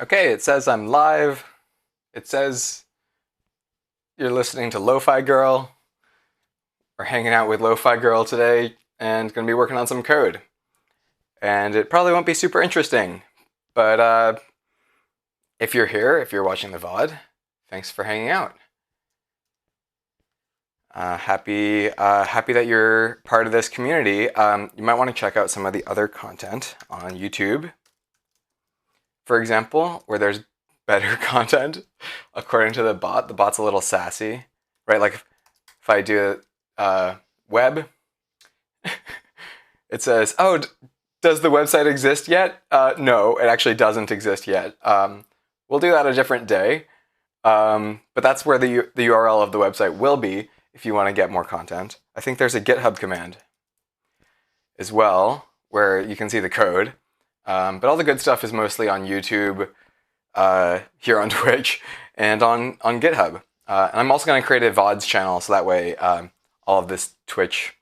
Okay, it says I'm live. It says you're listening to Lo-Fi Girl. We're hanging out with Lo-Fi Girl today and going to be working on some code. And it probably won't be super interesting, but if you're here, if you're watching the VOD, thanks for hanging out. Happy that you're part of this community. You might want to check out some of the other content on YouTube, for example, where there's better content according to the bot. The bot's a little sassy, right? Like if I do web, it says, "Oh, does the website exist yet?" No, it actually doesn't exist yet. We'll do that a different day, but that's where the URL of the website will be if you want to get more content. I think there's a GitHub command as well where you can see the code, but all the good stuff is mostly on YouTube, here on Twitch, and on GitHub. And I'm also going to create a VODs channel so that way all of these Twitch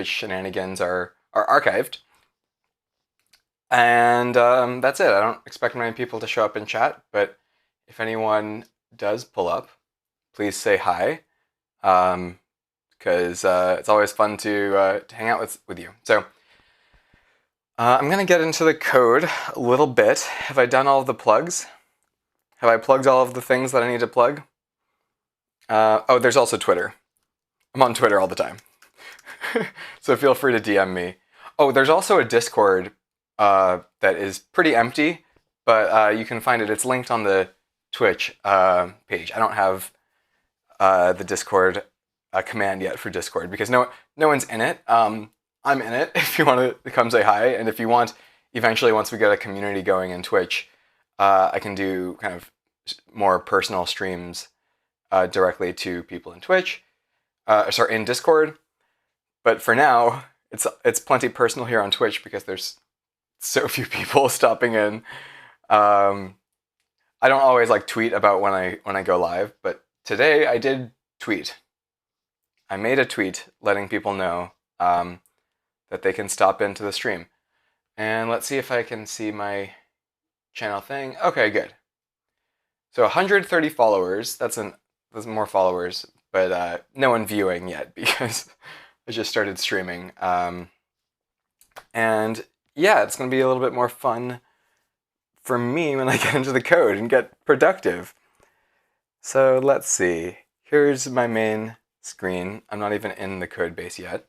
shenanigans are archived. And that's it. I don't expect many people to show up in chat, but if anyone does pull up, please say hi, because it's always fun to hang out with you. So I'm going to get into the code a little bit. Have I done all of the plugs? Have I plugged all of the things that I need to plug? Oh, there's also Twitter. I'm on Twitter all the time. So feel free to DM me. Oh, there's also a Discord that is pretty empty, but you can find it. It's linked on the Twitch page. I don't have the Discord command yet for Discord because no one's in it. I'm in it if you want to come say hi, and if you want, eventually once we get a community going in Twitch, I can do kind of more personal streams directly to people in Twitch, in Discord. But for now, it's plenty personal here on Twitch because there's so few people stopping in. I don't always tweet about when I go live, but today I did tweet. I made a tweet letting people know that they can stop into the stream. And let's see if I can see my channel thing. Okay, good. So 130 followers. That's more followers, but no one viewing yet because I just started streaming. And yeah, it's going to be a little bit more fun for me when I get into the code and get productive. So let's see. Here's my main screen. I'm not even in the code base yet.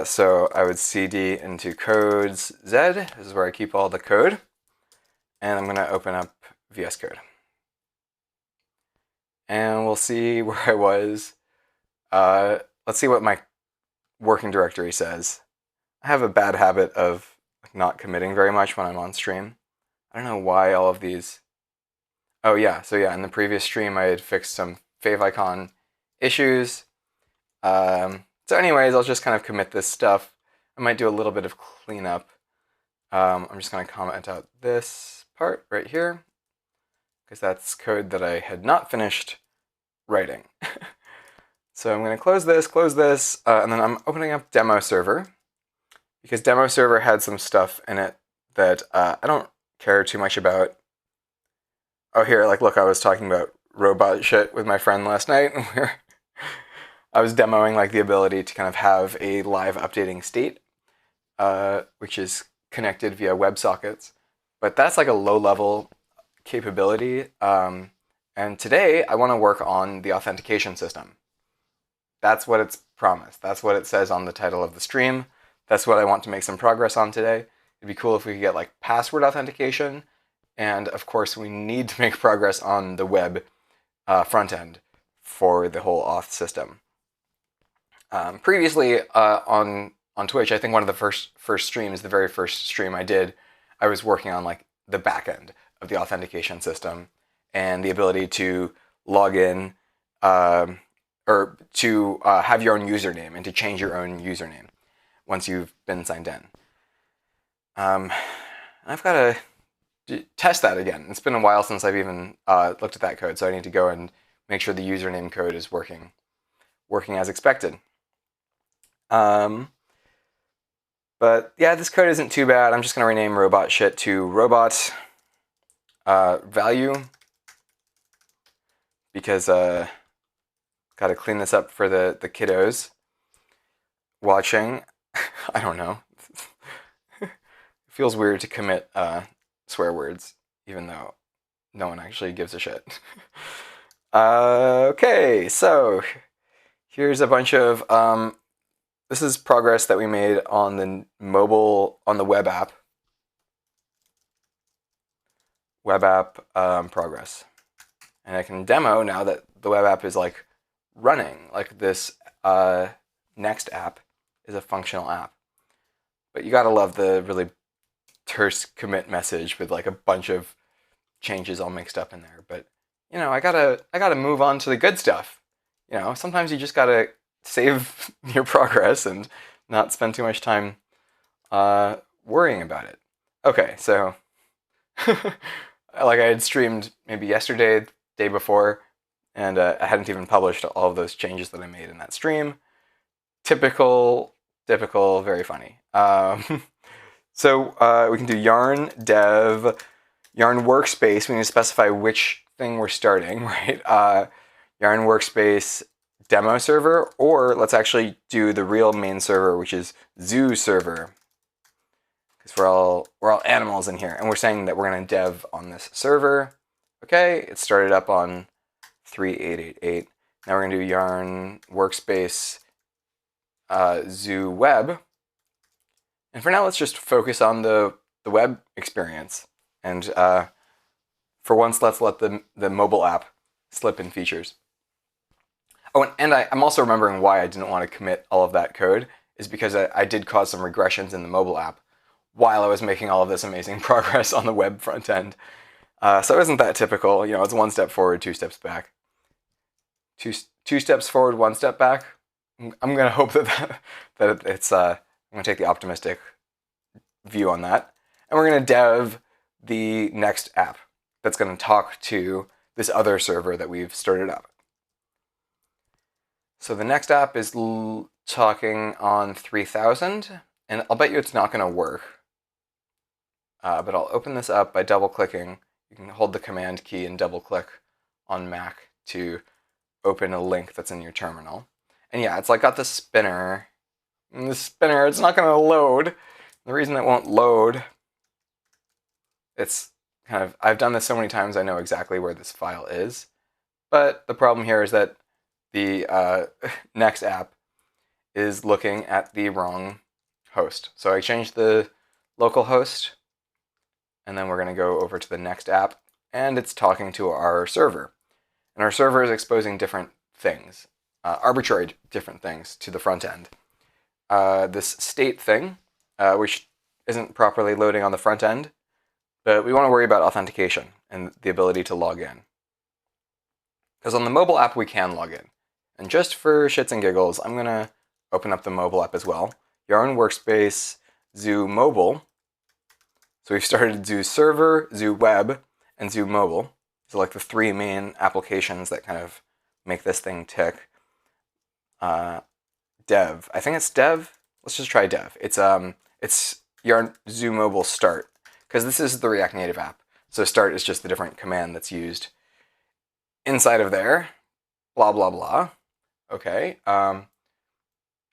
So I would cd into codes Z. This is where I keep all the code. And I'm going to open up VS Code. And we'll see where I was. Let's see what my working directory says. I have a bad habit of not committing very much when I'm on stream. I don't know why all of these... Oh yeah, so yeah, in the previous stream I had fixed some favicon issues. So anyways, I'll just kind of commit this stuff. I might do a little bit of cleanup. I'm just going to comment out this part right here, because that's code that I had not finished writing. So I'm going to close this, and then I'm opening up demo server, because demo server had some stuff in it that I don't care too much about. Oh, here, look, I was talking about robot shit with my friend last night. I was demoing the ability to kind of have a live updating state, which is connected via WebSockets. But that's a low-level capability. And today, I want to work on the authentication system. That's what it's promised. That's what it says on the title of the stream. That's what I want to make some progress on today. It'd be cool if we could get password authentication. And of course, we need to make progress on the web front end for the whole auth system. Previously on Twitch, I think one of the first streams, the very first stream I did, I was working on the back end of the authentication system and the ability to log in or to have your own username and to change your own username once you've been signed in. I've got to test that again. It's been a while since I've even looked at that code, so I need to go and make sure the username code is working as expected. But yeah, this code isn't too bad. I'm just going to rename robot shit to robot. value, because got to clean this up for the kiddos watching. I don't know. It feels weird to commit swear words, even though no one actually gives a shit. Okay, so here's a bunch of this is progress that we made on the web app progress, and I can demo now that the web app is like running. Like this next app is a functional app, but you gotta love the really terse commit message with like a bunch of changes all mixed up in there. But you know, I gotta move on to the good stuff. You know, sometimes you just gotta save your progress and not spend too much time worrying about it. Okay, so like I had streamed maybe yesterday, day before, and I hadn't even published all of those changes that I made in that stream. Typical, very funny. So we can do yarn dev, yarn workspace. We need to specify which thing we're starting, right? Yarn workspace demo server, or let's actually do the real main server, which is zoo server, because we're all animals in here, and we're saying that we're going to dev on this server. Okay, it started up on 3888. Now we're going to do yarn workspace zoo web, and for now let's just focus on the web experience, and for once let's let the mobile app slip in features. Oh, and I'm also remembering why I didn't want to commit all of that code is because I did cause some regressions in the mobile app while I was making all of this amazing progress on the web front end. So it isn't that typical. You know, it's 1 step forward, 2 steps back. Two steps forward, 1 step back. I'm gonna hope that it's I'm gonna take the optimistic view on that, and we're gonna dev the next app that's gonna talk to this other server that we've started up. So the next app is talking on 3000, and I'll bet you it's not going to work. But I'll open this up by double-clicking. You can hold the Command key and double-click on Mac to open a link that's in your terminal. And yeah, it's like got the spinner. And the spinner, it's not going to load. The reason it won't load, it's kind of, I've done this so many times I know exactly where this file is. But the problem here is that the next app is looking at the wrong host. So I changed the local host, and then we're going to go over to the next app, and it's talking to our server. And our server is exposing different things, arbitrary different things to the front end. This state thing, which isn't properly loading on the front end, but we want to worry about authentication and the ability to log in. Because on the mobile app, we can log in. And just for shits and giggles, I'm going to open up the mobile app as well. Yarn Workspace, Zoo Mobile. So we've started Zoo Server, Zoo Web, and Zoo Mobile. So like the 3 main applications that kind of make this thing tick. Dev. I think it's dev. Let's just try dev. It's Yarn Zoo Mobile start, because this is the React Native app. So start is just the different command that's used inside of there. Blah, blah, blah. Okay.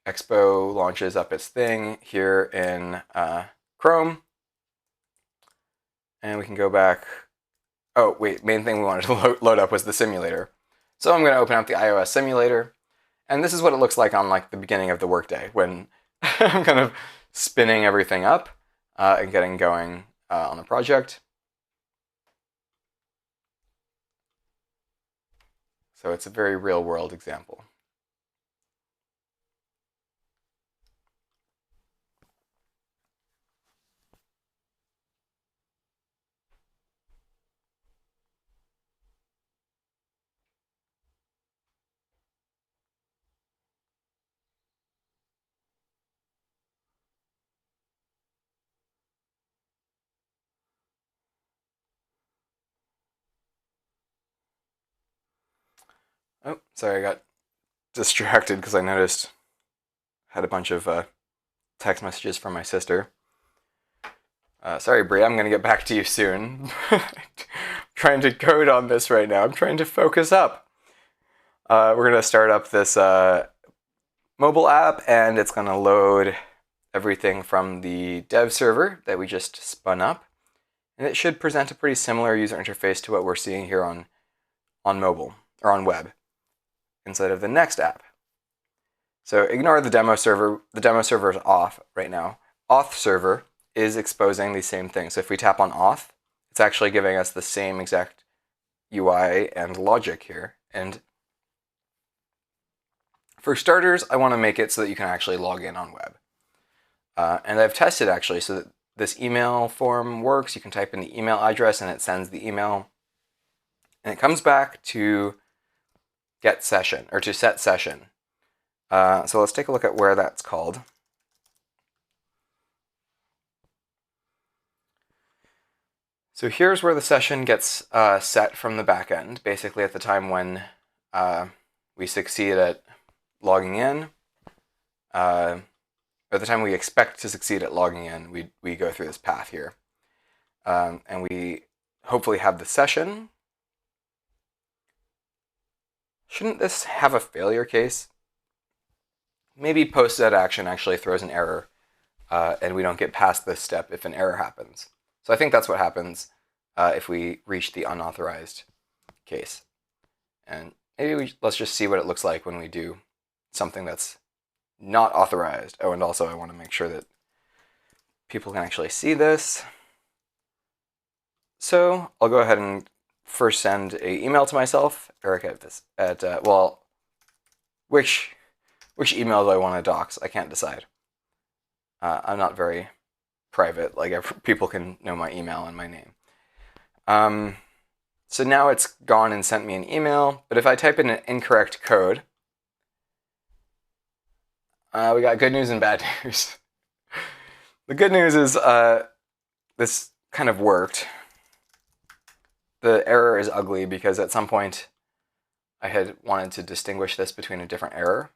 Expo launches up its thing here in Chrome. And we can go back. Oh, wait, main thing we wanted to load up was the simulator. So I'm going to open up the iOS simulator. And this is what it looks like on like the beginning of the workday when I'm kind of spinning everything up and getting going on the project. So it's a very real world example. Oh, sorry, I got distracted because I noticed I had a bunch of text messages from my sister. Sorry, Bria, I'm going to get back to you soon. trying to code on this right now. I'm trying to focus up. We're going to start up this mobile app, and it's going to load everything from the dev server that we just spun up. And it should present a pretty similar user interface to what we're seeing here on mobile, or on web, inside of the next app. So ignore the demo server. The demo server is off right now. Auth server is exposing the same thing. So if we tap on Auth, it's actually giving us the same exact UI and logic here. And for starters, I want to make it so that you can actually log in on web. And I've tested actually so that this email form works. You can type in the email address and it sends the email. And it comes back to get session, or to set session. So let's take a look at where that's called. So here's where the session gets set from the backend, basically at the time when we succeed at logging in, or the time we expect to succeed at logging in, we go through this path here. And we hopefully have the session. Shouldn't this have a failure case? Maybe post-set-action actually throws an error, and we don't get past this step if an error happens. So I think that's what happens if we reach the unauthorized case. And maybe let's just see what it looks like when we do something that's not authorized. Oh, and also I want to make sure that people can actually see this. So I'll go ahead and first send an email to myself, Eric well, which email do I want to dox? I can't decide. I'm not very private. Like, people can know my email and my name. So now it's gone and sent me an email. But if I type in an incorrect code, we got good news and bad news. The good news is this kind of worked. The error is ugly because at some point I had wanted to distinguish this between a different error.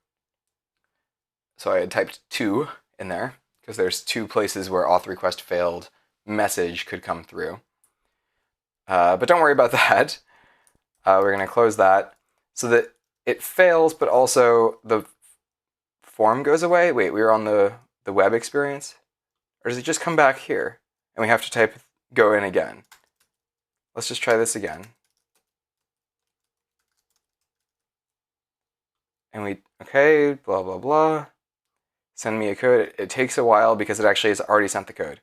So I had typed 2 in there, because there's 2 places where auth request failed message could come through. But don't worry about that. We're going to close that so that it fails, but also the form goes away. Wait, we were on the web experience? Or does it just come back here? And we have to type go in again. Let's just try this again. And okay, blah, blah, blah. Send me a code. It takes a while because it actually has already sent the code.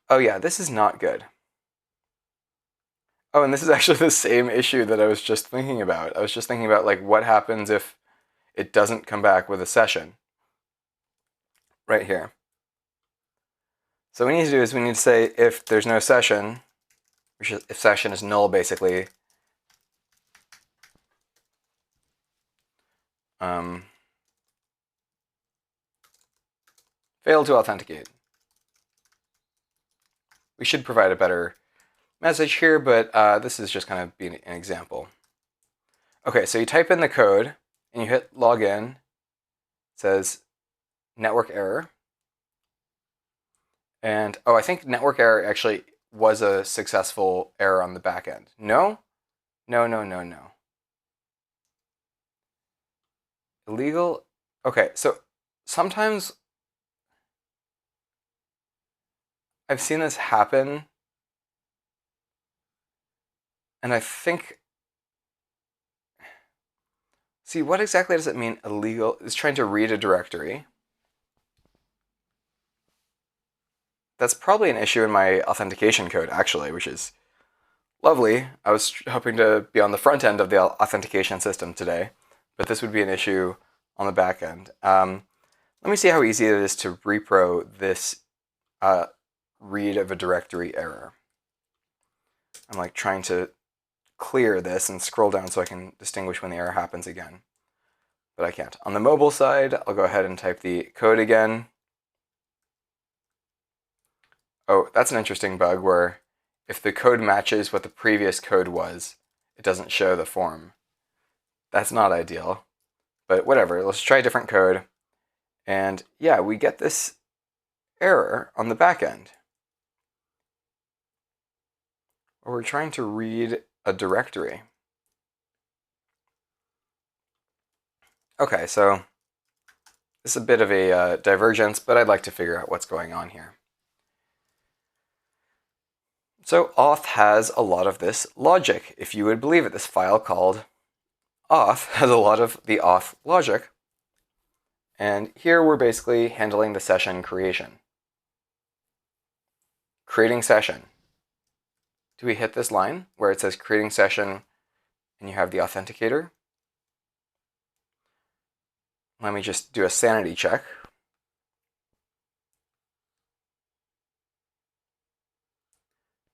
Oh yeah, this is not good. Oh, and this is actually the same issue that I was just thinking about. I was just thinking about, like, what happens if it doesn't come back with a session. Right here. So what we need to do is we need to say if there's no session, which is, if session is null, basically, fail to authenticate. We should provide a better message here, but this is just kind of being an example. Okay, so you type in the code and you hit login. It says network error. And oh, I think network error actually was a successful error on the back end. No? No, no, no, no. Illegal? Okay, so sometimes I've seen this happen, and I think, see, what exactly does it mean illegal? It's trying to read a directory. That's probably an issue in my authentication code, actually, which is lovely. I was hoping to be on the front end of the authentication system today, but this would be an issue on the back end. Let me see how easy it is to repro this read of a directory error. I'm like trying to clear this and scroll down so I can distinguish when the error happens again, but I can't. On the mobile side, I'll go ahead and type the code again. Oh, that's an interesting bug where if the code matches what the previous code was, it doesn't show the form. That's not ideal, but whatever. Let's try a different code. And yeah, we get this error on the back end. We're trying to read a directory. Okay, so this is a bit of a divergence, but I'd like to figure out what's going on here. So Auth has a lot of this logic. If you would believe it, this file called Auth has a lot of the Auth logic. And here we're basically handling the session creation. Creating session. Do we hit this line where it says creating session and you have the authenticator? Let me just do a sanity check.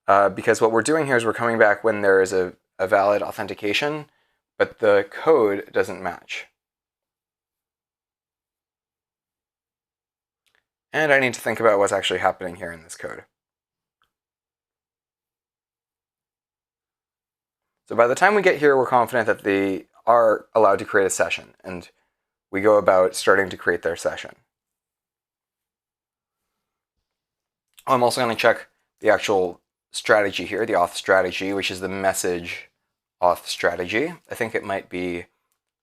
Because what we're doing here is we're coming back when there is a valid authentication, but the code doesn't match. And I need to think about what's actually happening here in this code. So by the time we get here, we're confident that they are allowed to create a session, and we go about starting to create their session. I'm also going to check the actual strategy here, the auth strategy, which is the message auth strategy. I think it might be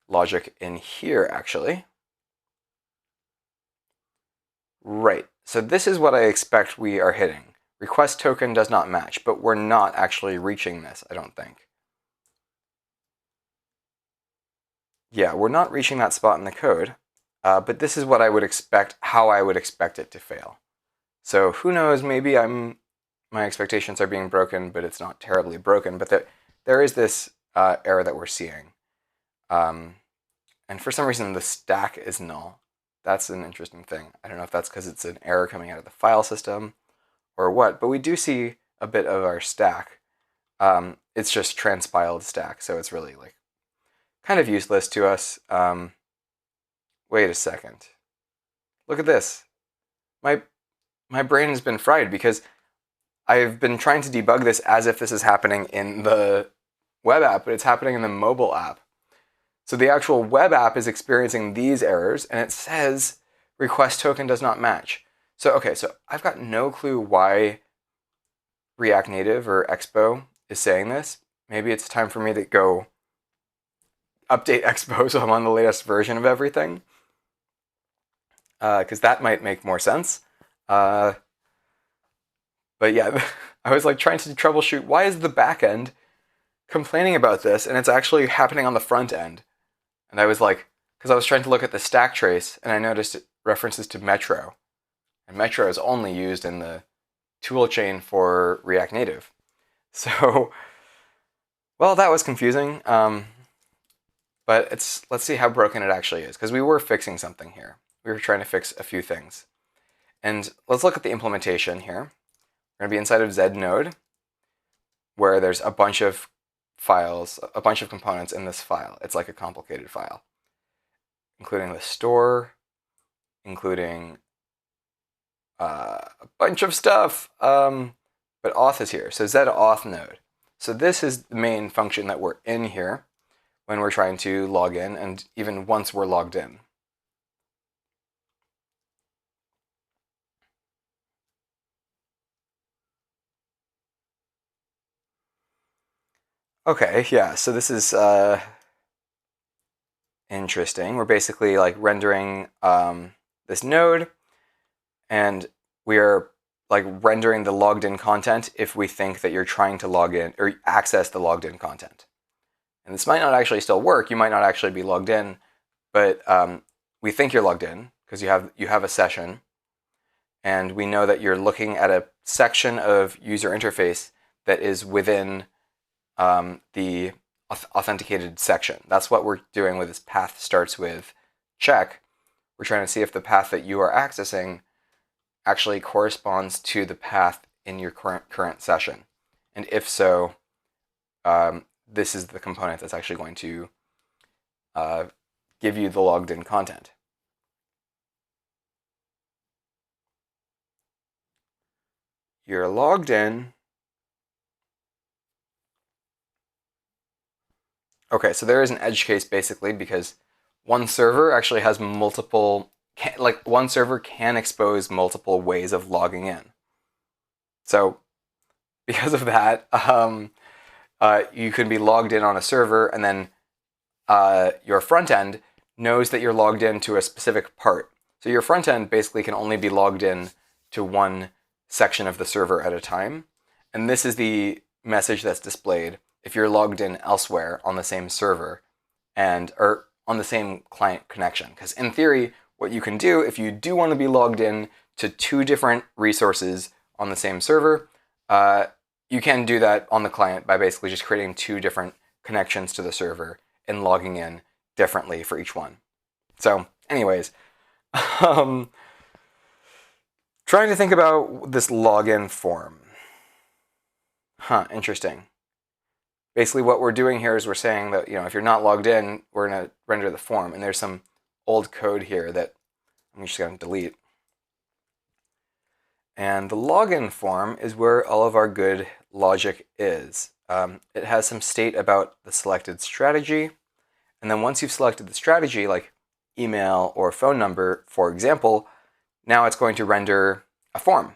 logic in here, actually. Right, so this is what I expect we are hitting. Request token does not match, but we're not actually reaching this, I don't think. Yeah, we're not reaching that spot in the code, but this is what I would expect, how I would expect it to fail. So who knows, maybe my expectations are being broken, but it's not terribly broken, but there is this error that we're seeing. And for some reason, the stack is null. That's an interesting thing. I don't know if that's because it's an error coming out of the file system or what, but we do see a bit of our stack. It's just transpiled stack, so it's really like kind of useless to us. Wait a second. Look at this. My brain has been fried because I've been trying to debug this as if this is happening in the web app, but it's happening in the mobile app. So the actual web app is experiencing these errors, and it says request token does not match. So okay, so I've got no clue why React Native or Expo is saying this. Maybe it's time for me to go update Expo so I'm on the latest version of everything, because that might make more sense. But yeah, I was like trying to troubleshoot why is the back end complaining about this, and it's actually happening on the front end. And I was like, because I was trying to look at the stack trace, and I noticed references to Metro. And Metro is only used in the tool chain for React Native. So, well, that was confusing. But let's see how broken it actually is, because we were fixing something here. We were trying to fix a few things. And let's look at the implementation here. We're going to be inside of Znode, where there's a bunch of files, a bunch of components in this file. It's like a complicated file, including the store, including a bunch of stuff. But auth is here, so Auth node. So this is the main function that we're in here when we're trying to log in, and even once we're logged in. Okay, yeah, so this is interesting. We're basically like rendering this node, and we are like rendering the logged in content if we think that you're trying to log in or access the logged in content. And this might not actually still work. You might not actually be logged in, but we think you're logged in because you have a session, and we know that you're looking at a section of user interface that is within the authenticated section. That's what we're doing with this path starts with check. We're trying to see if the path that you are accessing actually corresponds to the path in your current session. And if so, this is the component that's actually going to give you the logged in content. You're logged in. Okay, so there is an edge case basically because one server actually has multiple, one server can expose multiple ways of logging in. So because of that, you can be logged in on a server, and then your front end knows that you're logged in to a specific part. So your front end basically can only be logged in to one section of the server at a time. And this is the message that's displayed if you're logged in elsewhere on the same server or on the same client connection. Because in theory, what you can do if you do want to be logged in to two different resources on the same server, you can do that on the client by basically just creating two different connections to the server and logging in differently for each one. So anyways, trying to think about this login form. Interesting. Basically what we're doing here is we're saying that, if you're not logged in, we're going to render the form. And there's some old code here that I'm just going to delete. And the login form is where all of our good logic is. It has some state about the selected strategy. And then once you've selected the strategy, like email or phone number, for example, now it's going to render a form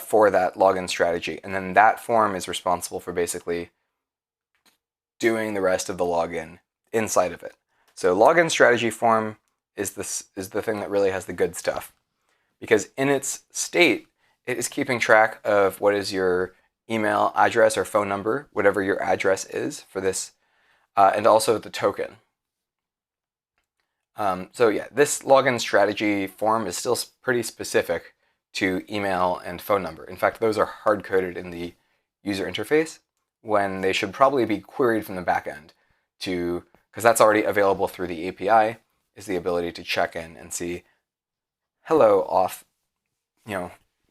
for that login strategy. And then that form is responsible for basically doing the rest of the login inside of it. So login strategy form is the thing that really has the good stuff. Because in its state, it is keeping track of what is your email address or phone number, whatever your address is for this, and also the token. So yeah, this login strategy form is still pretty specific to email and phone number. In fact, those are hard-coded in the user interface when they should probably be queried from the backend because that's already available through the API, is the ability to check in and see, hello, Auth,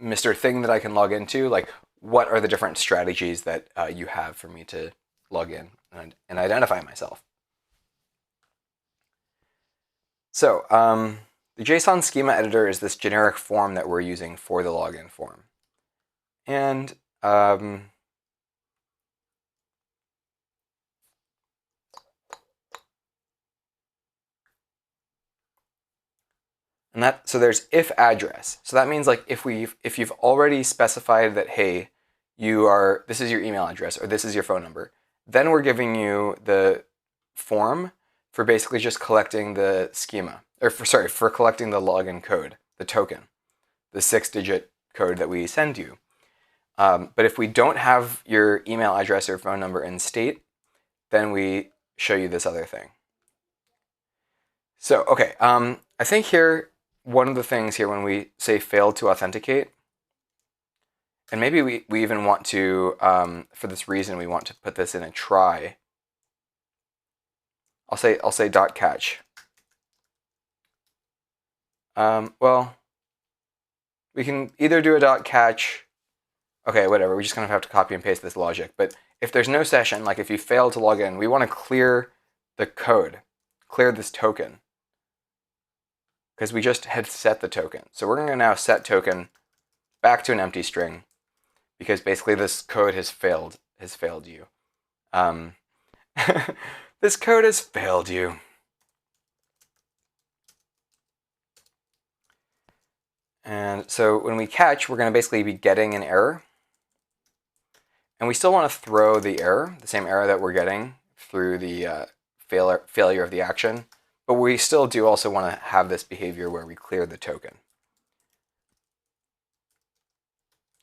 Mr. Thing that I can log into, like what are the different strategies that you have for me to log in and identify myself. So the JSON schema editor is this generic form that we're using for the login form. And so there's if address. So that means like if you've already specified that, hey, this is your email address or this is your phone number, then we're giving you the form for basically just collecting the schema, or for collecting the login code, the token, the 6-digit code that we send you. But if we don't have your email address or phone number in state, then we show you this other thing. So, okay, I think here, one of the things here when we say failed to authenticate, and maybe we even want to, for this reason, we want to put this in a try. I'll say dot catch. Well, we can either do a dot catch. Okay, whatever. We're just gonna have to copy and paste this logic. But if there's no session, like if you fail to log in, we want to clear the code, clear this token, because we just had set the token. So we're going to now set token back to an empty string, because basically this code has failed you. This code has failed you. And so when we catch, we're going to basically be getting an error. And we still want to throw the error, the same error that we're getting through the failure of the action. But we still do also want to have this behavior where we clear the token.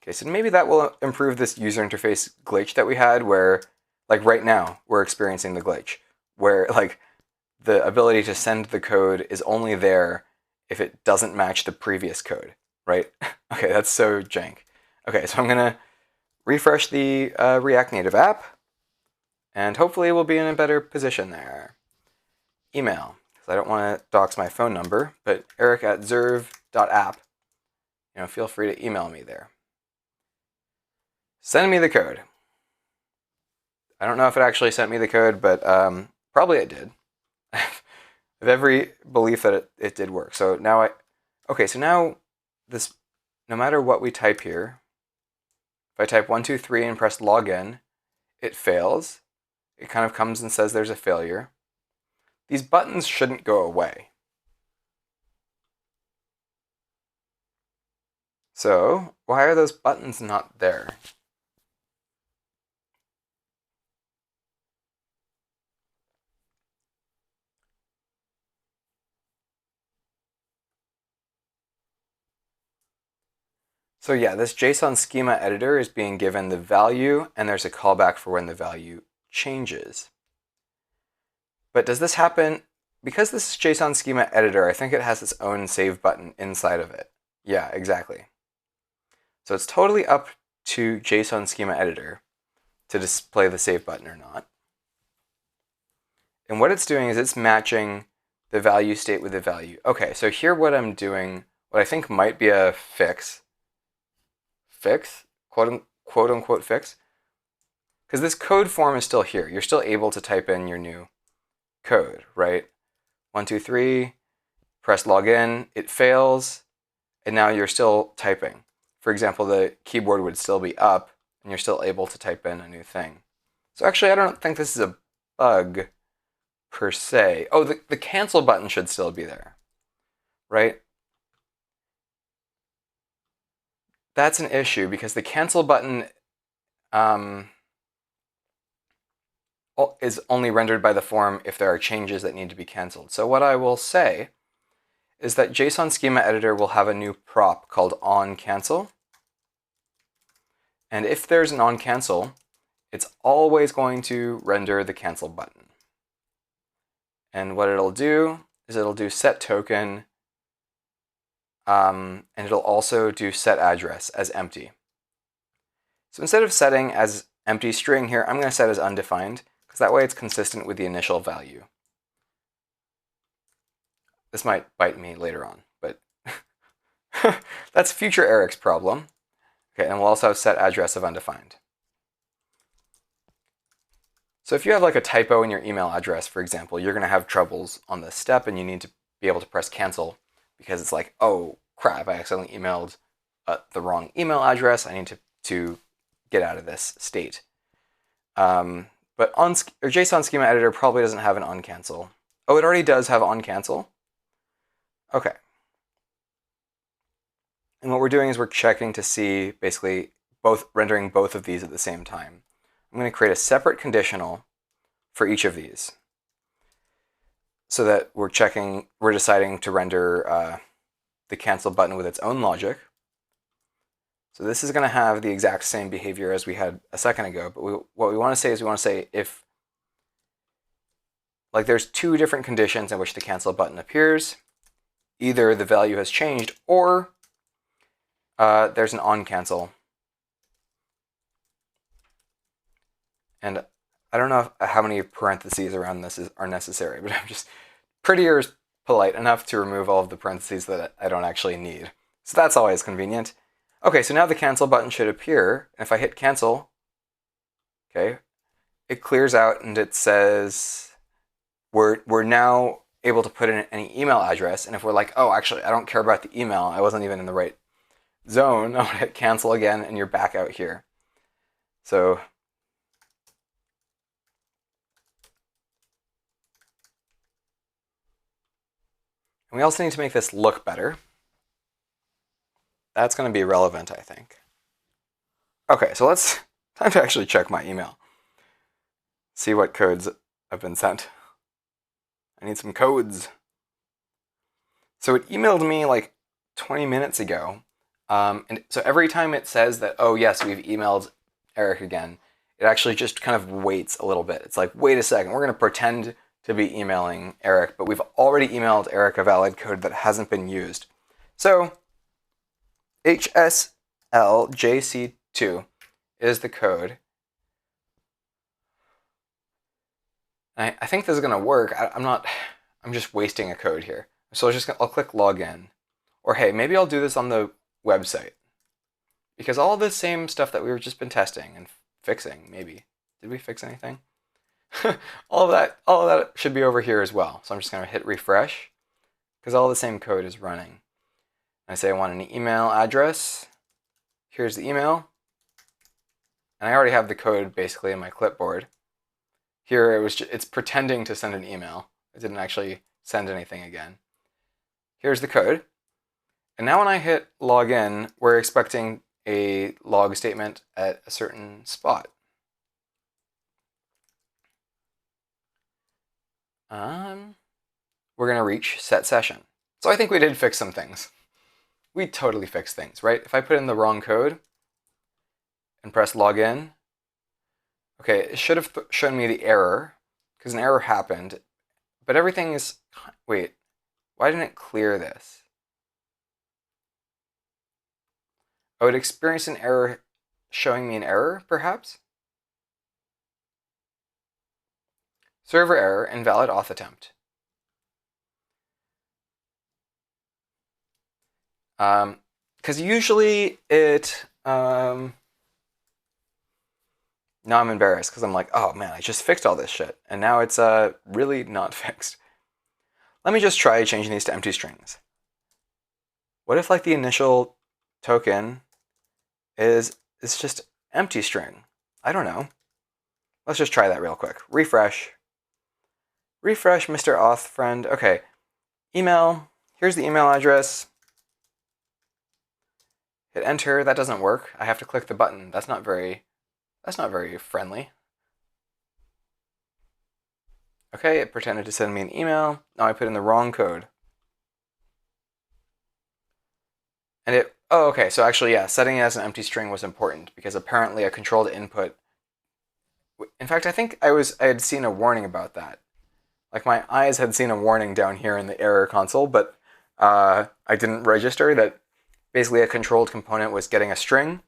Okay, so maybe that will improve this user interface glitch that we had where, like right now, we're experiencing the glitch where like the ability to send the code is only there if it doesn't match the previous code, right? Okay, that's so jank. Okay, so I'm going to refresh the React Native app, and hopefully we'll be in a better position there. Email, because I don't want to dox my phone number, but eric@zerve.app, feel free to email me there. Send me the code. I don't know if it actually sent me the code, but probably it did. I have every belief that it did work. So now so now this, no matter what we type here, if I type 123 and press login, it fails. It kind of comes and says there's a failure. These buttons shouldn't go away. So why are those buttons not there? So yeah, this JSON schema editor is being given the value, and there's a callback for when the value changes. But does this happen? Because this is JSON schema editor, I think it has its own save button inside of it. Yeah, exactly. So it's totally up to JSON schema editor to display the save button or not. And what it's doing is it's matching the value state with the value. Okay, so here what I'm doing, what I think might be a fix, quote unquote fix, because this code form is still here. You're still able to type in your new code, right? 1, 2, 3, press login, it fails, and now you're still typing. For example, the keyboard would still be up, and you're still able to type in a new thing. So actually, I don't think this is a bug per se. Oh, the cancel button should still be there, right? That's an issue because the cancel button is only rendered by the form if there are changes that need to be canceled. So what I will say is that JSON schema editor will have a new prop called onCancel. And if there's an onCancel, it's always going to render the cancel button. And what it'll do is it'll do set token, and it'll also do set address as empty. So instead of setting as empty string here, I'm going to set as undefined, because that way it's consistent with the initial value. This might bite me later on, but that's future Eric's problem. Okay, and we'll also have set address of undefined. So if you have like a typo in your email address, for example, you're going to have troubles on this step, and you need to be able to press cancel because it's like, oh crap, I accidentally emailed the wrong email address. I need to get out of this state. But JSON schema editor probably doesn't have an onCancel. Oh, it already does have onCancel. Okay. And what we're doing is we're checking to see basically rendering both of these at the same time. I'm going to create a separate conditional for each of these so that we're deciding to render the cancel button with its own logic. So this is going to have the exact same behavior as we had a second ago, but what we want to say is we want to say if, like, there's two different conditions in which the cancel button appears. Either the value has changed or there's an onCancel. And I don't know how many parentheses around this are necessary, but I'm just prettier polite enough to remove all of the parentheses that I don't actually need. So that's always convenient. Okay, so now the cancel button should appear. And if I hit cancel, okay, it clears out and it says we're now able to put in any email address. And if we're like, oh, actually, I don't care about the email, I wasn't even in the right zone, I'm gonna hit cancel again, and you're back out here. So we also need to make this look better. That's going to be relevant, I think. Okay, so time to actually check my email. See what codes have been sent. I need some codes. So it emailed me like 20 minutes ago. And so every time it says that, oh yes, we've emailed Eric again, it actually just kind of waits a little bit. It's like, wait a second, we're going to pretend to be emailing Eric, but we've already emailed Eric a valid code that hasn't been used. So HSLJC2 is the code. I think this is going to work. I'm just wasting a code here. So I'll click login. Or hey, maybe I'll do this on the website. Because all the same stuff that we've just been testing and fixing, maybe. Did we fix anything? all of that should be over here as well. So I'm just going to hit refresh because all the same code is running. I say I want an email address. Here's the email. And I already have the code basically in my clipboard. Here it's pretending to send an email. It didn't actually send anything again. Here's the code. And now when I hit login, we're expecting a log statement at a certain spot. We're going to reach set session. So I think we did fix some things. we totally fix things, right? If I put in the wrong code and press login, okay, it should have shown me the error because an error happened, but everything is, wait, why didn't it clear this? Oh, it experienced an error showing me an error, perhaps? Server error, invalid auth attempt. Because usually it, now I'm embarrassed because I'm like, oh man, I just fixed all this shit. And now it's really not fixed. Let me just try changing these to empty strings. What if like the initial token is just empty string? I don't know. Let's just try that real quick. Refresh. Refresh, Mr. Auth friend. Okay. Email. Here's the email address. Hit enter. That doesn't work. I have to click the button. That's not very friendly. Okay, it pretended to send me an email. Now I put in the wrong code. And it, oh, okay, so actually, yeah, setting it as an empty string was important because apparently a controlled input, in fact, I think I had seen a warning about that. Like my eyes had seen a warning down here in the error console, but I didn't register that basically a controlled component was getting a string,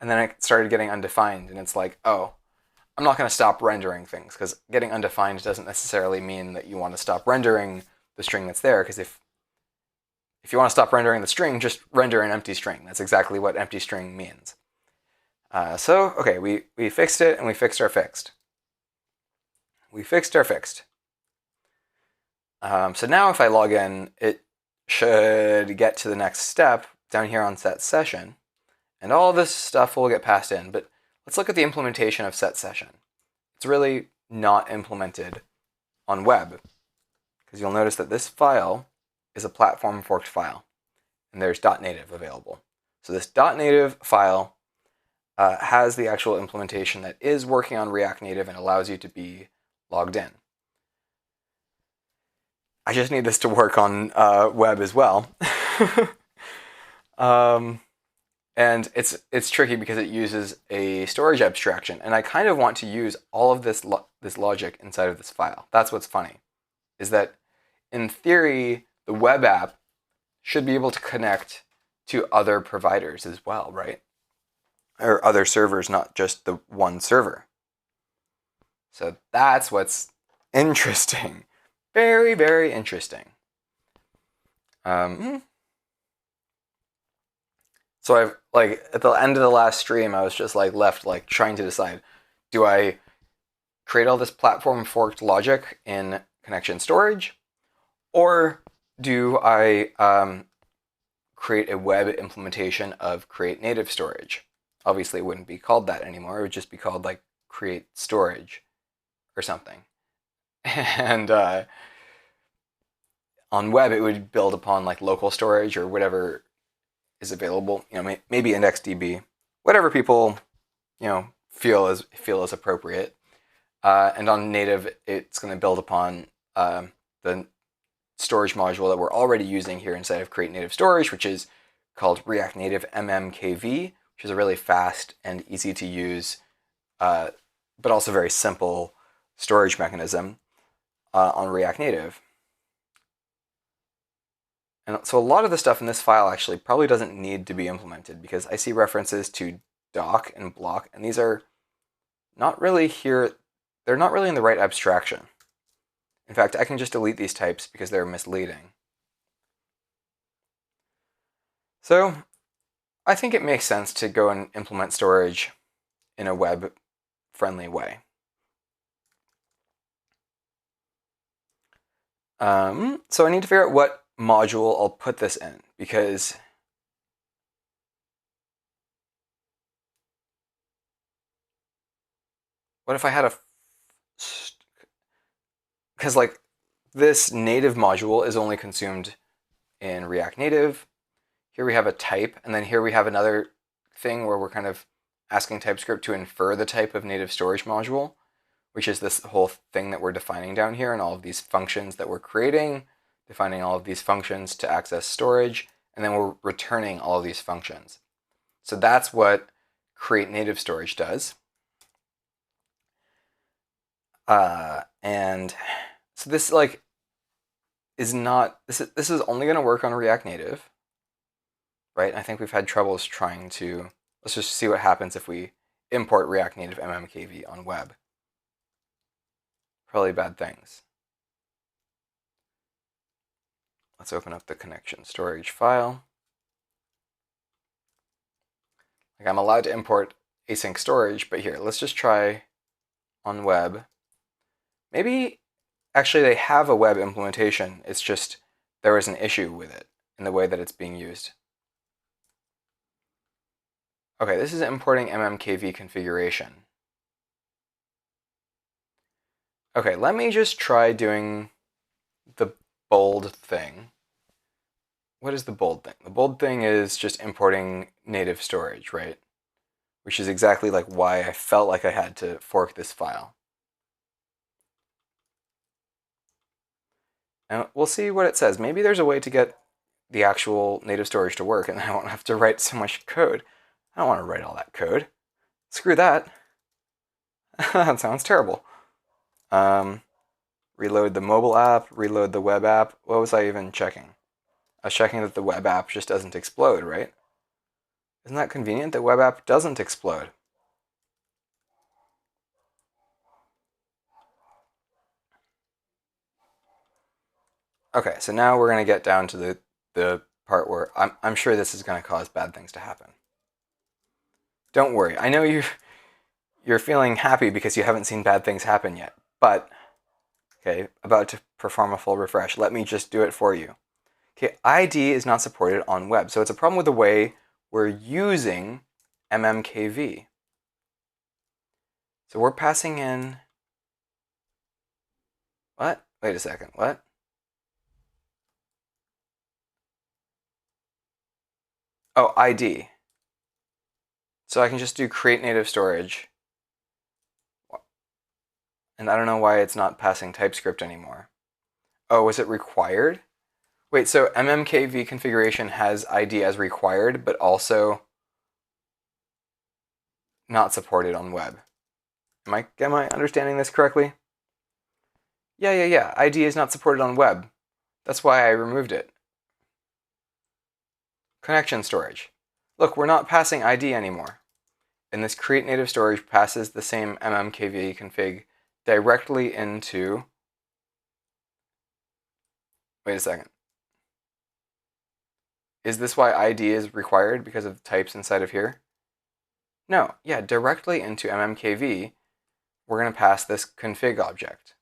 and then it started getting undefined, and it's like, oh, I'm not going to stop rendering things, because getting undefined doesn't necessarily mean that you want to stop rendering the string that's there, because if you want to stop rendering the string, just render an empty string. That's exactly what empty string means. So, okay, we fixed it, and we fixed our fixed. We fixed our fixed. So now if I log in, it should get to the next step down here on set session, and all this stuff will get passed in. But let's look at the implementation of set session. It's really not implemented on web, because you'll notice that this file is a platform forked file, and there's .native available. So this .native file has the actual implementation that is working on React Native and allows you to be logged in. I just need this to work on web as well. And it's tricky because it uses a storage abstraction, and I kind of want to use all of this logic inside of this file. That's what's funny, is that in theory, the web app should be able to connect to other providers as well, right? Or other servers, not just the one server. So that's what's interesting. Very, very interesting. So I've, like, at the end of the last stream, I was just like left like trying to decide, do I create all this platform forked logic in connection storage, or do I create a web implementation of create native storage? Obviously, it wouldn't be called that anymore. It would just be called like create storage or something. And on web, it would build upon like local storage or whatever is available. You know, maybe IndexedDB, whatever people, you know, feel is appropriate. And on native, it's going to build upon the storage module that we're already using here inside of Create Native Storage, which is called React Native MMKV, which is a really fast and easy to use, but also very simple storage mechanism on React Native. And so a lot of the stuff in this file actually probably doesn't need to be implemented, because I see references to doc and block, and these are not really here. They're not really in the right abstraction. In fact, I can just delete these types because they're misleading. So I think it makes sense to go and implement storage in a web-friendly way. So I need to figure out what module I'll put this in, because what if I had because like this native module is only consumed in React Native. Here we have a type, and then here we have another thing where we're kind of asking TypeScript to infer the type of native storage module, which is this whole thing that we're defining down here, and all of these functions that we're creating, defining all of these functions to access storage, and then we're returning all of these functions. So that's what create native storage does. And so this is not, this is only going to work on React Native, right? I think we've had troubles trying to, let's just see what happens if we import React Native mmkv on web. Probably bad things. Let's open up the connection storage file. I'm allowed to import async storage, but here, let's just try on web. Maybe actually they have a web implementation. It's just there is an issue with it in the way that it's being used. Okay, this is importing mmkv configuration. Okay, let me just try doing the bold thing. What is the bold thing? The bold thing is just importing native storage, right? Which is exactly like why I felt like I had to fork this file. And we'll see what it says. Maybe there's a way to get the actual native storage to work and I won't have to write so much code. I don't want to write all that code. Screw that. That sounds terrible. Reload the mobile app, reload the web app. What was I even checking? I was checking that the web app just doesn't explode, right? Isn't that convenient? The web app doesn't explode. Okay, so now we're going to get down to the part where I'm sure this is going to cause bad things to happen. Don't worry. I know you're feeling happy because you haven't seen bad things happen yet, but okay, about to perform a full refresh. Let me just do it for you. Okay, ID is not supported on web, so it's a problem with the way we're using mmkv. So we're passing in, what? Wait a second, what? Oh, ID. So I can just do create native storage. And I don't know why it's not passing TypeScript anymore. Oh, was it required? Wait, so mmkv configuration has ID as required, but also not supported on web. Am I understanding this correctly? Yeah. ID is not supported on web. That's why I removed it. Connection storage. Look, we're not passing ID anymore. And this create native storage passes the same mmkv config directly into, wait a second. Is this why ID is required because of types inside of here? No, yeah, directly into mmkv, we're going to pass this config object.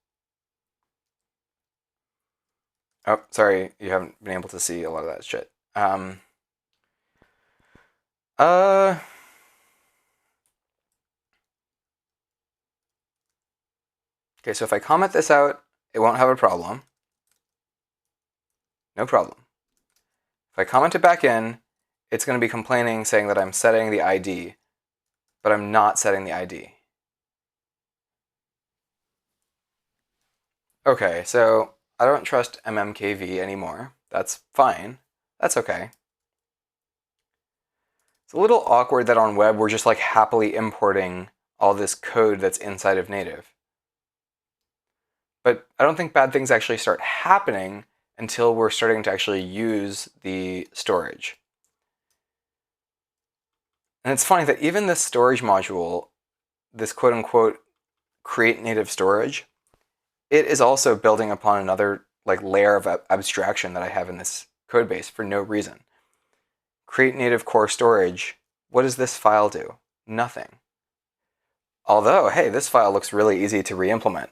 Oh, sorry, you haven't been able to see a lot of that shit. Okay, so if I comment this out, it won't have a problem. No problem. If I comment it back in, it's going to be complaining saying that I'm setting the ID, but I'm not setting the ID. Okay, so I don't trust mmkv anymore. That's fine. That's okay. It's a little awkward that on web we're just like happily importing all this code that's inside of native. But I don't think bad things actually start happening until we're starting to actually use the storage. And it's funny that even this storage module, this quote-unquote create native storage, it is also building upon another like layer of abstraction that I have in this code base for no reason. Create native core storage, what does this file do? Nothing. Although, hey, this file looks really easy to re-implement.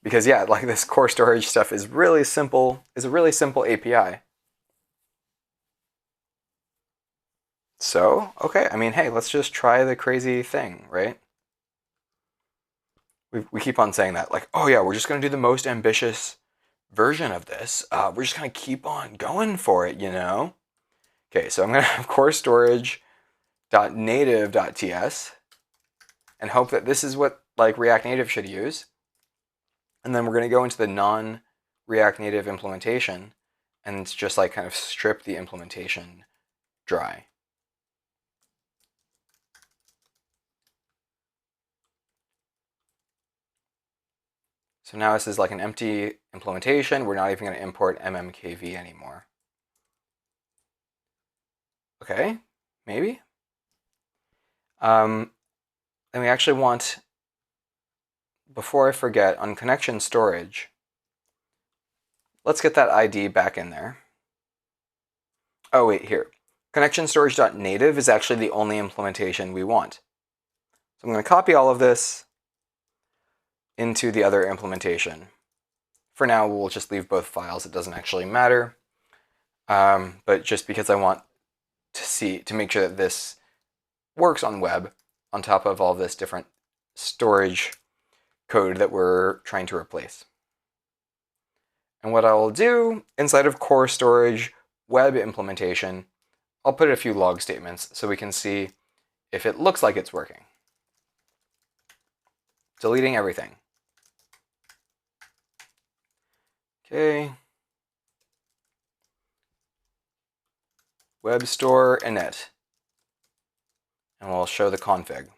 Because yeah, like this core storage stuff is really simple, is a really simple API. So, okay, I mean, hey, let's just try the crazy thing, right? We keep on saying that, like, oh yeah, we're just going to do the most ambitious version of this. We're just going to keep on going for it, you know? Okay, so I'm going to have core storage.native.ts and hope that this is what like React Native should use. And then we're going to go into the non-React Native implementation and just like kind of strip the implementation dry. So now this is like an empty implementation. We're not even going to import mmkv anymore. Okay, maybe. Then we actually want, before I forget, on connection storage, let's get that ID back in there. Oh wait, here. Connection storage.native is actually the only implementation we want. So I'm going to copy all of this into the other implementation. For now, we'll just leave both files. It doesn't actually matter. But just because I want to make sure that this works on web on top of all this different storage code that we're trying to replace. And what I will do inside of core storage web implementation, I'll put a few log statements so we can see if it looks like it's working. Deleting everything. Okay. Web store init. And we'll show the config.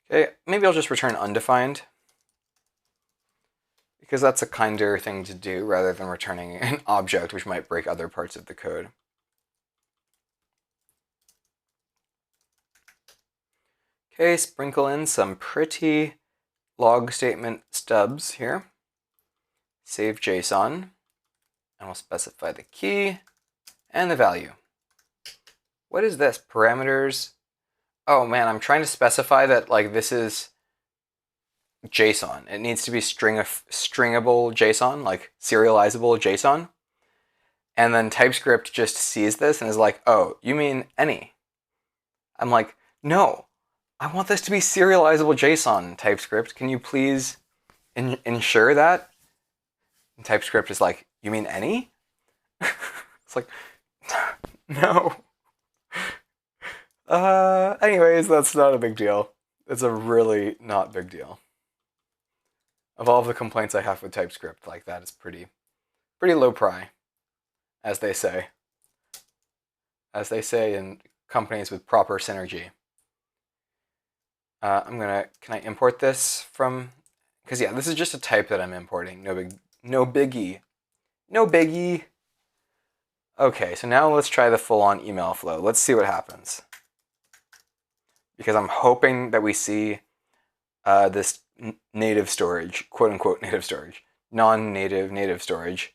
Okay, maybe I'll just return undefined, because that's a kinder thing to do rather than returning an object which might break other parts of the code. Okay, sprinkle in some pretty log statement stubs here. Save JSON, and we'll specify the key and the value. What is this? Parameters. Oh man, I'm trying to specify that like this is JSON. It needs to be stringable JSON, like serializable JSON. And then TypeScript just sees this and is like, oh, you mean any? I'm like, no, I want this to be serializable JSON, TypeScript. Can you please ensure that? And TypeScript is like, you mean any? It's like, no. Anyways, that's not a big deal. It's a really not big deal. Of all of the complaints I have with TypeScript, like that is pretty low pry, as they say. As they say in companies with proper synergy. Can I import this from, because yeah, this is just a type that I'm importing. No biggie. No biggie. Okay, so now let's try the full-on email flow. Let's see what happens. Because I'm hoping that we see this native storage, quote-unquote native storage, non-native native storage,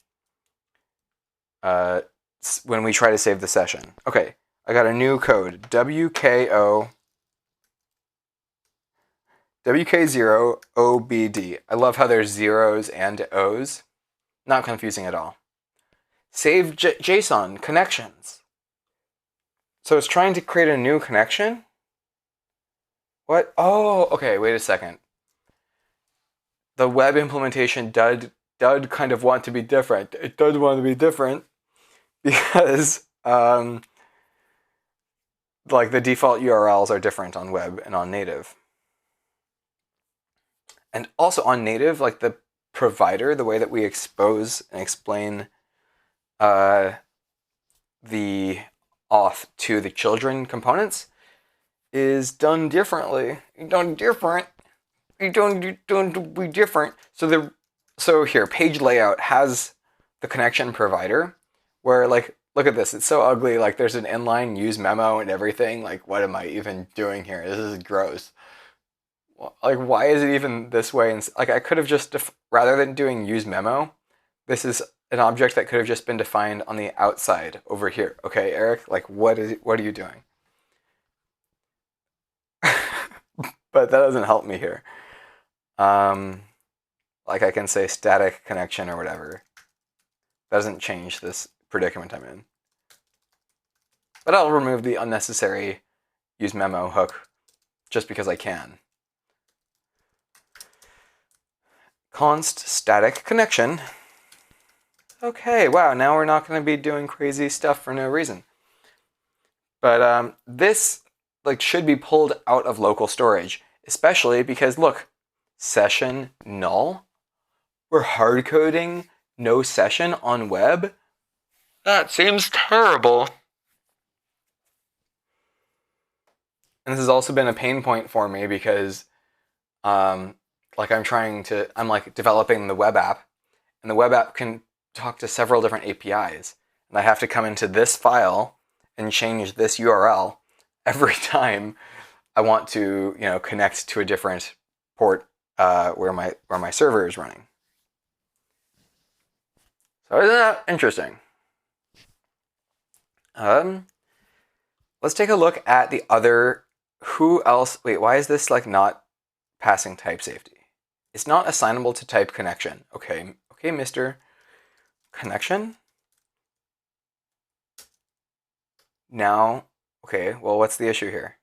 when we try to save the session. Okay, I got a new code, WK0OBD. I love how there's zeros and O's. Not confusing at all. Save JSON connections. So it's trying to create a new connection? What? Oh, okay, wait a second. The web implementation did kind of want to be different. It does want to be different because like the default URLs are different on web and on native. And also on native, like the provider, the way that we expose and explain the auth to the children components is done differently. Done different. Don't be different. So here, page layout has the connection provider, where like, look at this. It's so ugly. Like there's an inline use memo and everything. Like, what am I even doing here? This is gross. Like, why is it even this way? And like, I could have just, rather than doing use memo, this is an object that could have just been defined on the outside over here. Okay, Eric, like, what are you doing? But that doesn't help me here. Like I can say static connection or whatever. That doesn't change this predicament I'm in. But I'll remove the unnecessary use memo hook just because I can. Const static connection. Okay, wow, now we're not going to be doing crazy stuff for no reason. But this like should be pulled out of local storage, especially because look, session null? We're hard coding no session on web? That seems terrible. And this has also been a pain point for me because I'm developing the web app, and the web app can talk to several different APIs. And I have to come into this file and change this URL every time I want to, connect to a different port where my server is running. So isn't that interesting? Let's take a look at the other. Who else? Wait, why is this not passing type safety? It's not assignable to type connection. Okay, Mr. Connection. Now, okay, well, what's the issue here?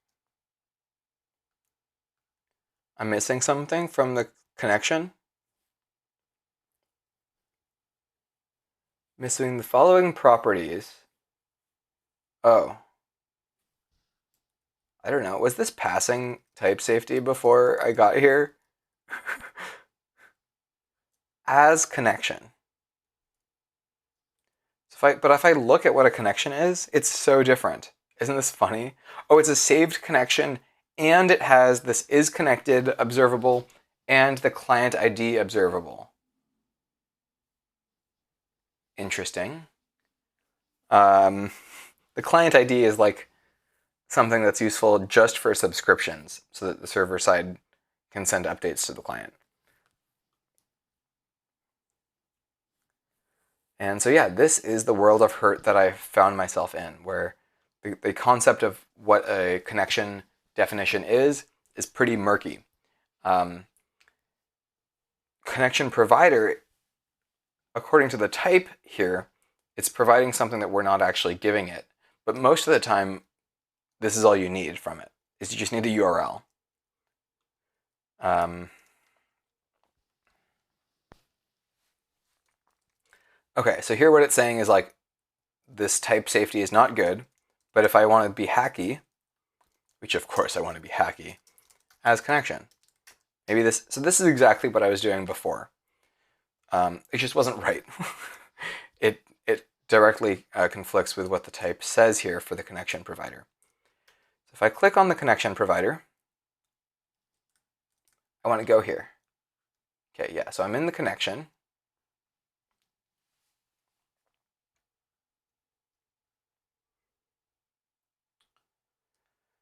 I'm missing something from the connection. Missing the following properties. Oh. I don't know. Was this passing type safety before I got here? As connection. But if I look at what a connection is, it's so different. Isn't this funny? Oh, it's a saved connection, and it has this is connected observable and the client ID observable. Interesting. The client ID is something that's useful just for subscriptions so that the server side can send updates to the client. And so yeah, this is the world of hurt that I found myself in, where the concept of what a connection definition is pretty murky. Connection provider, according to the type here, it's providing something that we're not actually giving it. But most of the time, this is all you need from it, is you just need the URL. Okay, so here what it's saying is this type safety is not good, but if I want to be hacky, which of course I want to be hacky, as connection. Maybe this is exactly what I was doing before. It just wasn't right. It directly conflicts with what the type says here for the connection provider. So if I click on the connection provider, I want to go here. Okay, yeah, so I'm in the connection.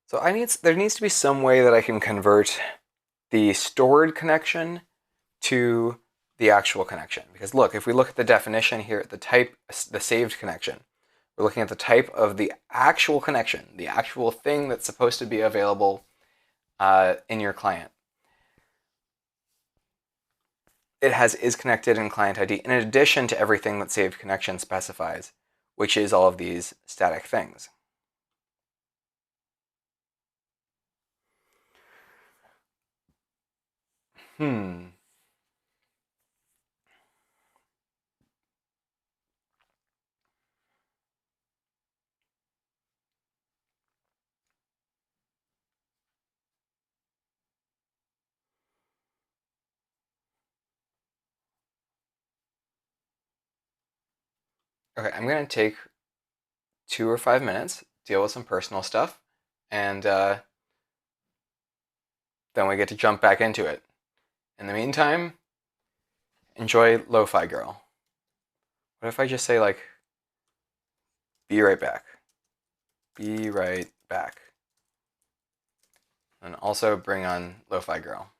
So there needs to be some way that I can convert the stored connection to the actual connection. Because look, if we look at the definition here, the type, the saved connection, we're looking at the type of the actual connection, the actual thing that's supposed to be available in your client. It has is connected in client ID in addition to everything that saved connection specifies, which is all of these static things. Okay, I'm going to take 2 or 5 minutes, deal with some personal stuff, and then we get to jump back into it. In the meantime, enjoy Lo-Fi Girl. What if I just say be right back? Be right back. And also bring on Lo-Fi Girl.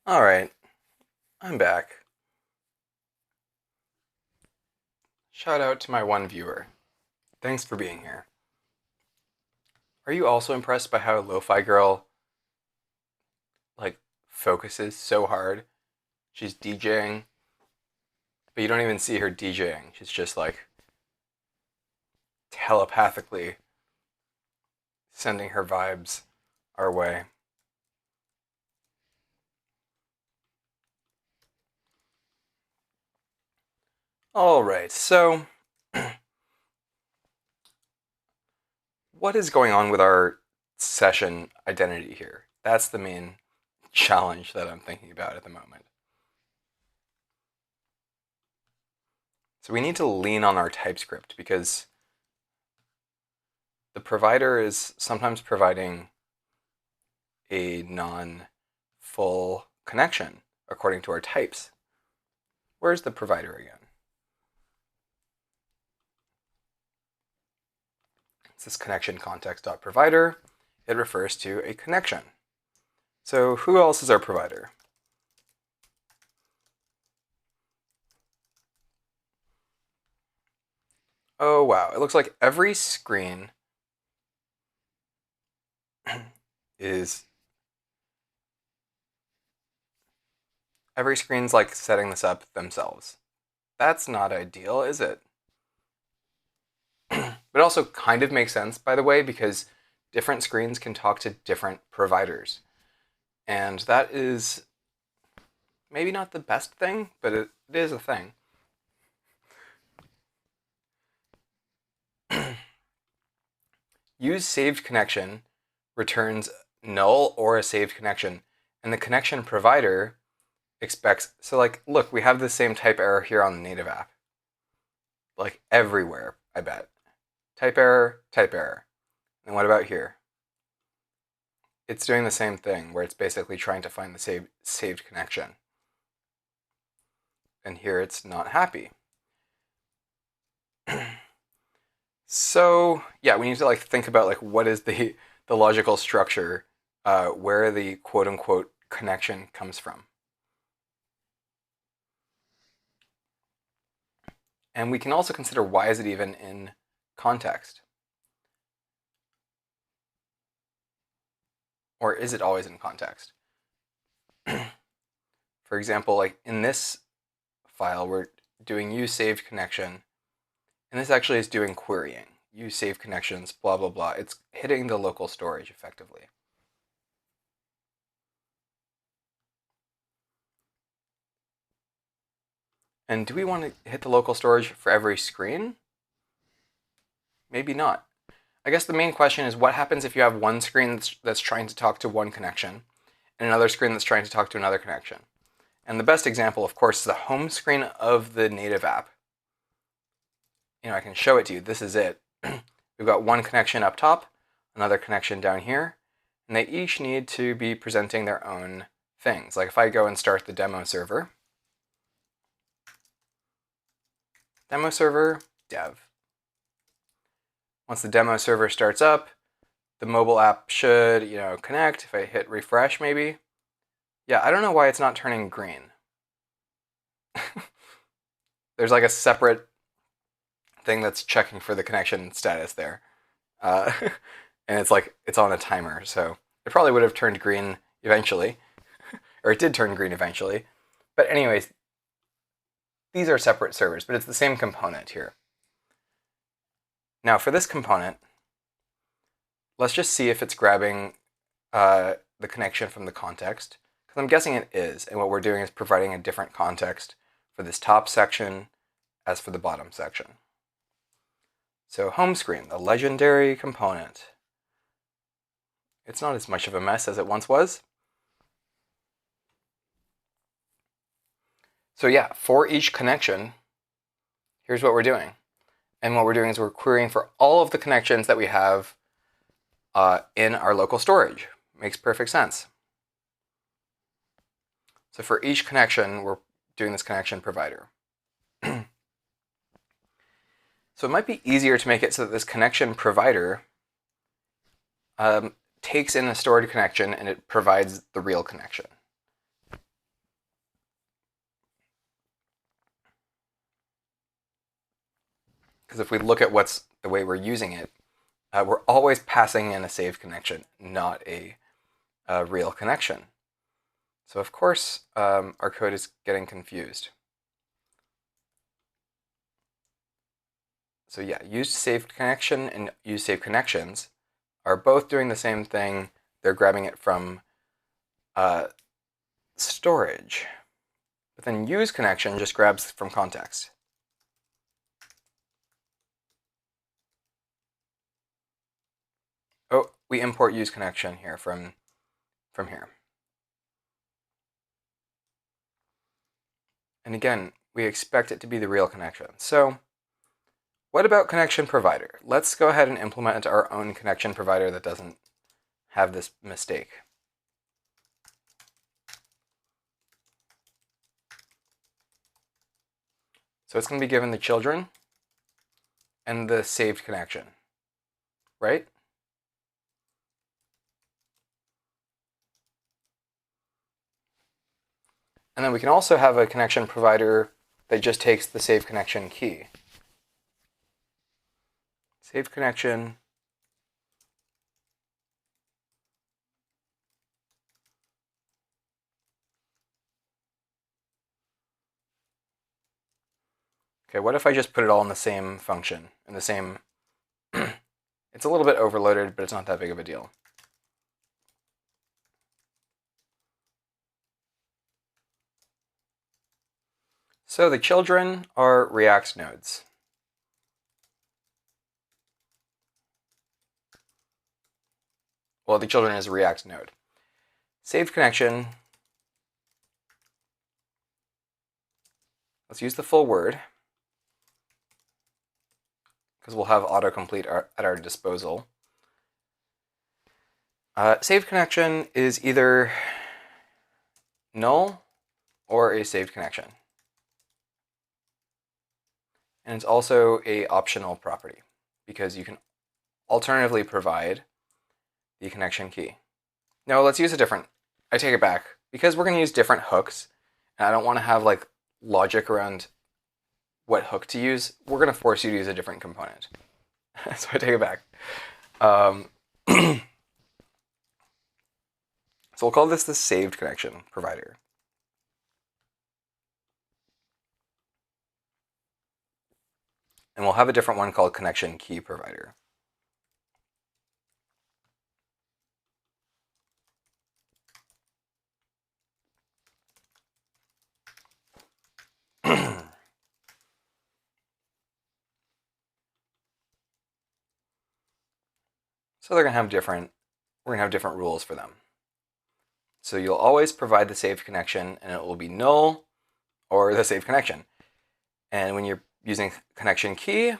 Alright, I'm back. Shout out to my one viewer. Thanks for being here. Are you also impressed by how Lo-Fi Girl, focuses so hard? She's DJing, but you don't even see her DJing. She's just, telepathically sending her vibes our way. Alright, so what is going on with our session identity here? That's the main challenge that I'm thinking about at the moment. So we need to lean on our TypeScript because the provider is sometimes providing a non-full connection according to our types. Where's the provider again? It's this connection context.provider. It refers to a connection. So who else is our provider? Oh wow, it looks like every screen every screen's setting this up themselves. That's not ideal, is it? But it also kind of makes sense, by the way, because different screens can talk to different providers. And that is maybe not the best thing, but it is a thing. Use saved connection returns null or a saved connection, and the connection provider expects, so look, we have the same type error here on the native app. Everywhere, I bet. Type error, type error. And what about here? It's doing the same thing, where it's basically trying to find the saved connection. And here it's not happy. So yeah, we need to think about what is the logical structure where the quote-unquote connection comes from. And we can also consider, why is it even in context? Or is it always in context? For example, in this file, we're doing use saved connection, and this actually is doing querying. Use saved connections, blah, blah, blah. It's hitting the local storage effectively. And do we want to hit the local storage for every screen? Maybe not. I guess the main question is, what happens if you have one screen that's trying to talk to one connection and another screen that's trying to talk to another connection? And the best example, of course, is the home screen of the native app. I can show it to you. This is it. We've got one connection up top, another connection down here, and they each need to be presenting their own things. If I go and start the demo server, dev. Once the demo server starts up, the mobile app should, connect. If I hit refresh, maybe. Yeah, I don't know why it's not turning green. There's a separate thing that's checking for the connection status there. And it's on a timer, so it probably would have turned green eventually. Or it did turn green eventually. But anyways, these are separate servers, but it's the same component here. Now for this component, let's just see if it's grabbing the connection from the context, because I'm guessing it is, and what we're doing is providing a different context for this top section as for the bottom section. So home screen, the legendary component. It's not as much of a mess as it once was. So yeah, for each connection, here's what we're doing. And what we're doing is we're querying for all of the connections that we have in our local storage. Makes perfect sense. So for each connection, we're doing this connection provider. So it might be easier to make it so that this connection provider takes in a stored connection and it provides the real connection. because if we look at what's the way we're using it, we're always passing in a saved connection, not a real connection. So of course, our code is getting confused. So yeah, use saved connection and use saved connections are both doing the same thing. They're grabbing it from storage. But then use connection just grabs from context. Oh, we import use connection here from here. And again, we expect it to be the real connection. So what about connection provider? Let's go ahead and implement our own connection provider that doesn't have this mistake. So it's going to be given the children and the saved connection, right? And then we can also have a connection provider that just takes the saved connection key. Saved connection. Okay, what if I just put it all in the same function, in the same... It's a little bit overloaded, but it's not that big of a deal. So the children are React nodes. Well, the children is a React node. Saved connection. Let's use the full word, because we'll have autocomplete at our disposal. Saved connection is either null or a saved connection. And it's also a optional property, because you can alternatively provide the connection key. No, let's use a different... I take it back. Because we're going to use different hooks, and I don't want to have like logic around what hook to use, we're going to force you to use a different component. So I take it back. So we'll call this the saved connection provider. And we'll have a different one called connection key provider. So they're going to have different, we're going to have different rules for them. So you'll always provide the saved connection, and it will be null or the saved connection. And when you're using connection key,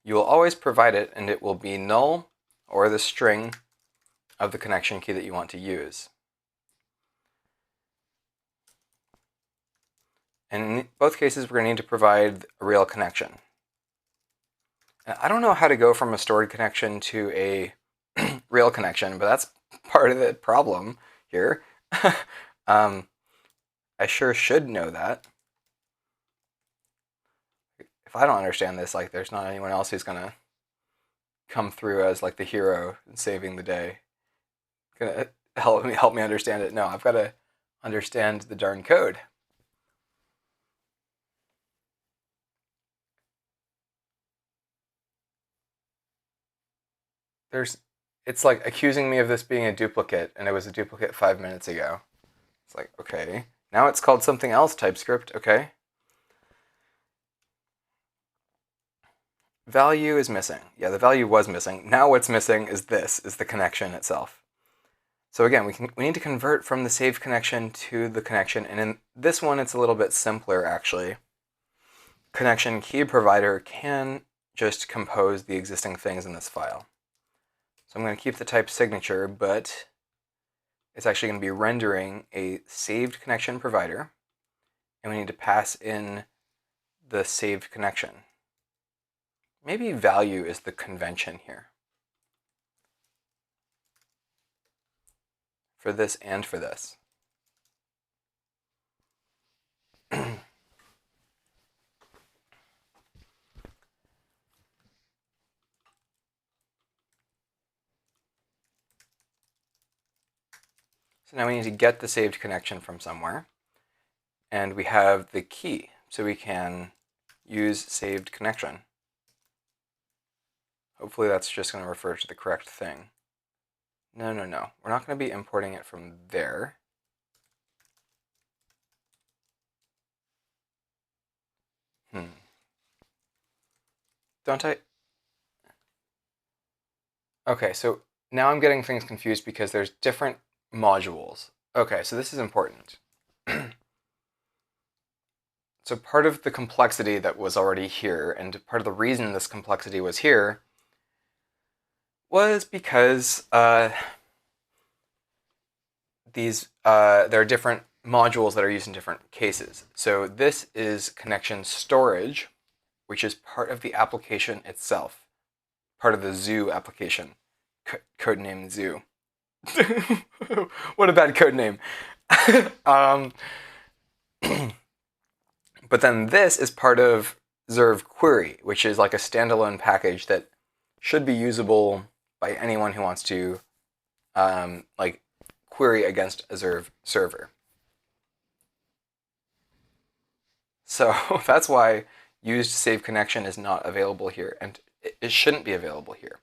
you will always provide it, and it will be null or the string of the connection key that you want to use. And in both cases, we're going to need to provide a real connection. And I don't know how to go from a stored connection to a real connection, but that's part of the problem here. I sure should know that. If I don't understand this, like, there's not anyone else who's gonna come through as like the hero and saving the day, gonna help me understand it. No, I've got to understand the darn code. It's like accusing me of this being a duplicate, and it was a duplicate 5 minutes ago. It's like, okay, now it's called something else, TypeScript, okay. Value is missing. Yeah, the value was missing. Now what's missing is this, is the connection itself. So again, we need to convert from the saved connection to the connection, and in this one it's a little bit simpler actually. Connection key provider can just compose the existing things in this file. So I'm going to keep the type signature, but it's actually going to be rendering a saved connection provider, and we need to pass in the saved connection. Maybe value is the convention here for this and for this. So now we need to get the saved connection from somewhere. And we have the key, so we can use saved connection. Hopefully that's just going to refer to the correct thing. No. We're not going to be importing it from there. Don't I? Okay, so now I'm getting things confused because there's different modules. Okay, so this is important. So part of the complexity that was already here, and part of the reason this complexity was here, was because there are different modules that are used in different cases. So this is connection storage, which is part of the application itself, part of the zoo application, codename zoo. What a bad code name. But then this is part of Zerve query, which is like a standalone package that should be usable by anyone who wants to like query against a Zerve server. So that's why used save connection is not available here, and it shouldn't be available here.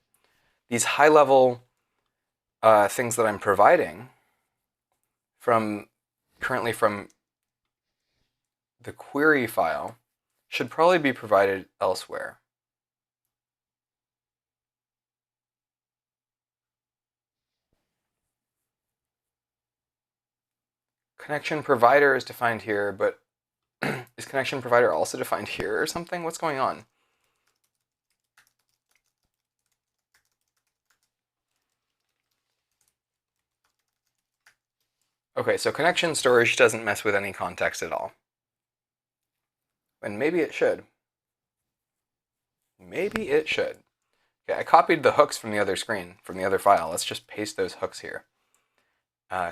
These high-level things that I'm providing currently from the query file should probably be provided elsewhere. Connection provider is defined here, but is connection provider also defined here or something? What's going on? Okay, so connection storage doesn't mess with any context at all. And maybe it should. Maybe it should. Okay, I copied the hooks from the other screen, from the other file. Let's just paste those hooks here.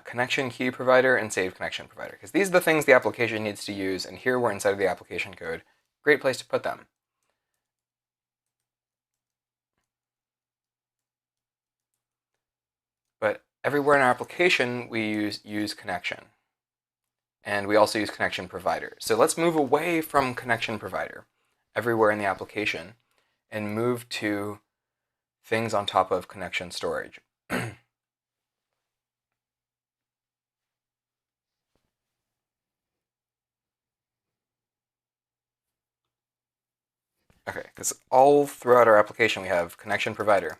Connection key provider and saved connection provider, because these are the things the application needs to use, and here we're inside of the application code. Great place to put them. But everywhere in our application, we use connection. And we also use connection provider. So let's move away from connection provider everywhere in the application and move to things on top of connection storage. Okay, because all throughout our application we have connection provider.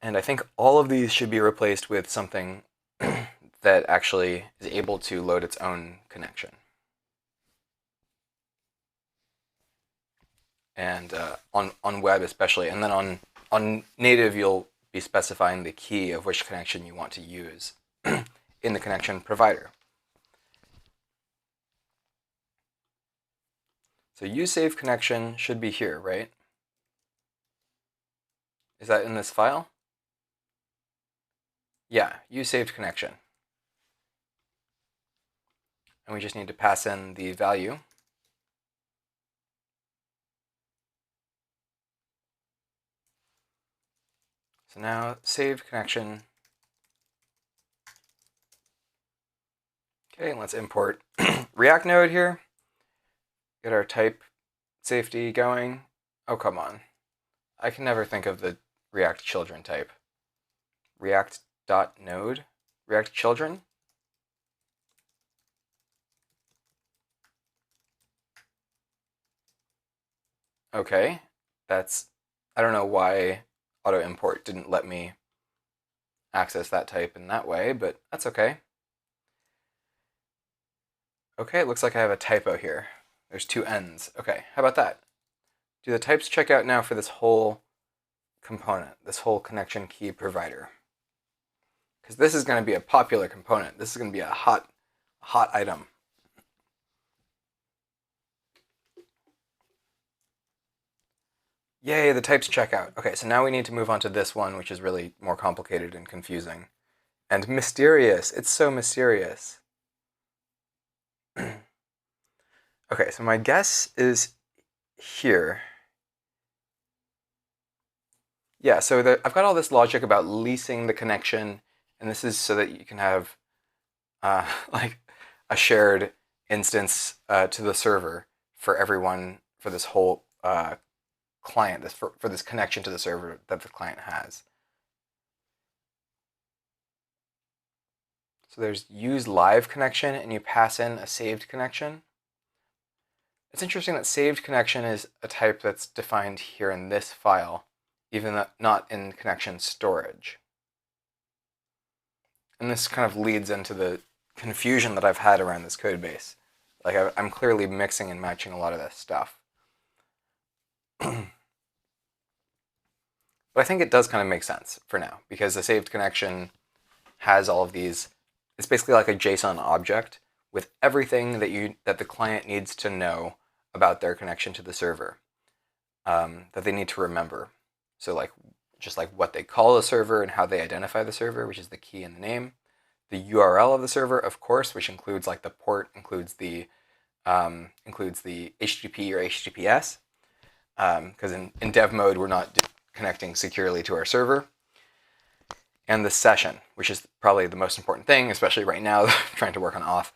And I think all of these should be replaced with something that actually is able to load its own connection. And on web especially, and then on native you'll be specifying the key of which connection you want to use in the connection provider. So use save connection should be here, right? Is that in this file? Yeah, use saved connection. And we just need to pass in the value. So now saved connection. Okay, and let's import React node here. Get our type safety going. Oh, come on. I can never think of the React children type. React.node? React children? Okay, I don't know why auto import didn't let me access that type in that way, but that's okay. Okay, it looks like I have a typo here. There's two N's. Okay, how about that? Do the types check out now for this whole component, this whole connection key provider? Because this is going to be a popular component. This is going to be a hot item. Yay, the types check out. Okay, so now we need to move on to this one, which is really more complicated and confusing. And mysterious. It's so mysterious. Okay, so my guess is here. Yeah, so I've got all this logic about leasing the connection, and this is so that you can have like a shared instance to the server for everyone for this whole client, for this connection to the server that the client has. So there's use live connection, and you pass in a saved connection. It's interesting that saved connection is a type that's defined here in this file, even not in connection storage. And this kind of leads into the confusion that I've had around this code base. Like I'm clearly mixing and matching a lot of this stuff. But I think it does kind of make sense for now, because the saved connection has all of these. It's basically like a JSON object with everything that the client needs to know about their connection to the server, that they need to remember. So like just like what they call the server and how they identify the server, which is the key in the name. The URL of the server, of course, which includes like the port, includes the HTTP or HTTPS, because in dev mode we're not connecting securely to our server. And the session, which is probably the most important thing, especially right now, trying to work on Auth.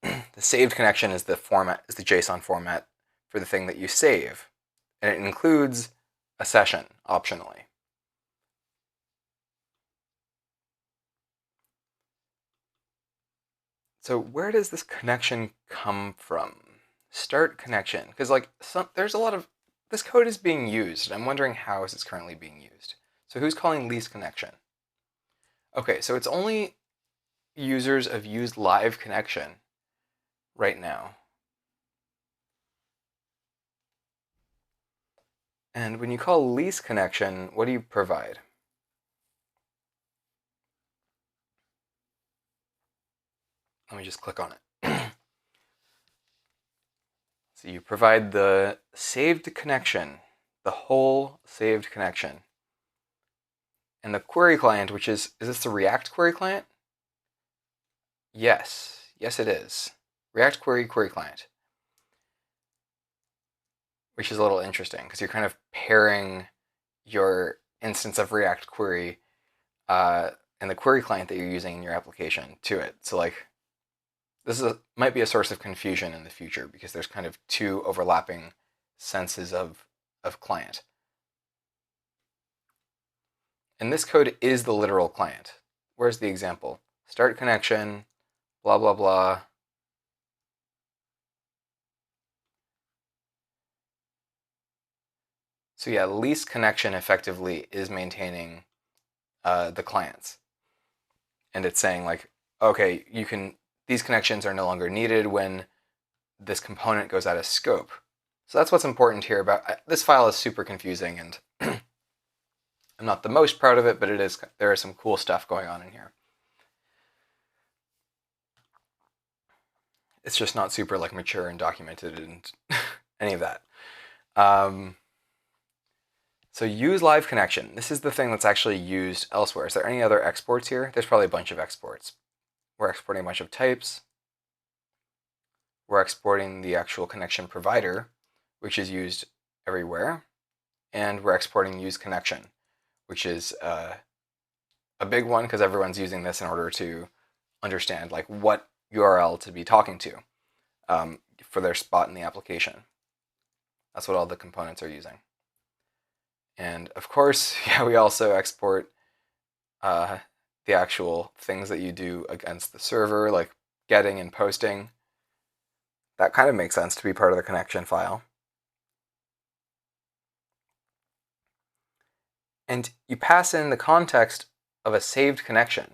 The saved connection is the JSON format for the thing that you save, and it includes a session optionally. So where does this connection come from? Start connection, because like there's a lot of this code is being used, and I'm wondering how is this currently being used. So who's calling lease connection? Okay, so it's only users of use live connection right now. And when you call lease connection, what do you provide? Let me just click on it. So you provide the saved connection, the whole saved connection. And the query client, which is this the React query client? Yes, yes it is. React query client. Which is a little interesting, because you're kind of pairing your instance of React query and the query client that you're using in your application to it. So like, this might be a source of confusion in the future, because there's kind of two overlapping senses of client. And this code is the literal client. Where's the example? Start connection, blah, blah, blah. So yeah, lease connection effectively is maintaining the clients. And it's saying like, okay, these connections are no longer needed when this component goes out of scope. So that's what's important here about this file is super confusing, and I'm not the most proud of it, but there is some cool stuff going on in here. It's just not super like mature and documented and any of that. So use live connection. This is the thing that's actually used elsewhere. Is there any other exports here? There's probably a bunch of exports. We're exporting a bunch of types. We're exporting the actual connection provider, which is used everywhere. And we're exporting use connection, which is a big one, because everyone's using this in order to understand like what URL to be talking to for their spot in the application. That's what all the components are using. And of course, yeah, we also export the actual things that you do against the server, like getting and posting. That kind of makes sense to be part of the connection file. And you pass in the context of a saved connection,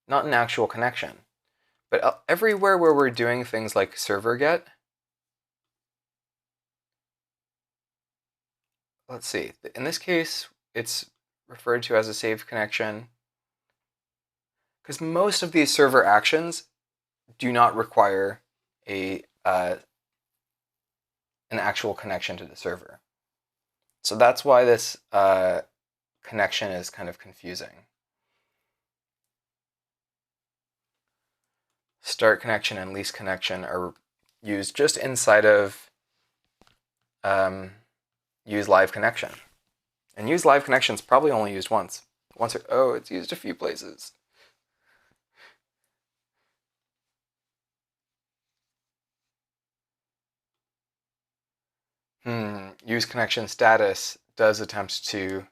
not an actual connection. But everywhere where we're doing things like server get, let's see, in this case, it's referred to as a saved connection, because most of these server actions do not require an actual connection to the server. So that's why this connection is kind of confusing. Start connection and lease connection are used just inside of use live connection. And use live connections probably only used once. Oh, it's used a few places. Use connection status does attempt to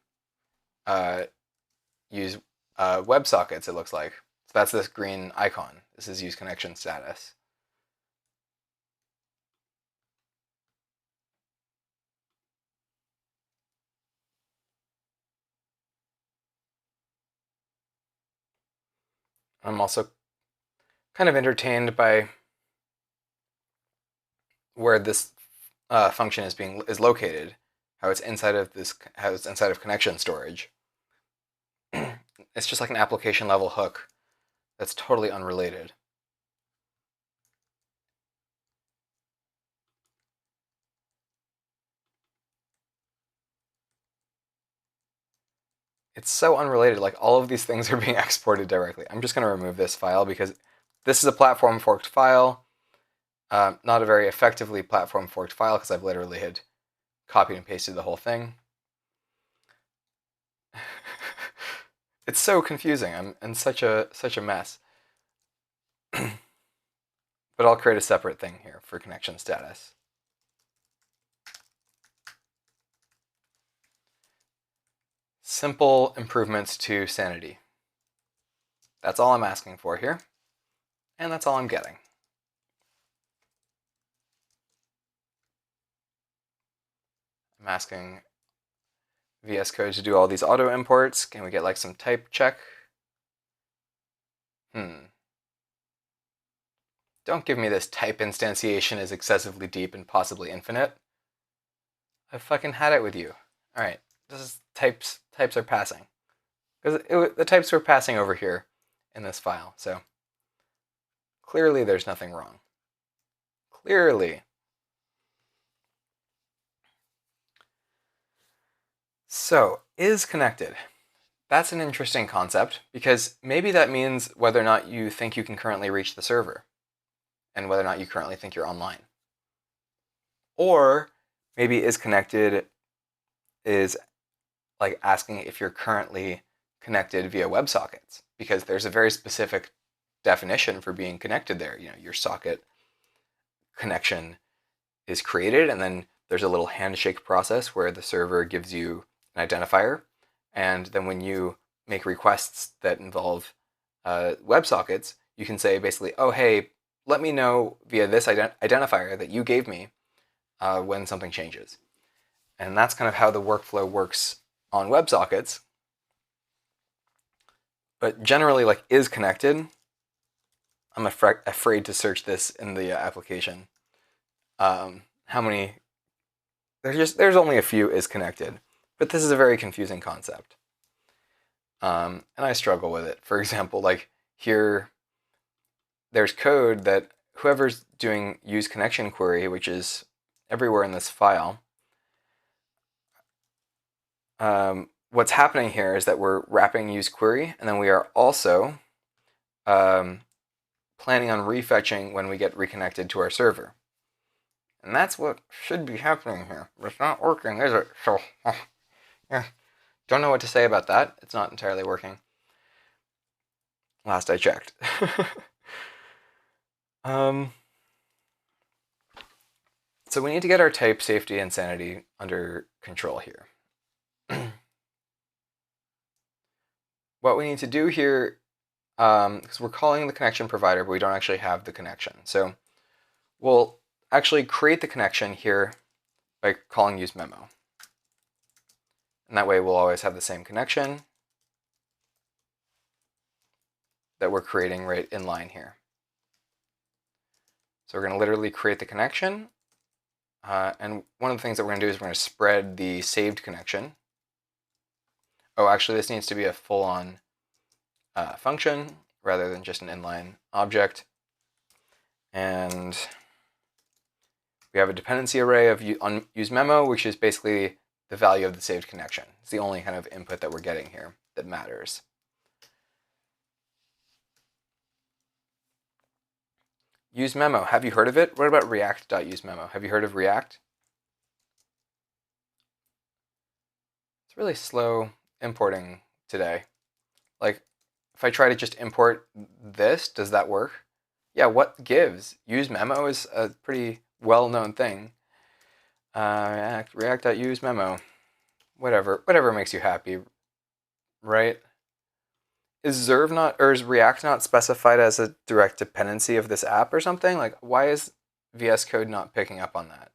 use WebSockets, it looks like. So that's this green icon. This is use connection status. I'm also kind of entertained by where this function is located, how it's inside of connection storage. It's just like an application level hook that's totally unrelated. It's so unrelated. Like all of these things are being exported directly. I'm just going to remove this file because this is a platform forked file. Not a very effectively platform forked file because I've literally had copied and pasted the whole thing. It's so confusing. I'm in such a mess. But I'll create a separate thing here for connection status. Simple improvements to sanity. That's all I'm asking for here. And that's all I'm getting. I'm asking VS Code to do all these auto imports. Can we get like some type check? Don't give me this type instantiation is excessively deep and possibly infinite. I fucking had it with you. Alright, this is types are passing. Because the types were passing over here in this file, so clearly there's nothing wrong. Clearly. So, is connected. That's an interesting concept, because maybe that means whether or not you think you can currently reach the server, and whether or not you currently think you're online. Or maybe is connected is like asking if you're currently connected via WebSockets, because there's a very specific definition for being connected there. You know, your socket connection is created, and then there's a little handshake process where the server gives you an identifier, and then when you make requests that involve WebSockets, you can say basically, oh hey, let me know via this identifier that you gave me when something changes. And that's kind of how the workflow works on WebSockets. But generally, like is connected, I'm afraid to search this in the application. How many? There's only a few is connected, but this is a very confusing concept, and I struggle with it. For example, like here, there's code that whoever's doing use connection query, which is everywhere in this file. What's happening here is that we're wrapping use query, and then we are also planning on refetching when we get reconnected to our server. And that's what should be happening here. But it's not working, is it? So, yeah. Don't know what to say about that. It's not entirely working. Last I checked. So we need to get our type, safety, and sanity under control here. What we need to do here, because we're calling the connection provider, but we don't actually have the connection. So we'll actually create the connection here by calling use memo. And that way we'll always have the same connection that we're creating right in line here. So we're going to literally create the connection. And one of the things that we're going to do is we're going to spread the saved connection. Oh, actually, this needs to be a full-on function rather than just an inline object. And we have a dependency array of use memo, which is basically the value of the saved connection. It's the only kind of input that we're getting here that matters. Use memo, have you heard of it? What about react.useMemo? Have you heard of React? It's really slow importing today. Like, if I try to just import this, does that work? Yeah, what gives? Use memo is a pretty well-known thing. React.use memo. Whatever makes you happy, right? Is Zerve not, or is React not specified as a direct dependency of this app or something? Like, why is VS Code not picking up on that?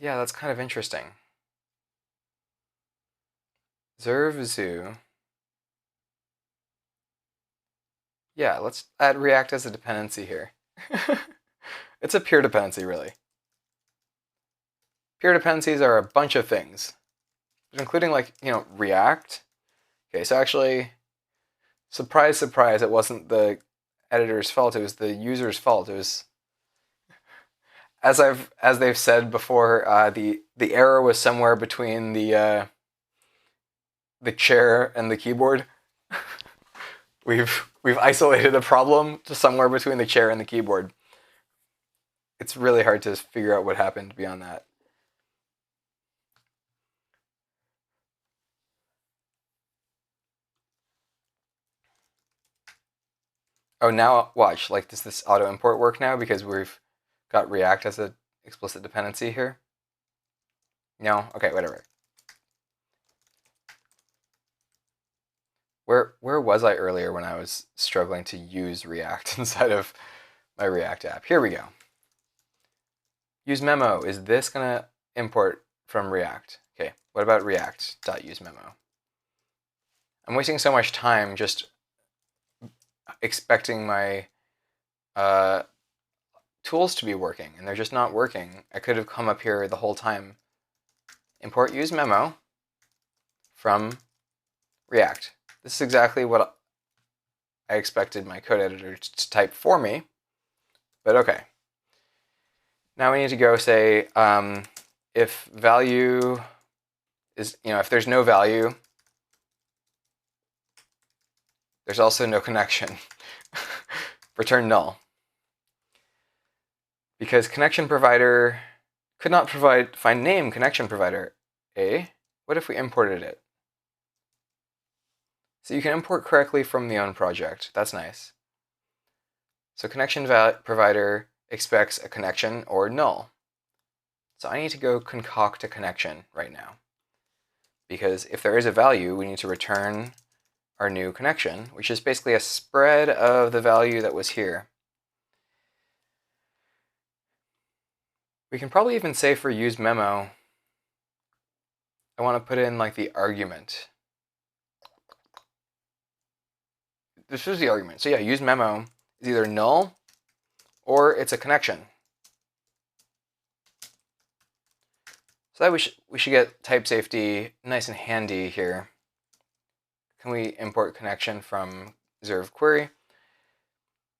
Yeah, that's kind of interesting. Zerve Zoo. Yeah, let's add React as a dependency here. It's a pure dependency, really. Pure dependencies are a bunch of things, including like, React. Okay, so actually, surprise, surprise, it wasn't the editor's fault, it was the user's fault. It was, as they've said before, the error was somewhere between the chair and the keyboard. We've isolated a problem to somewhere between the chair and the keyboard. It's really hard to figure out what happened beyond that. Oh, now watch. Like, does this auto import work now because we've got React as an explicit dependency here? No? Okay, whatever. Where was I earlier when I was struggling to use React inside of my React app? Here we go. Use memo. Is this gonna import from React? Okay, what about React.useMemo? I'm wasting so much time just expecting my tools to be working, and they're just not working. I could have come up here the whole time. Import use memo from React. This is exactly what I expected my code editor to type for me, but okay. Now we need to go say if value is, if there's no value, there's also no connection. Return null. Because connection provider could not find name connection provider. What if we imported it? So you can import correctly from the own project. That's nice. So connection provider expects a connection or null. So I need to go concoct a connection right now. Because if there is a value, we need to return our new connection, which is basically a spread of the value that was here. We can probably even say for use memo, I want to put in like the argument. This is the argument. So yeah, use memo is either null or it's a connection. So that we should get type safety nice and handy here. Can we import connection from Zerve query?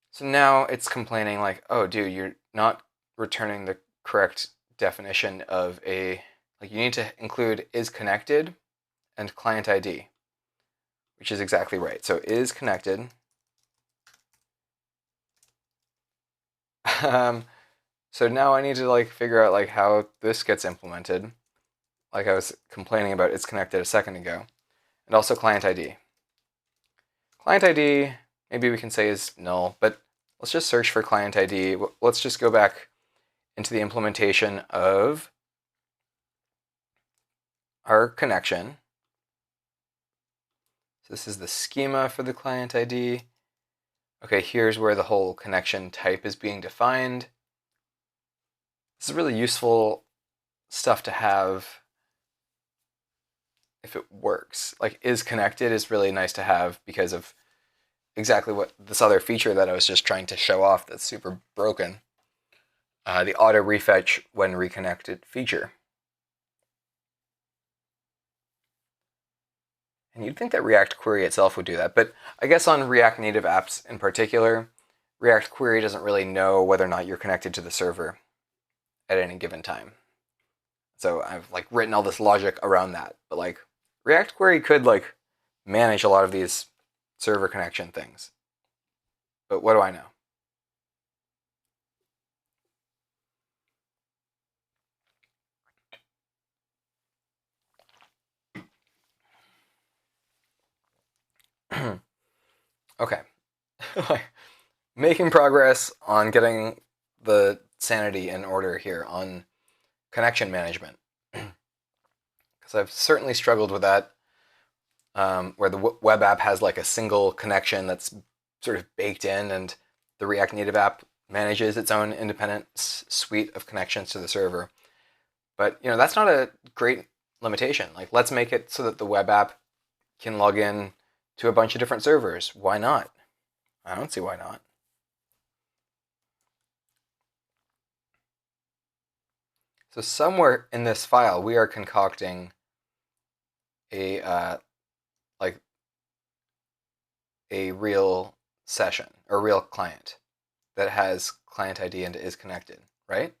So now it's complaining like, oh, dude, you're not returning the correct definition of you need to include is connected and client ID, which is exactly right. So is connected. So now I need to figure out how this gets implemented. Like I was complaining about it's connected a second ago. And also client ID. Client ID, maybe we can say is null, but let's just search for client ID. Let's just go back into the implementation of our connection. So this is the schema for the client ID. Okay, here's where the whole connection type is being defined. This is really useful stuff to have if it works. Like is connected is really nice to have because of exactly what this other feature that I was just trying to show off that's super broken. The auto refetch when reconnected feature. And you'd think that React Query itself would do that, but I guess on React Native apps in particular, React Query doesn't really know whether or not you're connected to the server at any given time. So I've written all this logic around that, but React Query could manage a lot of these server connection things. But what do I know? Okay. Making progress on getting the sanity in order here on connection management. Because I've certainly struggled with that, where the web app has like a single connection that's sort of baked in, and the React Native app manages its own independent suite of connections to the server. But that's not a great limitation. Like, let's make it so that the web app can log in to a bunch of different servers. Why not? I don't see why not. So somewhere in this file, we are concocting a like a real session or real client that has client ID and is connected, right?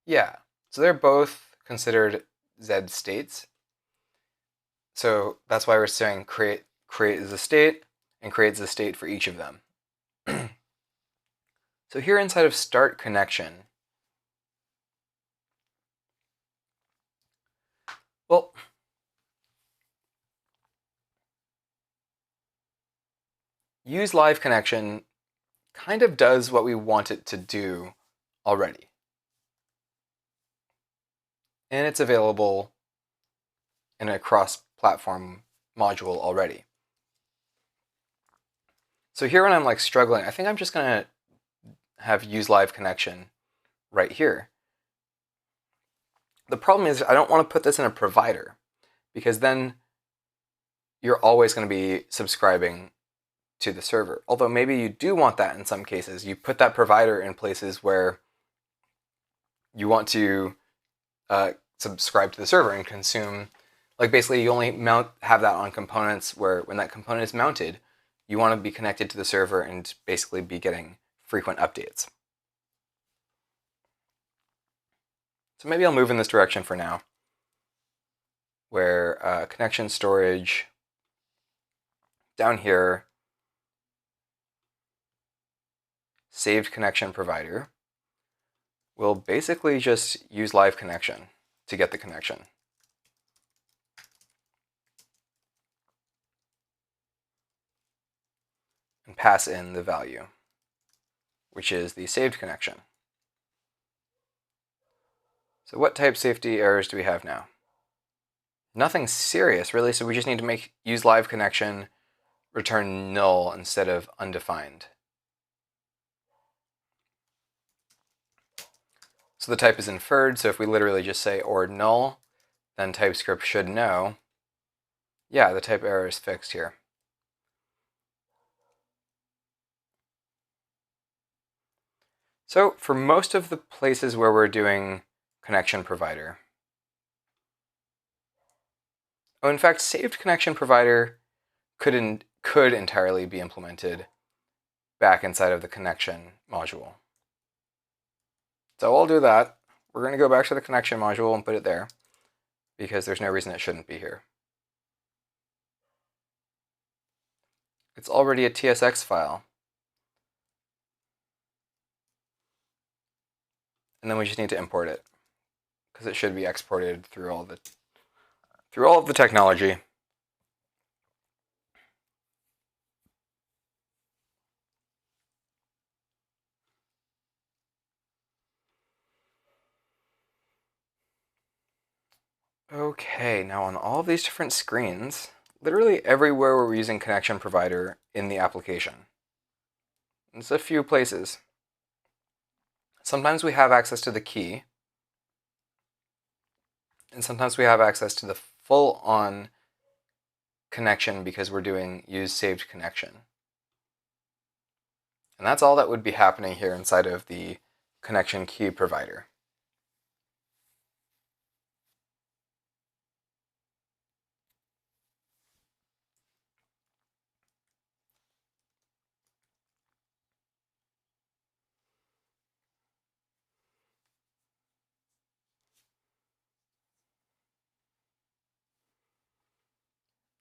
Yeah. So they're both considered Z states. So that's why we're saying create is a state and creates a state for each of them. So here inside of start connection, well, use live connection kind of does what we want it to do already. And it's available in a cross-platform module already. So here when I'm like struggling, I think I'm just gonna have use live connection right here. The problem is I don't want to put this in a provider, because then you're always going to be subscribing to the server. Although maybe you do want that in some cases. You put that provider in places where you want to subscribe to the server and consume. Like basically you only have that on components where when that component is mounted, you want to be connected to the server and basically be getting frequent updates. So maybe I'll move in this direction for now, where connection storage down here, saved connection provider, will basically just use live connection to get the connection. And pass in the value, which is the saved connection. So what type safety errors do we have now? Nothing serious, really, so we just need to use live connection, return null instead of undefined. So the type is inferred, so if we literally just say or null, then TypeScript should know, yeah, the type error is fixed here. So for most of the places where we're doing connection provider, in fact, saved connection provider could entirely be implemented back inside of the connection module. So I'll do that. We're going to go back to the connection module and put it there, because there's no reason it shouldn't be here. It's already a TSX file. And then we just need to import it, because it should be exported through all of the technology. Okay, now on all of these different screens, literally everywhere we're using connection provider in the application. It's a few places. Sometimes we have access to the key, and sometimes we have access to the full-on connection because we're doing use saved connection. And that's all that would be happening here inside of the connection key provider.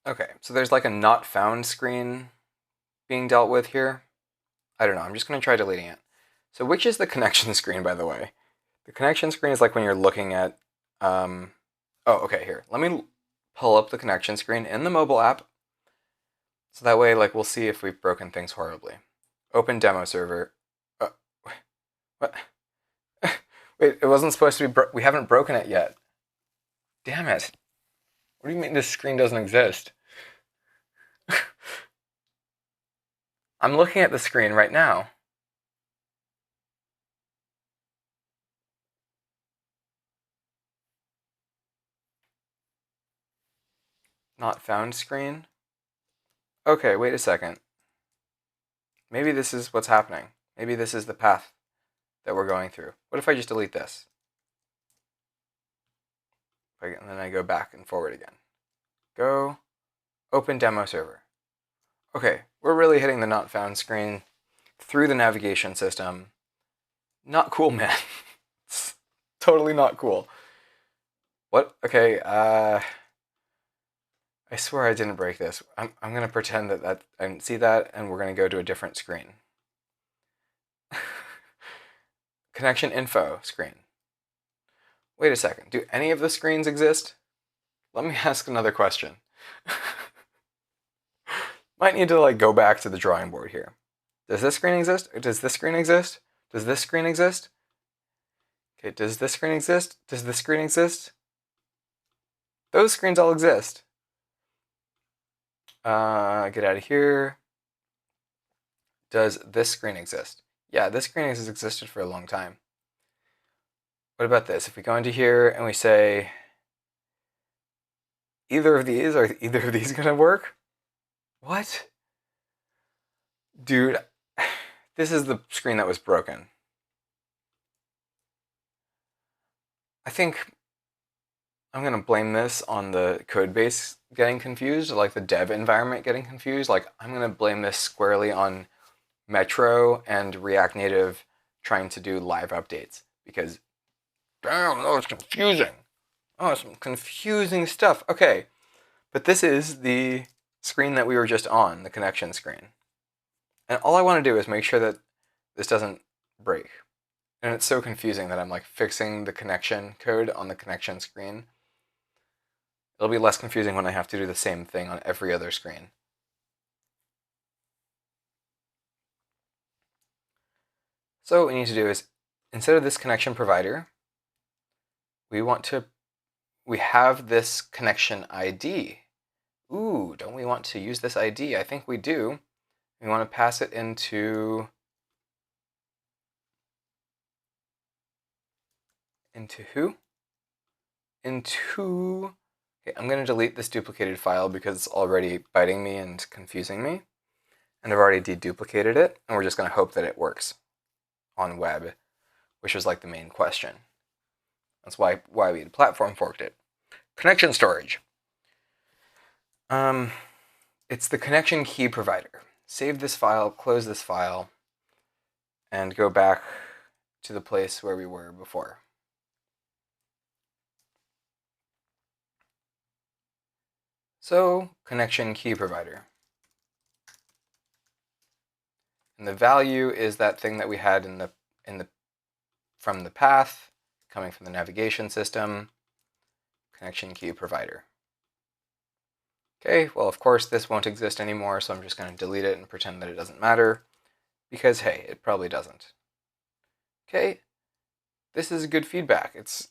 Okay, so there's like a not found screen being dealt with here. I don't know, I'm just going to try deleting it. So which is the connection screen, by the way? The connection screen is like when you're looking at, oh, okay, here. Let me pull up the connection screen in the mobile app. So that way, like, we'll see if we've broken things horribly. Open demo server. What? Wait, it wasn't supposed to be we haven't broken it yet. Damn it. What do you mean this screen doesn't exist? I'm looking at the screen right now. Not found screen? Okay, wait a second. Maybe this is what's happening. Maybe this is the path that we're going through. What if I just delete this? And then I go back and forward again. Go, open demo server. Okay, we're really hitting the not found screen through the navigation system. Not cool, man. It's totally not cool. What? Okay, I swear I didn't break this. I'm going to pretend that I didn't see that, and we're going to go to a different screen. Connection info screen. Wait a second. Do any of the screens exist? Let me ask another question. Might need to like go back to the drawing board here. Does this screen exist? Does this screen exist? Does this screen exist? Okay, does this screen exist? Does this screen exist? Those screens all exist. Get out of here. Does this screen exist? Yeah, this screen has existed for a long time. What about this? If we go into here and we say, either of these, are either of these going to work? What? Dude, this is the screen that was broken. I think I'm going to blame this on the code base getting confused, like the dev environment getting confused. Like, I'm going to blame this squarely on Metro and React Native trying to do live updates. Because, damn, that was confusing. Oh, some confusing stuff. Okay, but this is the screen that we were just on, the connection screen. And all I want to do is make sure that this doesn't break. And it's so confusing that I'm like fixing the connection code on the connection screen. It'll be less confusing when I have to do the same thing on every other screen. So what we need to do is, instead of this connection provider, we have this connection ID. Ooh, don't we want to use this ID? I think we do. We want to pass it into who? Okay, I'm going to delete this duplicated file because it's already biting me and confusing me. And I've already deduplicated it, and we're just going to hope that it works on web, which was like the main question. That's why we had platform forked it. Connection storage. It's the connection key provider. Save this file, close this file, and go back to the place where we were before. So, connection key provider. And the value is that thing that we had from the path, coming from the navigation system, connection key provider. Okay, well, of course, this won't exist anymore, so I'm just going to delete it and pretend that it doesn't matter, because, hey, it probably doesn't. Okay, this is good feedback. It's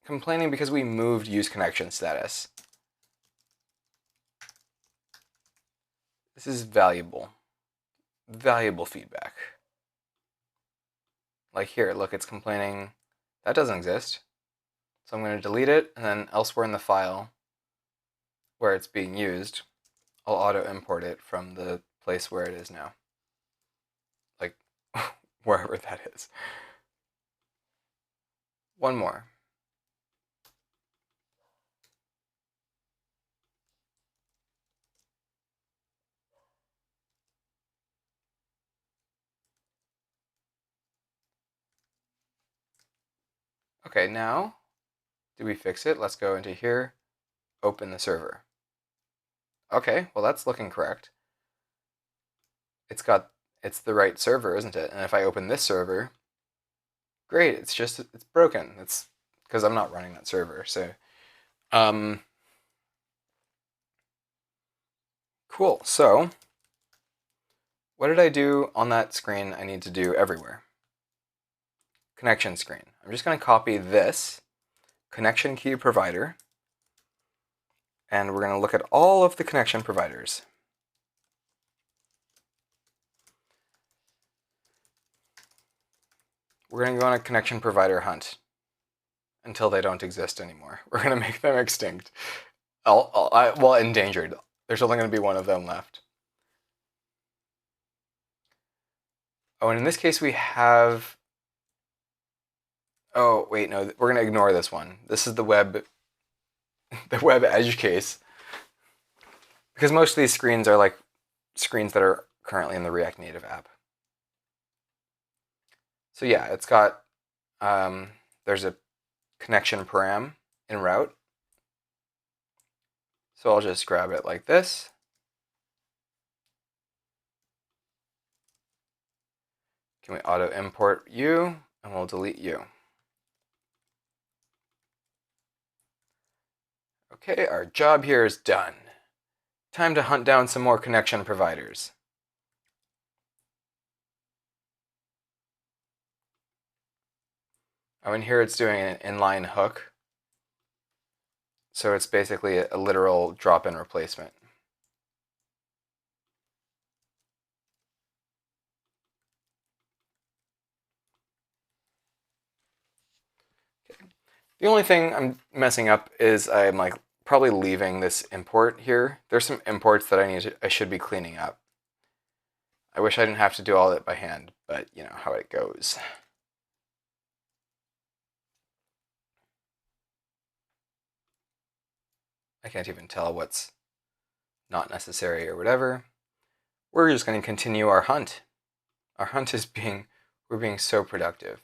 complaining because we moved use connection status. This is valuable feedback. Like here, look, it's complaining that doesn't exist. So I'm going to delete it, and then elsewhere in the file where it's being used, I'll auto import it from the place where it is now. Like, wherever that is. One more. Okay, now, did we fix it? Let's go into here, open the server. Okay, well that's looking correct. It's the right server, isn't it? And if I open this server, great, it's broken. It's because I'm not running that server, so cool. So what did I do on that screen I need to do everywhere? Connection screen. I'm just going to copy this connection key provider, and we're going to look at all of the connection providers. We're going to go on a connection provider hunt until they don't exist anymore. We're going to make them extinct. Well, endangered. There's only going to be one of them left. Oh, and in this case we have... Oh, wait, no, we're going to ignore this one. This is the web edge case. Because most of these screens are like screens that are currently in the React Native app. So yeah, it's got, there's a connection param in route. So I'll just grab it like this. Can we auto import you? And we'll delete you. Okay, our job here is done. Time to hunt down some more connection providers. Oh, and here it's doing an inline hook. So it's basically a literal drop-in replacement. Okay. The only thing I'm messing up is I'm like probably leaving this import here. There's some imports that I should be cleaning up. I wish I didn't have to do all that by hand, but you know how it goes. I can't even tell what's not necessary or whatever. We're just going to continue our hunt. Our hunt is we're being so productive.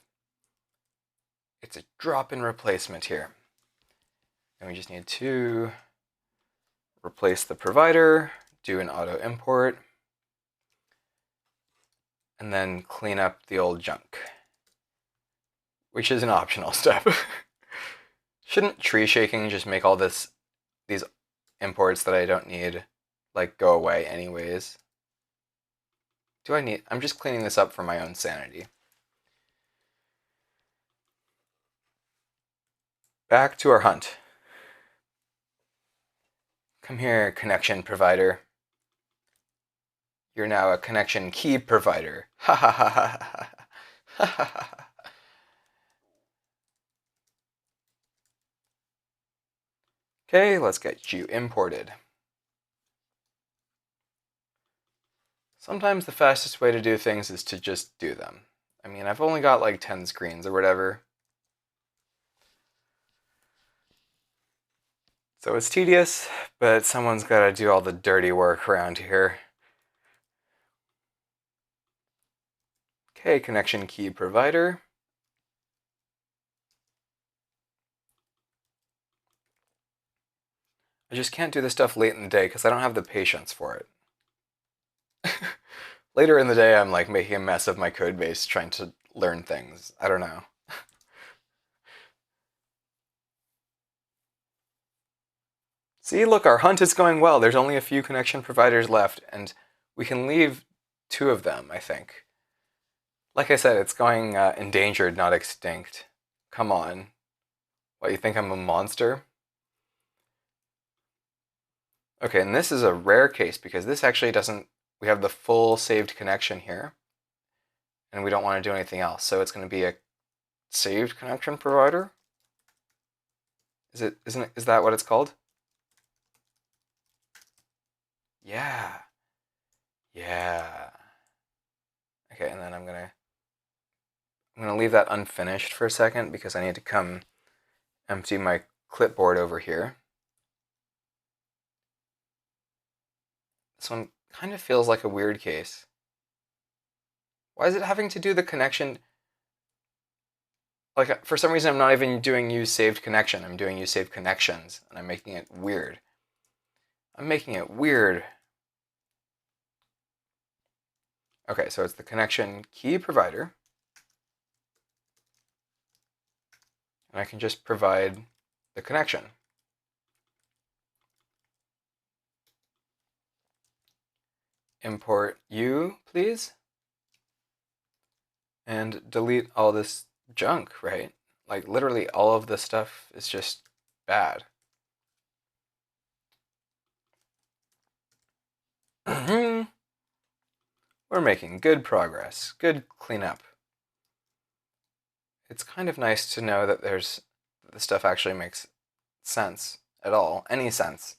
It's a drop-in replacement here. And we just need to replace the provider, do an auto import, and then clean up the old junk, which is an optional step. Shouldn't tree shaking just make all these imports that I don't need like go away anyways? I'm just cleaning this up for my own sanity. Back to our hunt. Come here, connection provider. You're now a connection key provider. Ha ha ha ha ha ha ha ha. Okay, let's get you imported. Sometimes the fastest way to do things is to just do them. I mean, I've only got like 10 screens or whatever. So it's tedious, but someone's got to do all the dirty work around here. Okay, connection key provider. I just can't do this stuff late in the day because I don't have the patience for it. Later in the day, I'm like making a mess of my code base trying to learn things. I don't know. See, look, our hunt is going well. There's only a few connection providers left, and we can leave 2 of them, I think. Like I said, it's going endangered, not extinct. Come on. What, you think I'm a monster? Okay, and this is a rare case because this actually doesn't... We have the full saved connection here, and we don't want to do anything else. So it's going to be a saved connection provider. Is that what it's called? Yeah. Yeah. Okay, and then I'm gonna leave that unfinished for a second because I need to come empty my clipboard over here. This one kind of feels like a weird case. Why is it having to do the connection? Like, for some reason, I'm not even doing use saved connection. I'm doing use saved connections, and I'm making it weird. I'm making it weird. Okay, so it's the connection key provider. And I can just provide the connection. import you, please. And delete all this junk, right? Like literally all of this stuff is just bad. We're making good progress, good cleanup. It's kind of nice to know that the stuff actually makes sense at all, any sense.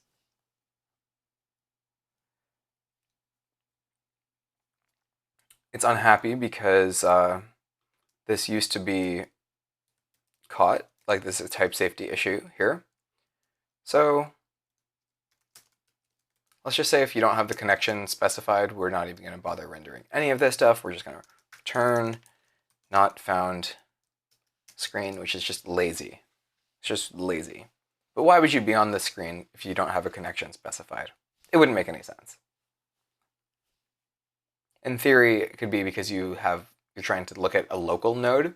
It's unhappy because this used to be caught, like this is a type safety issue here. So let's just say if you don't have the connection specified, we're not even going to bother rendering any of this stuff. We're just going to return not found screen, which is just lazy. It's just lazy. But why would you be on the screen if you don't have a connection specified? It wouldn't make any sense. In theory, it could be because you're trying to look at a local node,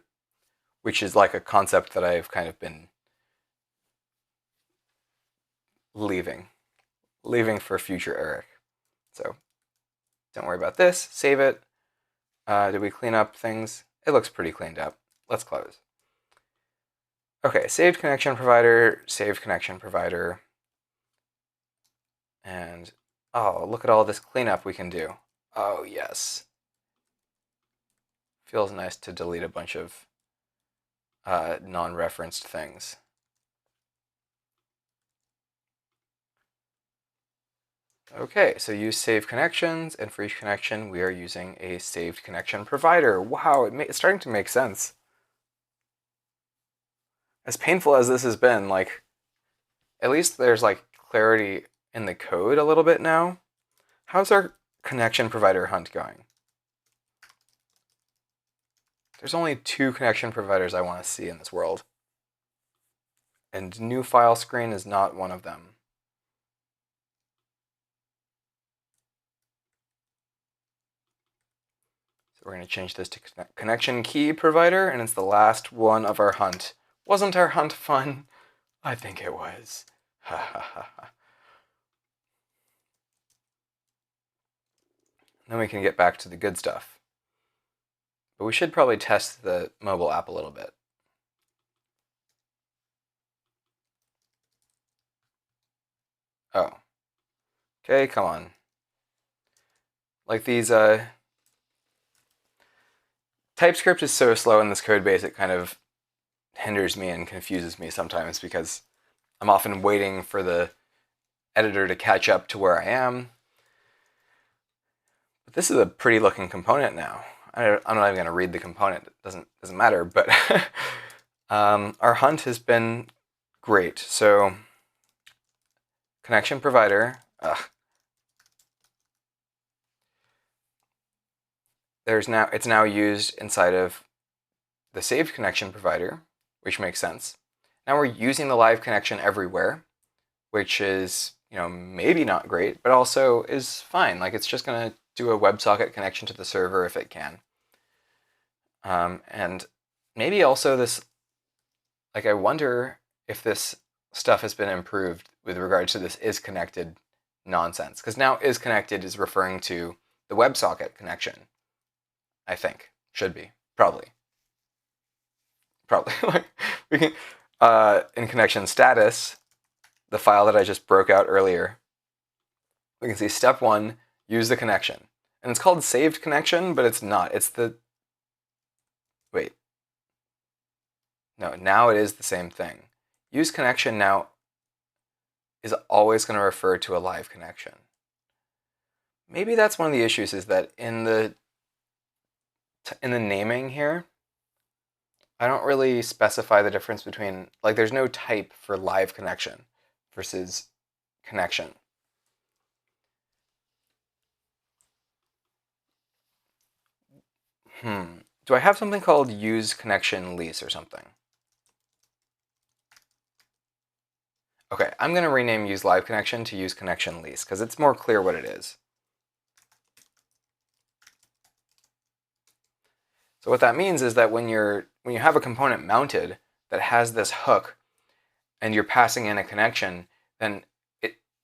which is like a concept that I've kind of been leaving for future Eric. So don't worry about this. Save it. Did we clean up things? It looks pretty cleaned up. Let's close. Okay, saved connection provider, and oh, look at all this cleanup we can do. Oh, yes. Feels nice to delete a bunch of non-referenced things. Okay, so use saved connections, and for each connection, we are using a saved connection provider. Wow, it's starting to make sense. As painful as this has been, like, at least there's like clarity in the code a little bit now. How's our connection provider hunt going? There's only 2 connection providers I want to see in this world. And new file screen is not one of them. So we're going to change this to connection key provider, and it's the last one of our hunt. Wasn't our hunt fun? I think it was. Ha ha ha ha. Then we can get back to the good stuff. But we should probably test the mobile app a little bit. Oh. Okay, come on. Like these, TypeScript is so slow in this code base, it kind of hinders me and confuses me sometimes because I'm often waiting for the editor to catch up to where I am. But this is a pretty looking component now. I'm not even going to read the component. It doesn't matter, but our hunt has been great. So connection provider, it's now used inside of the saved connection provider, which makes sense. Now we're using the live connection everywhere, which is, maybe not great, but also is fine. Like it's just going to do a WebSocket connection to the server if it can. And maybe also this, like I wonder if this stuff has been improved with regard to this is connected nonsense. Because now is connected is referring to the WebSocket connection. I think. Should be. Probably. Like we can in connection status, the file that I just broke out earlier, we can see step 1, use the connection. And it's called saved connection, but it's not. It's the wait. No, now it is the same thing. Use connection now is always going to refer to a live connection. Maybe that's one of the issues, is that in the naming here, I don't really specify the difference between, like there's no type for live connection versus connection. Do I have something called use connection lease or something? Okay, I'm going to rename use live connection to use connection lease because it's more clear what it is. So what that means is that when you have a component mounted that has this hook and you're passing in a connection, then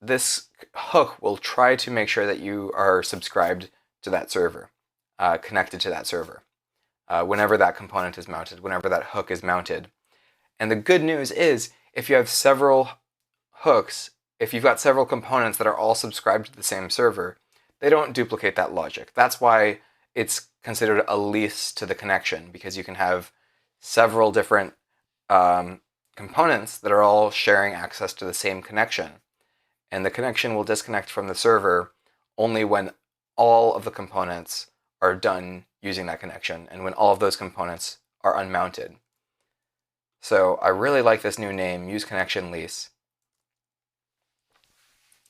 this hook will try to make sure that you are subscribed to that server, connected to that server, whenever that component is mounted, whenever that hook is mounted. And the good news is, if you have several hooks, if you've got several components that are all subscribed to the same server, they don't duplicate that logic. That's why it's considered a lease to the connection, because you can have several different components that are all sharing access to the same connection. And the connection will disconnect from the server only when all of the components are done using that connection and when all of those components are unmounted. So I really like this new name, Use Connection Lease.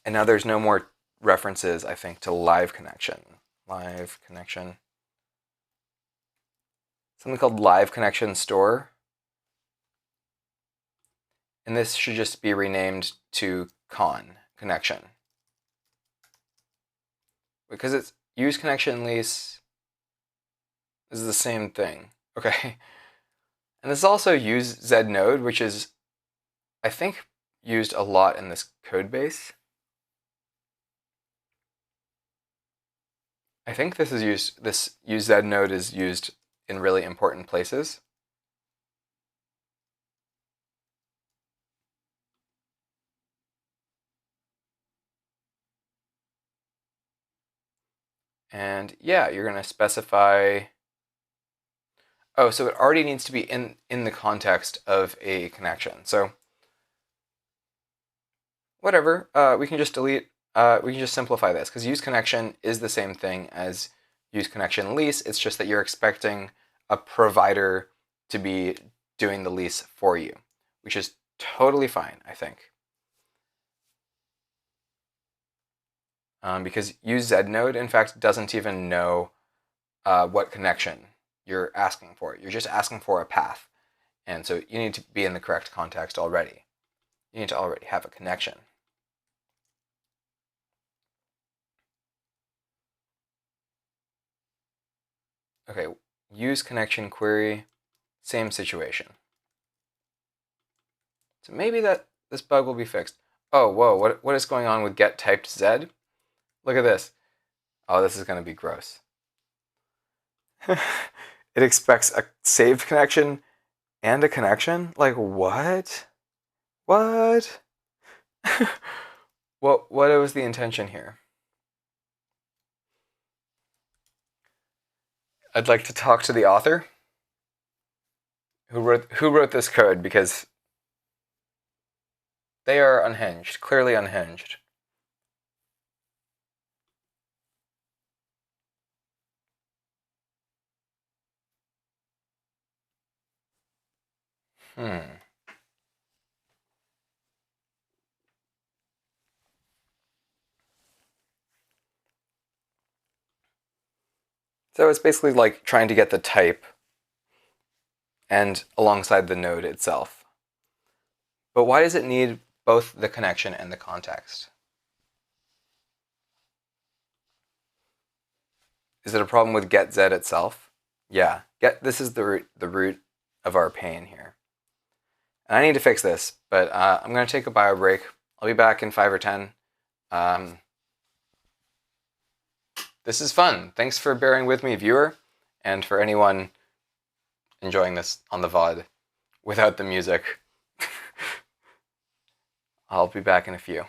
And now there's no more references, I think, to live connection. Live connection. Something called live connection store. And this should just be renamed to connection. Because it's use connection lease is the same thing. Okay. And this is also use znode, which is, I think, used a lot in this code base. I think this use znode is used in really important places. And yeah, you're going to specify. Oh, so it already needs to be in the context of a connection. So whatever, we can just delete. We can just simplify this, because use connection is the same thing as use connection lease. It's just that you're expecting a provider to be doing the lease for you, which is totally fine, I think. Because use znode, in fact, doesn't even know what connection you're asking for. You're just asking for a path. And so you need to be in the correct context already. You need to already have a connection. Okay, use connection query, same situation. So maybe this bug will be fixed. Oh, whoa, what is going on with get typed Z? Look at this. Oh, this is going to be gross. It expects a saved connection and a connection? Like, what? What? What was the intention here? I'd like to talk to the author who wrote this code, because they are unhinged, clearly unhinged. So it's basically like trying to get the type and alongside the node itself. But why does it need both the connection and the context? Is it a problem with getZ itself? Yeah, this is the root of our pain here. And I need to fix this, but I'm going to take a bio break. I'll be back in 5 or 10. This is fun. Thanks for bearing with me, viewer, and for anyone enjoying this on the VOD without the music. I'll be back in a few.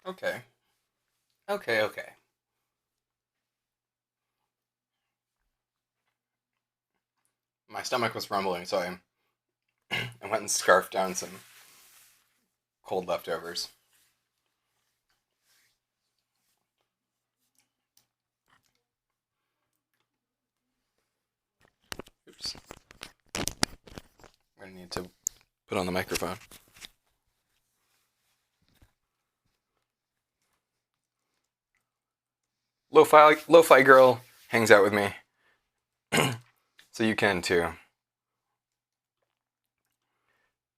Okay. Okay. My stomach was rumbling, so I went and scarfed down some cold leftovers. Oops. I'm gonna need to put on the microphone. Lo-fi girl hangs out with me, so you can too.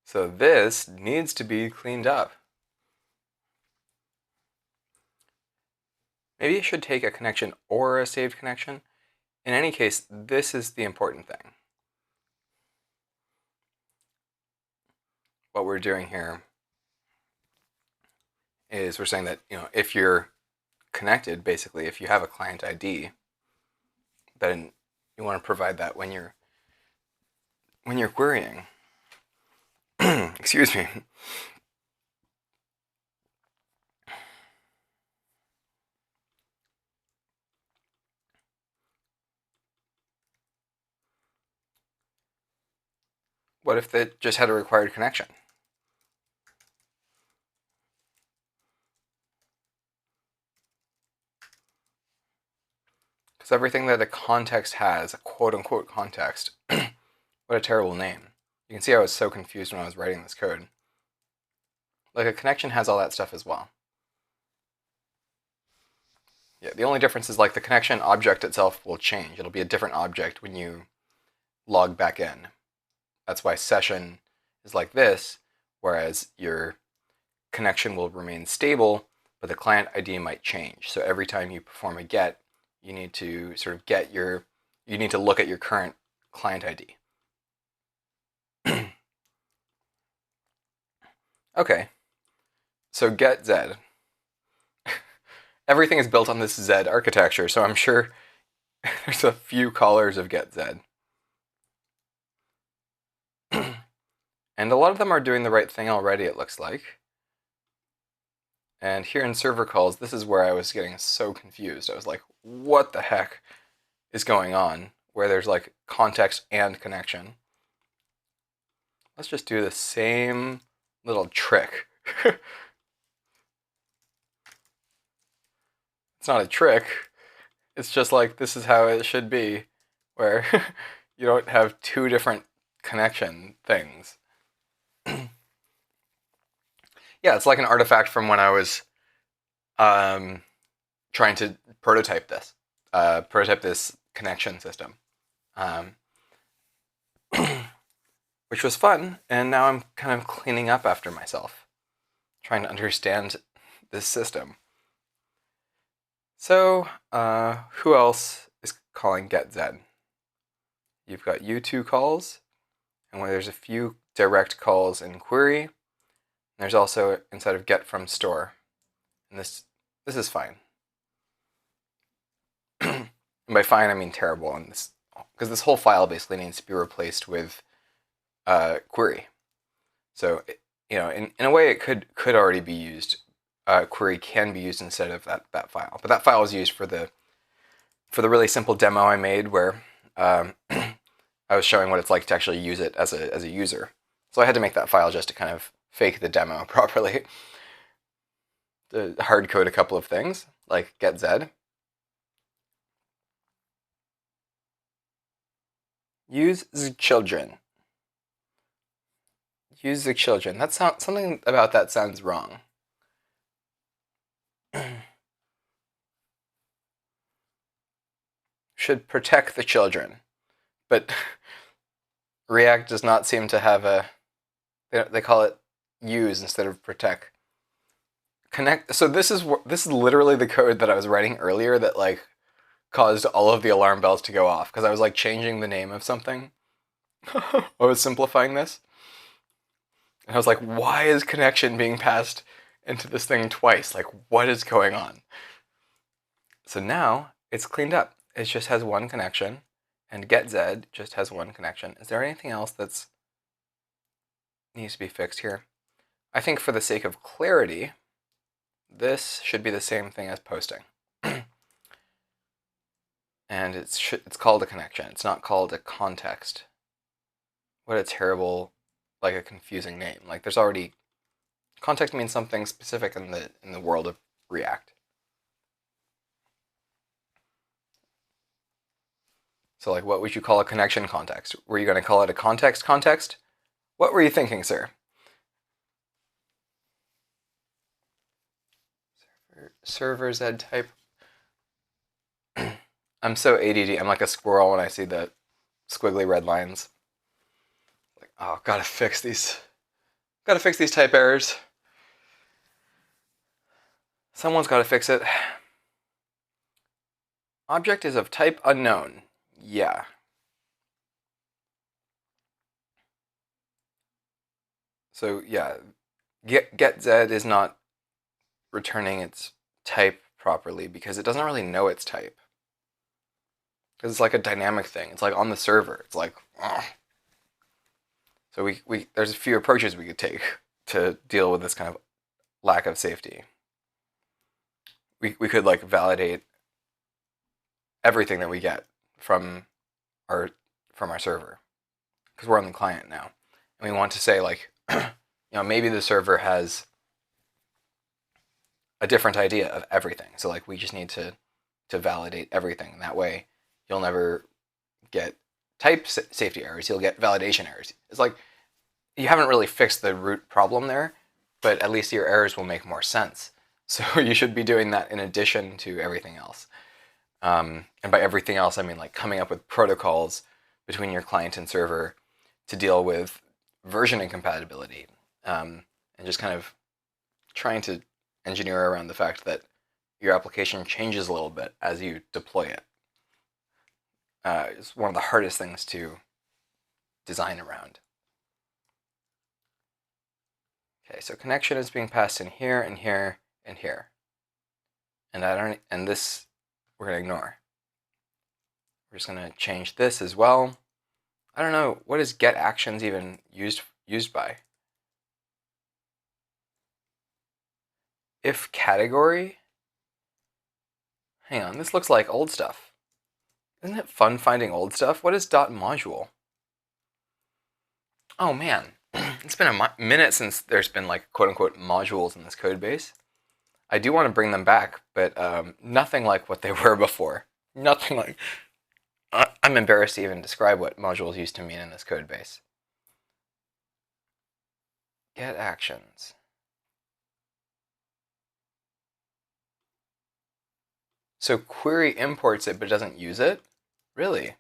So this needs to be cleaned up. Maybe I should take a connection or a saved connection. In any case, this is the important thing. What we're doing here is we're saying that, if you're connected, basically, if you have a client ID, then you want to provide that when you're querying. Excuse me. What if they just had a required connection? Because everything that a context has, a quote-unquote context, what a terrible name. You can see I was so confused when I was writing this code. Like, a connection has all that stuff as well. Yeah, the only difference is, like, the connection object itself will change. It'll be a different object when you log back in. That's why session is like this, whereas your connection will remain stable, but the client ID might change. So every time you perform a get, you need to sort of you need to look at your current client ID. Okay, so get Z. Everything is built on this Z architecture, so I'm sure there's a few callers of get Z. And a lot of them are doing the right thing already, it looks like. And here in server calls, this is where I was getting so confused. I was like, what the heck is going on? Where there's like context and connection. Let's just do the same little trick. It's not a trick. It's just like this is how it should be, where you don't have two different connection things. Yeah, it's like an artifact from when I was trying to prototype this connection system, which was fun. And now I'm kind of cleaning up after myself, trying to understand this system. So, who else is calling getZ? You've got U2 calls, and where there's a few direct calls in query. And there's also inside of get from store, and this is fine. And by fine, I mean terrible, and this because this whole file basically needs to be replaced with query. So, in a way, it could already be used. Query can be used instead of that file, but that file was used for the really simple demo I made where I was showing what it's like to actually use it as a user. So I had to make that file just to kind of fake the demo properly. To hard code a couple of things like getZ. Use the children. Use the children. That sounds something about that sounds wrong. Should protect the children, but React does not seem to have a. They call it use instead of protect. Connect. So this is literally the code that I was writing earlier that like caused all of the alarm bells to go off because I was like changing the name of something. I was simplifying this. And I was like, why is connection being passed into this thing twice? Like, what is going on? So now it's cleaned up. It just has one connection, and getZ just has one connection. Is there anything else that's needs to be fixed here? I think for the sake of clarity, this should be the same thing as posting. And it's called a connection. It's not called a context. What a terrible, like a confusing name. Like there's already context means something specific in the world of React. So like what would you call a connection context? Were you going to call it a context context? What were you thinking, sir? Server Z type. I'm so ADD. I'm like a squirrel when I see the squiggly red lines. Like, oh, gotta fix these type errors. Someone's gotta fix it. Object is of type unknown. Yeah. So yeah, get Z is not returning its type properly because it doesn't really know its type. Because it's like a dynamic thing. It's like on the server. It's like, ugh. So there's a few approaches we could take to deal with this kind of lack of safety. We could like validate everything that we get from our server because we're on the client now, and we want to say like, maybe the server has a different idea of everything. So like we just need to validate everything. That way, you'll never get type safety errors. You'll get validation errors. It's like you haven't really fixed the root problem there, but at least your errors will make more sense. So you should be doing that in addition to everything else. And by everything else, I mean like coming up with protocols between your client and server to deal with version incompatibility, and just kind of trying to engineer around the fact that your application changes a little bit as you deploy it. It's one of the hardest things to design around. Okay, so connection is being passed in here and here and here, and this we're gonna ignore. We're just gonna change this as well. I don't know, what is get actions even used by? If category? Hang on, this looks like old stuff. Isn't it fun finding old stuff? What is .module? Oh man, it's been a minute since there's been like quote-unquote modules in this code base. I do want to bring them back, but nothing like what they were before. Nothing like... I'm embarrassed to even describe what modules used to mean in this code base. Get actions. So query imports it, but doesn't use it? Really?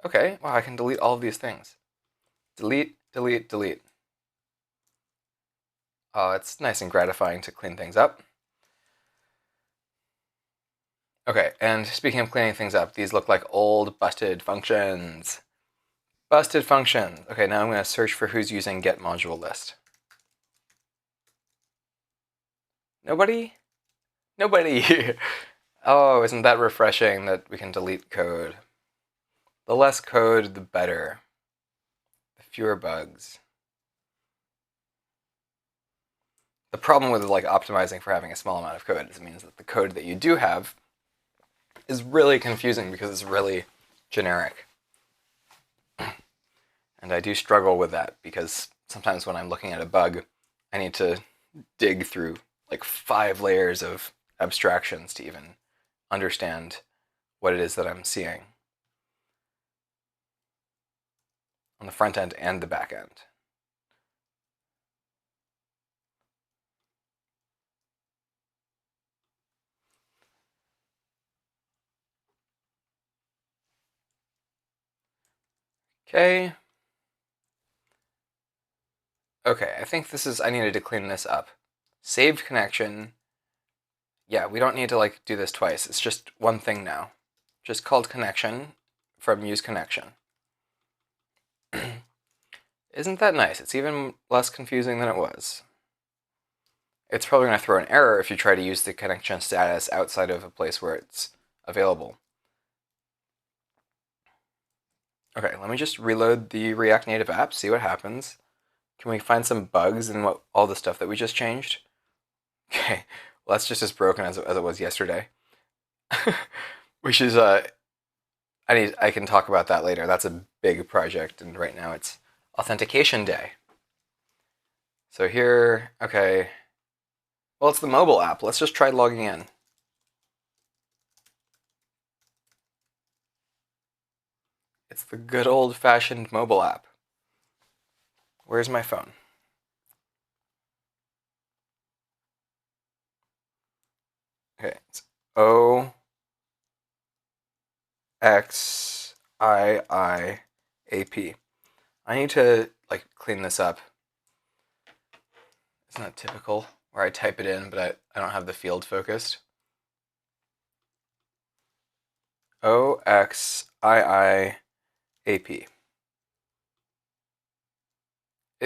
Okay, wow, I can delete all of these things. Delete, delete, delete. Oh, it's nice and gratifying to clean things up. Okay, and speaking of cleaning things up, these look like old busted functions. Busted functions. Okay, now I'm going to search for who's using get module list. Nobody? Nobody! Oh, isn't that refreshing that we can delete code? The less code, the better. The fewer bugs. The problem with like optimizing for having a small amount of code is it means that the code that you do have is really confusing because it's really generic. And I do struggle with that because sometimes when I'm looking at a bug, I need to dig through like 5 layers of abstractions to even understand what it is that I'm seeing on the front end and the back end. Okay. Okay, I think this is, I needed to clean this up. Saved connection. Yeah, we don't need to like do this twice. It's just one thing now. Just called connection from use connection. Isn't that nice? It's even less confusing than it was. It's probably going to throw an error if you try to use the connection status outside of a place where it's available. Okay, let me just reload the React Native app, see what happens. Can we find some bugs in all the stuff that we just changed? Okay, well that's just as broken as it was yesterday. Which is I can talk about that later. That's a big project, and right now it's authentication day. So here, okay. Well, it's the mobile app. Let's just try logging in. It's the good old-fashioned mobile app. Where's my phone? Okay, it's OXIIAP. I need to like clean this up. It's not typical where I type it in, but I don't have the field focused. OXIIAP. It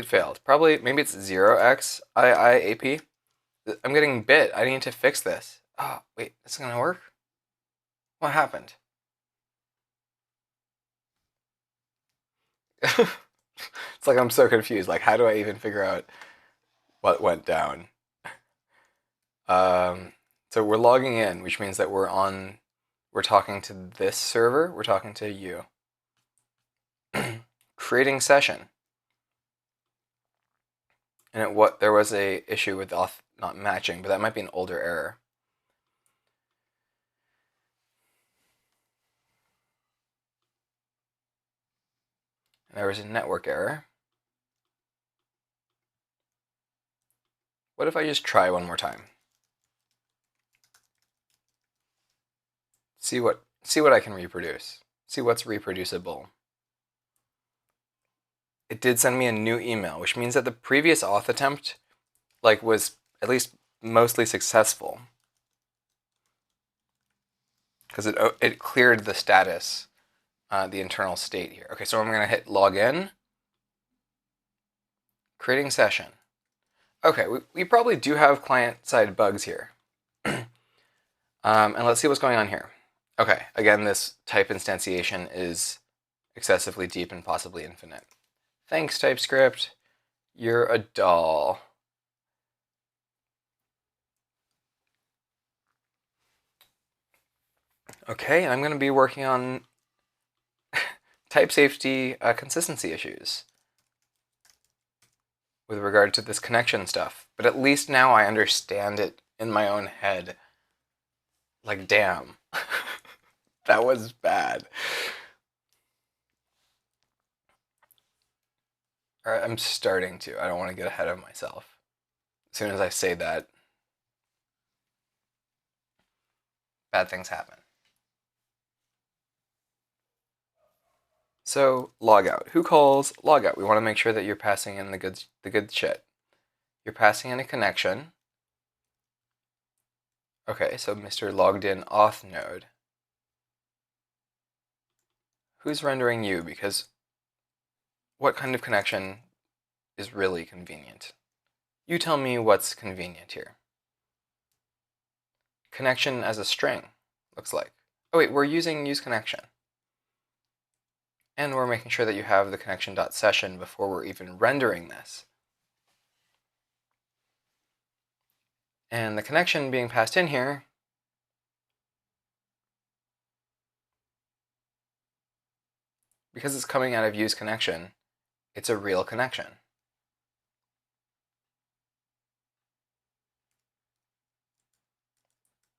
failed. Probably, maybe it's 0XIIAP. I'm getting bit. I need to fix this. Oh, wait, this is gonna work? What happened? It's like I'm so confused. Like, how do I even figure out what went down? So we're logging in, which means that we're talking to this server. We're talking to you. Creating session. And there was a issue with auth not matching, but that might be an older error. And there was a network error. What if I just try one more time? See what I can reproduce. See what's reproducible. It did send me a new email, which means that the previous auth attempt was at least mostly successful. Because it cleared the status, the internal state here. Okay, so I'm going to hit login. Creating session. Okay, we probably do have client-side bugs here. And let's see what's going on here. Okay, again, this type instantiation is excessively deep and possibly infinite. Thanks, TypeScript. You're a doll. Okay, I'm going to be working on type safety consistency issues with regard to this connection stuff. But at least now I understand it in my own head. Like, damn. That was bad. Alright, I'm starting to. I don't want to get ahead of myself. As soon as I say that, bad things happen. So, logout. Who calls logout? We want to make sure that you're passing in the good shit. You're passing in a connection. Okay, so Mr. Logged in auth node. Who's rendering you? Because what kind of connection is really convenient? You tell me what's convenient here. Connection as a string, looks like. Oh wait, we're using useConnection. And we're making sure that you have the connection.session before we're even rendering this. And the connection being passed in here because it's coming out of useConnection, it's a real connection.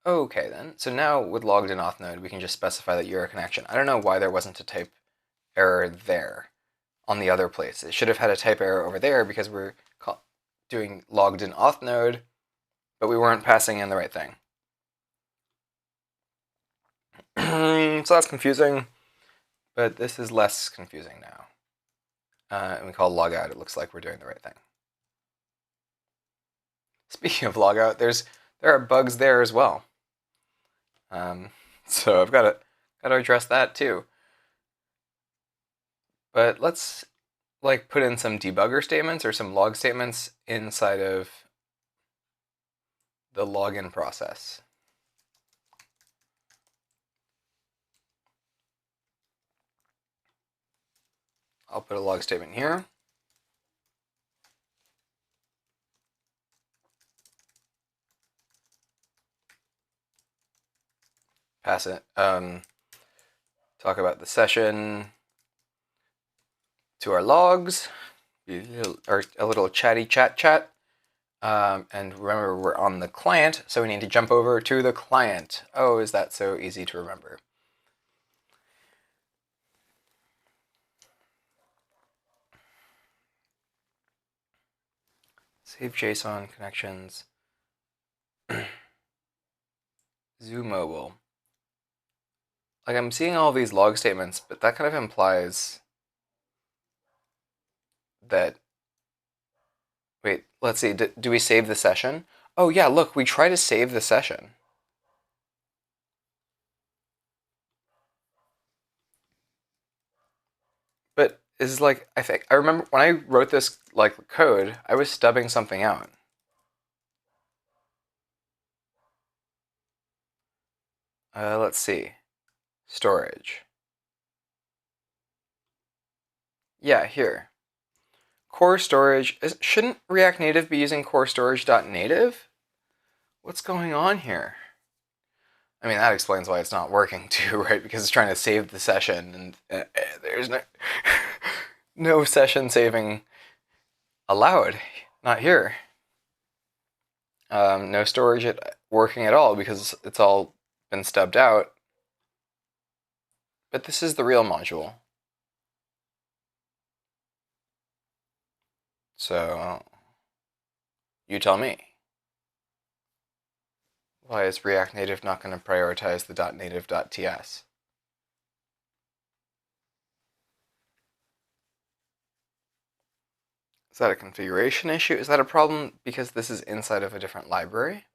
Okay then, so now with logged in auth node, we can just specify that you're a connection. I don't know why there wasn't a type error there on the other place. It should have had a type error over there because we're doing logged in auth node, but we weren't passing in the right thing. So that's confusing, but this is less confusing now. And we call logout. It looks like we're doing the right thing. Speaking of logout, there are bugs there as well. So I've got to address that too. But let's put in some debugger statements or some log statements inside of the login process. I'll put a log statement here. pass it. Talk about the session to our logs, or a little chatty chat. And remember, we're on the client, so we need to jump over to the client. Oh, is that so easy to remember? Save JSON connections. Zoo mobile. Like, I'm seeing all these log statements, but that kind of implies that... Wait, let's see. Do we save the session? Oh, yeah, look, we try to save the session. But it's like, I remember when I wrote this like code, I was stubbing something out. Let's see. Storage. Yeah, here. Core storage. Shouldn't React Native be using core storage.native? What's going on here? I mean, that explains why it's not working too, right? Because it's trying to save the session, and there's no no session saving allowed. Not here. No storage working at all because it's all been stubbed out. But this is the real module. So, you tell me. Why is React Native not going to prioritize the .native.ts? Is that a configuration issue? Is that a problem because this is inside of a different library?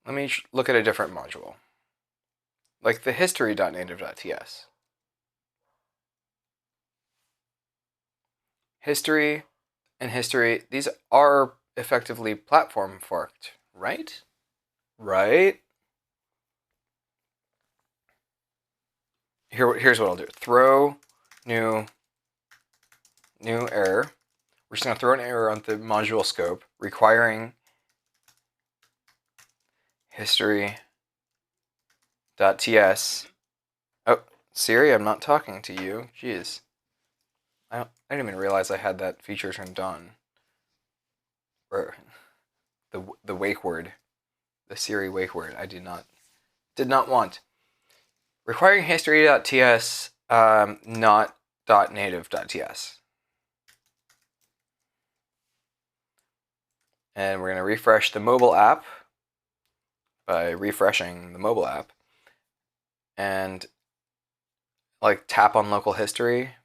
Let me look at a different module. Like the history.native.ts. History and history, these are effectively platform forked, right? Right? Here's what I'll do. Throw new error. We're just going to throw an error on the module scope requiring history.ts. Oh, Siri, I'm not talking to you. Jeez. I didn't even realize I had that feature turned on. Or the wake word. The Siri wake word. I did not want. Requiring history.ts, not .native.ts. And we're going to refresh the mobile app by refreshing the mobile app. And like tap on local history.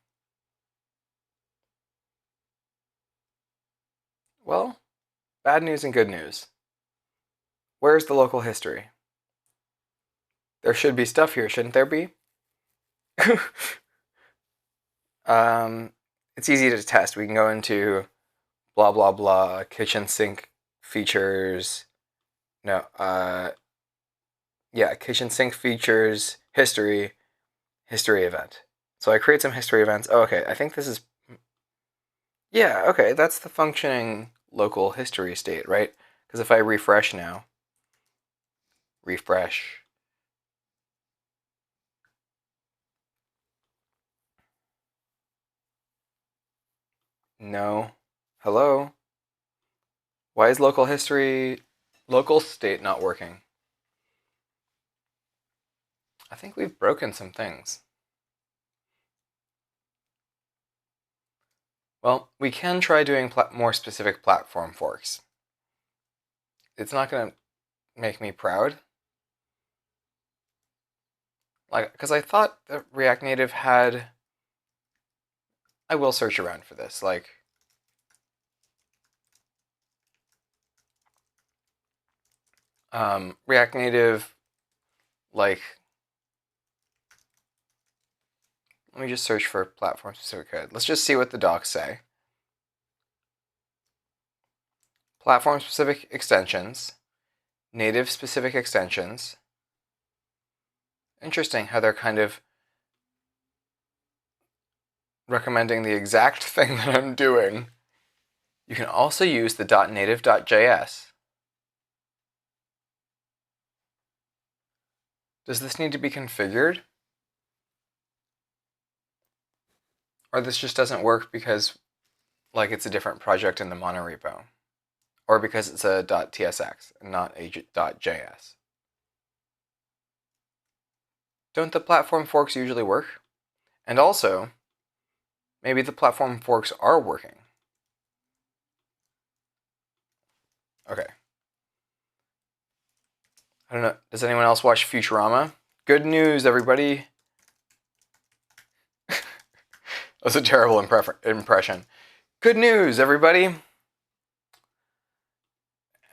Well, bad news and good news. Where's the local history? There should be stuff here, shouldn't there be? It's easy to test. We can go into blah blah blah kitchen sink features. No, yeah, kitchen sink features history event. So I create some history events. Oh, okay, I think this is, yeah, okay, that's the functioning local history state, right? Because if I refresh now, refresh. No. Hello? Why is local state not working? I think we've broken some things. Well, we can try doing more specific platform forks. It's not going to make me proud. Like, because I thought that React Native had... I will search around for this. Like, React Native, like... Let me just search for platform-specific code. Let's just see what the docs say. Platform-specific extensions, native-specific extensions. Interesting how they're kind of recommending the exact thing that I'm doing You can also use the .native.js. Does this need to be configured? Or this just doesn't work because like it's a different project in the monorepo? Or because it's a .tsx and not a .js? Don't the platform forks usually work? And also, maybe the platform forks are working. Okay. I don't know. Does anyone else watch Futurama? Good news, everybody. That was a terrible impression. Good news, everybody.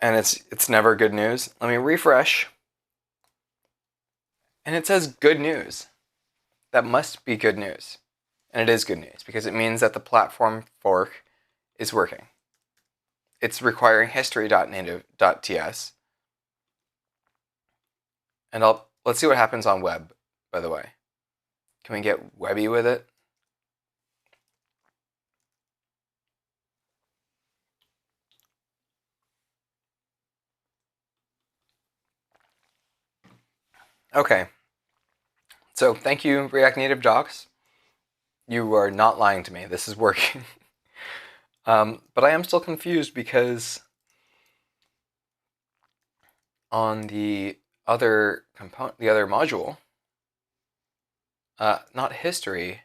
And it's never good news. Let me refresh. And it says good news. That must be good news. And it is good news because it means that the platform fork is working. It's requiring history.native.ts. And let's see what happens on web, by the way. Can we get webby with it? Okay. So thank you, React Native docs. You are not lying to me. This is working. But I am still confused because on the other component, the other module, not history,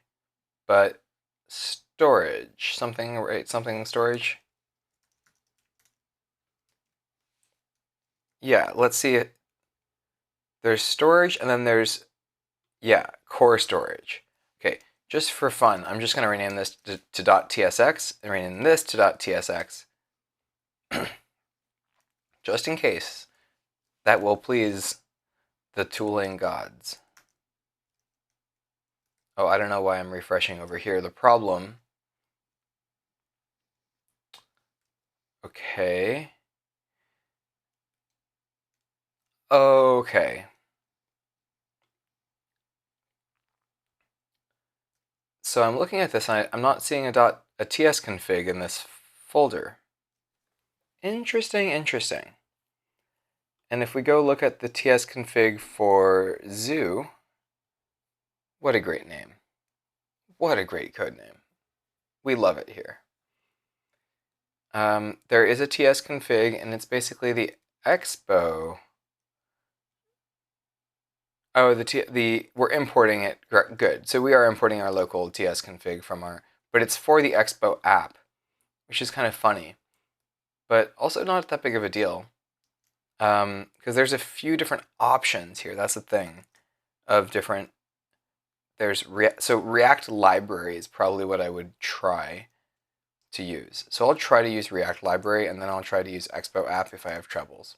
but storage, something, right? Something storage. Yeah, let's see it. There's storage, and then there's, yeah, core storage. Okay, just for fun, I'm just going to rename this to .tsx and rename this to .tsx. Just in case. That will please the tooling gods. Oh, I don't know why I'm refreshing over here. The problem. Okay. Okay. So I'm looking at this, and I'm not seeing a .ts config in this folder. Interesting, interesting. And if we go look at the ts config for zoo, what a great name. What a great code name. We love it here. There is a ts config, and it's basically the expo. Oh, we're importing it. Good. So we are importing our local ts config from but it's for the expo app, which is kind of funny, but also not that big of a deal. Because there's a few different options here. That's the thing of different. So React library is probably what I would try to use. So I'll try to use React library, and then I'll try to use Expo app if I have troubles.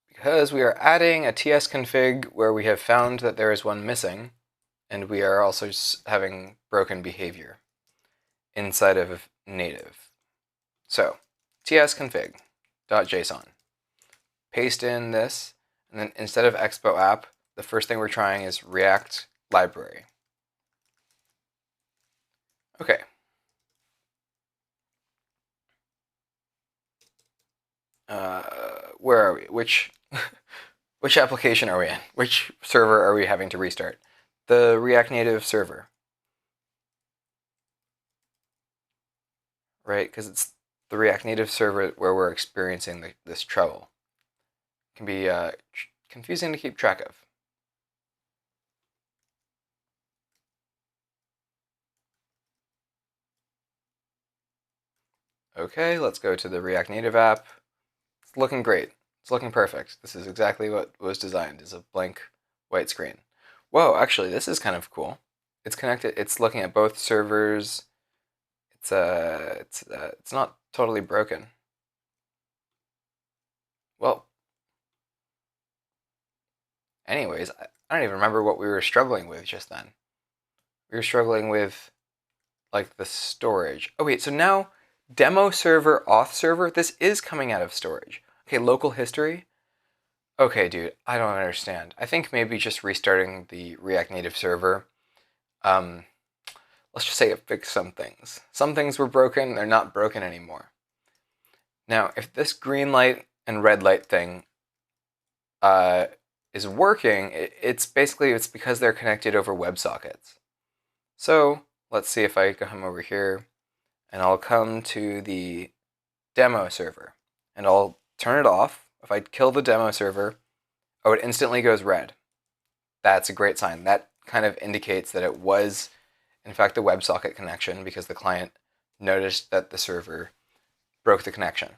Because we are adding a ts config where we have found that there is one missing, and we are also having broken behavior inside of native. So tsconfig.json. Paste in this, and then instead of Expo app, the first thing we're trying is React library. Okay. Where are we? Which application are we in? Which server are we having to restart? The React Native server. Right, because it's the React Native server where we're experiencing this trouble. It can be confusing to keep track of. Okay, let's go to the React Native app. It's looking great. It's looking perfect. This is exactly what was designed, is a blank white screen. Whoa, actually, this is kind of cool. It's connected. It's looking at both servers. It's not totally broken. Well, anyways, I don't even remember what we were struggling with just then. We were struggling with like the storage. Oh wait, so now demo server, auth server, this is coming out of storage. Okay, local history. Okay, dude, I don't understand. I think maybe just restarting the React Native server. let's just say it fixed some things. Some things were broken, they're not broken anymore. Now, if this green light and red light thing is working, it's because they're connected over WebSockets. So let's see if I come over here, and I'll come to the demo server, and I'll turn it off. If I kill the demo server, oh, it instantly goes red. That's a great sign. That kind of indicates that it was, in fact, the WebSocket connection, because the client noticed that the server broke the connection.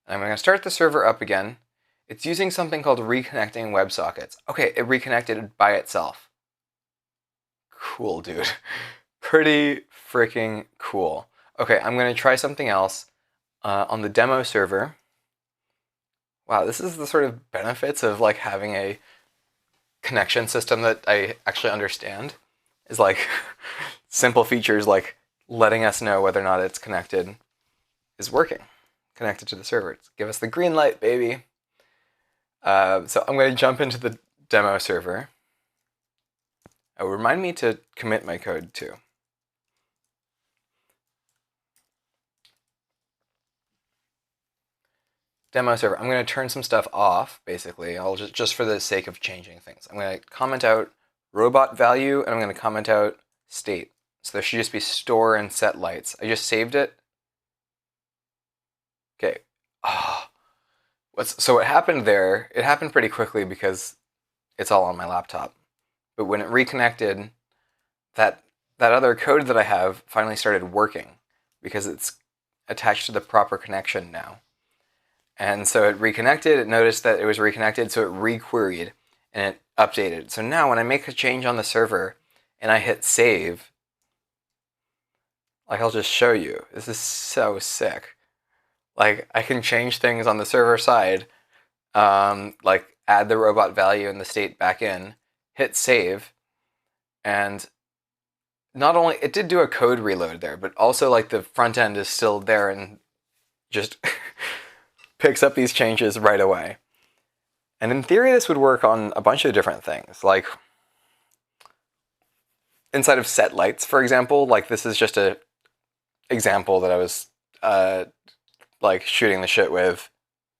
And I'm going to start the server up again. It's using something called reconnecting WebSockets. Okay, it reconnected by itself. Cool, dude. Pretty freaking cool. Okay, I'm going to try something else on the demo server. Wow, this is the sort of benefits of like having a connection system that I actually understand. Is like simple features like letting us know whether or not it's connected is working, connected to the server. Give us the green light, baby. So I'm going to jump into the demo server. Oh, remind me to commit my code too. Demo server. I'm going to turn some stuff off, basically. I'll just for the sake of changing things. I'm going to comment out robot value, and I'm going to comment out state. So there should just be store and set lights. I just saved it. Okay. Oh. So what happened there, it happened pretty quickly because it's all on my laptop. But when it reconnected, that other code that I have finally started working because it's attached to the proper connection now. And so it reconnected, it noticed that it was reconnected, so it requeried and it updated. So now when I make a change on the server and I hit save, like I'll just show you. This is so sick. Like I can change things on the server side, like add the robot value and the state back in, hit save, and not only, it did do a code reload there, but also like the front end is still there and just picks up these changes right away. And in theory, this would work on a bunch of different things, like inside of set lights, for example. Like this is just a example that I was like shooting the shit with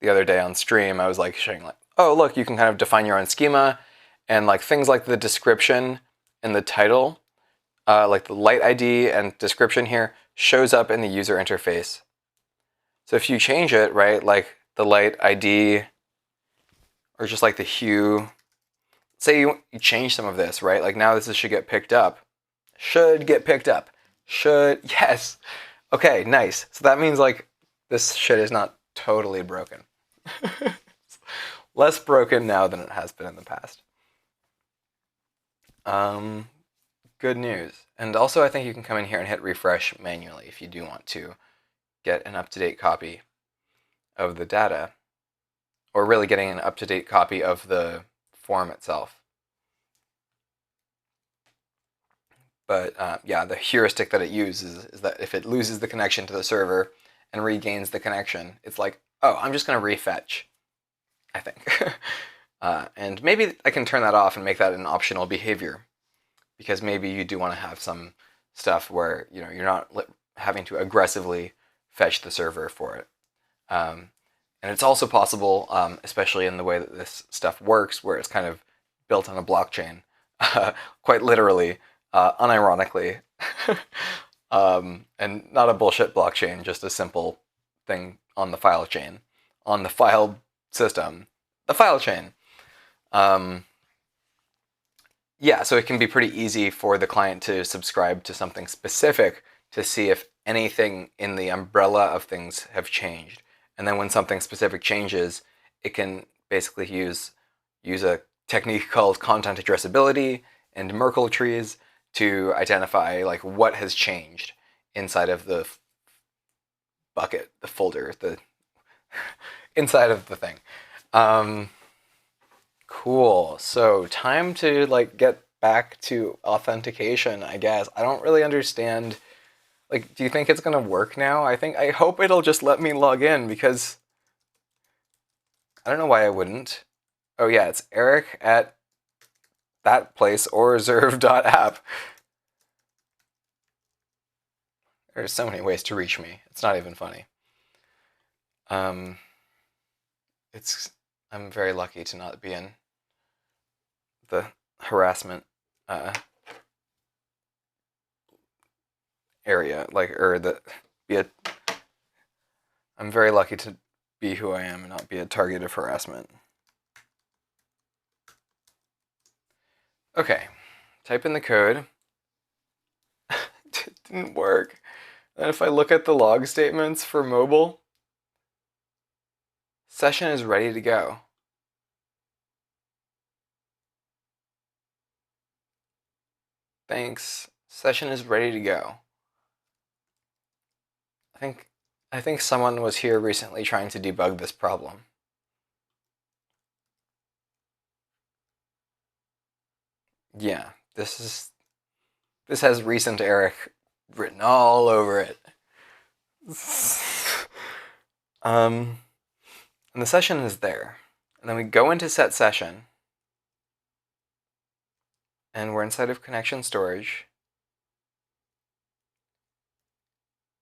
the other day on stream. I was like showing like, oh look, you can kind of define your own schema, and like things like the description and the title, like the light ID and description here shows up in the user interface. So if you change it, right, like the light ID or just like the hue, say you change some of this, right? Like now this should get picked up. Should get picked up. Should, yes. Okay, nice. So that means like this shit is not totally broken. It's less broken now than it has been in the past. Good news. And also I think you can come in here and hit refresh manually if you do want to get an up-to-date copy of the data, or really getting an up-to-date copy of the form itself. But yeah, the heuristic that it uses is that if it loses the connection to the server and regains the connection, it's like, oh, I'm just going to refetch, I think. And maybe I can turn that off and make that an optional behavior, because maybe you do want to have some stuff where you're not having to aggressively fetch the server for it. And it's also possible, especially in the way that this stuff works, where it's kind of built on a blockchain, quite literally, unironically, and not a bullshit blockchain, just a simple thing on the file chain, on the file system, the file chain. Yeah, so it can be pretty easy for the client to subscribe to something specific to see if anything in the umbrella of things have changed. And then when something specific changes, it can basically use a technique called content addressability and Merkle trees to identify like what has changed inside of the bucket, the folder, the inside of the thing. Cool. So time to like get back to authentication, I guess. I don't really understand. Like, do you think it's gonna work now? I hope it'll just let me log in, because I don't know why I wouldn't. Oh yeah, it's Eric at that place or Zerve.app. There's so many ways to reach me. It's not even funny. I'm very lucky to not be in the harassment area, I'm very lucky to be who I am and not be a target of harassment. Okay, type in the code. It didn't work. And if I look at the log statements for mobile, session is ready to go. Thanks. Session is ready to go. I think someone was here recently trying to debug this problem. Yeah, this has recent Eric written all over it. And the session is there. And then we go into set session. And we're inside of connection storage.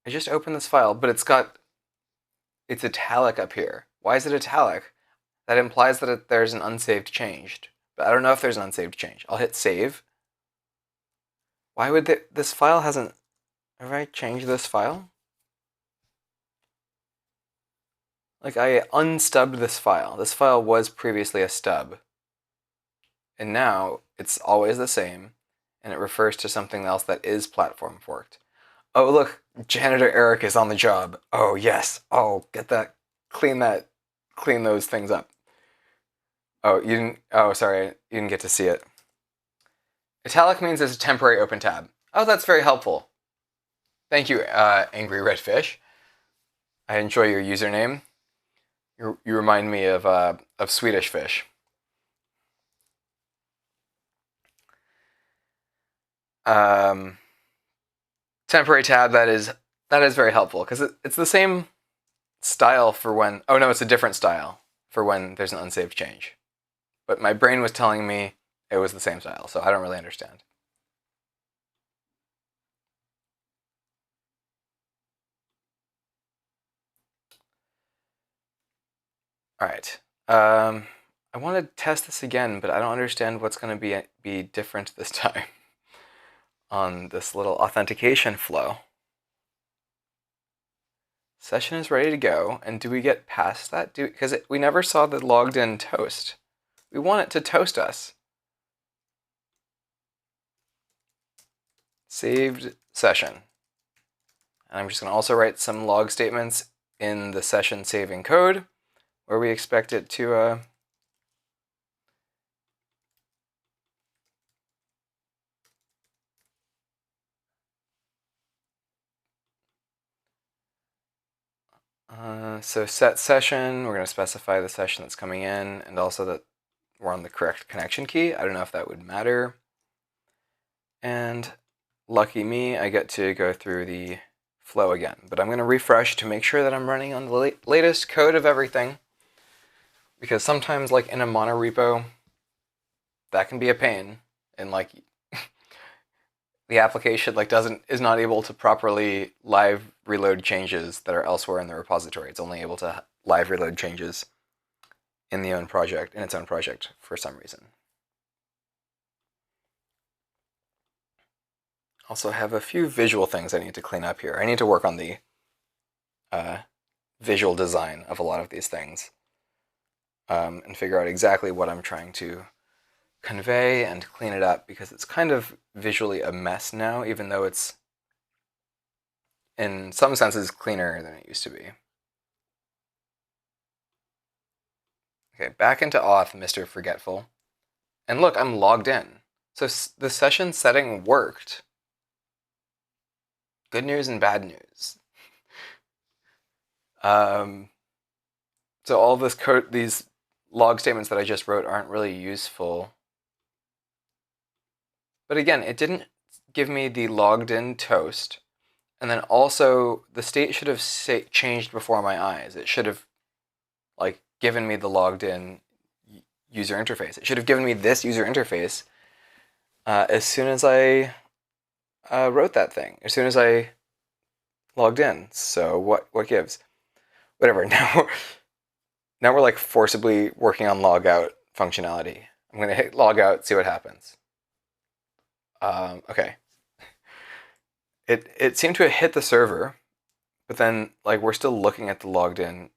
I just opened this file, but it's italic up here. Why is it italic? That implies that there's an unsaved change. But I don't know if there's an unsaved change. I'll hit save. Why would this file hasn't... Have I changed this file? Like, I unstubbed this file. This file was previously a stub. And now it's always the same, and it refers to something else that is platform forked. Oh, look, Janitor Eric is on the job. Oh, yes. Oh, get that. Clean those things up. Oh, sorry, you didn't get to see it. Italic means it's a temporary open tab. Oh, that's very helpful. Thank you, Angry Red Fish. I enjoy your username. You remind me of Swedish Fish. Temporary tab, that is very helpful, because it's the same style for when... Oh, no, it's a different style for when there's an unsaved change. But my brain was telling me it was the same style, so I don't really understand. All right. I want to test this again, but I don't understand what's going to be different this time on this little authentication flow. Session is ready to go, and do we get past that? Because we never saw the logged in toast. We want it to toast us. Saved session. And I'm just going to also write some log statements in the session saving code, where we expect it to so set session, we're going to specify the session that's coming in, and also that we're on the correct connection key. I don't know if that would matter. And lucky me, I get to go through the flow again. But I'm going to refresh to make sure that I'm running on the latest code of everything. Because sometimes, like in a monorepo, that can be a pain. And like the application is not able to properly live reload changes that are elsewhere in the repository. It's only able to live reload changes in its own project for some reason. Also have a few visual things I need to clean up here. I need to work on the visual design of a lot of these things and figure out exactly what I'm trying to convey and clean it up, because it's kind of visually a mess now, even though it's in some senses cleaner than it used to be. Okay, back into Auth, Mr. Forgetful. And look, I'm logged in. So the session setting worked. Good news and bad news. So all this code, these log statements that I just wrote aren't really useful. But again, it didn't give me the logged in toast. And then also, the state should have changed before my eyes. It should have given me the logged in user interface. It should have given me this user interface as soon as I wrote that thing. As soon as I logged in. So what gives? Whatever. Now we're like forcibly working on log out functionality. I'm gonna hit log out, see what happens. Okay. It seemed to have hit the server, but then like we're still looking at the logged in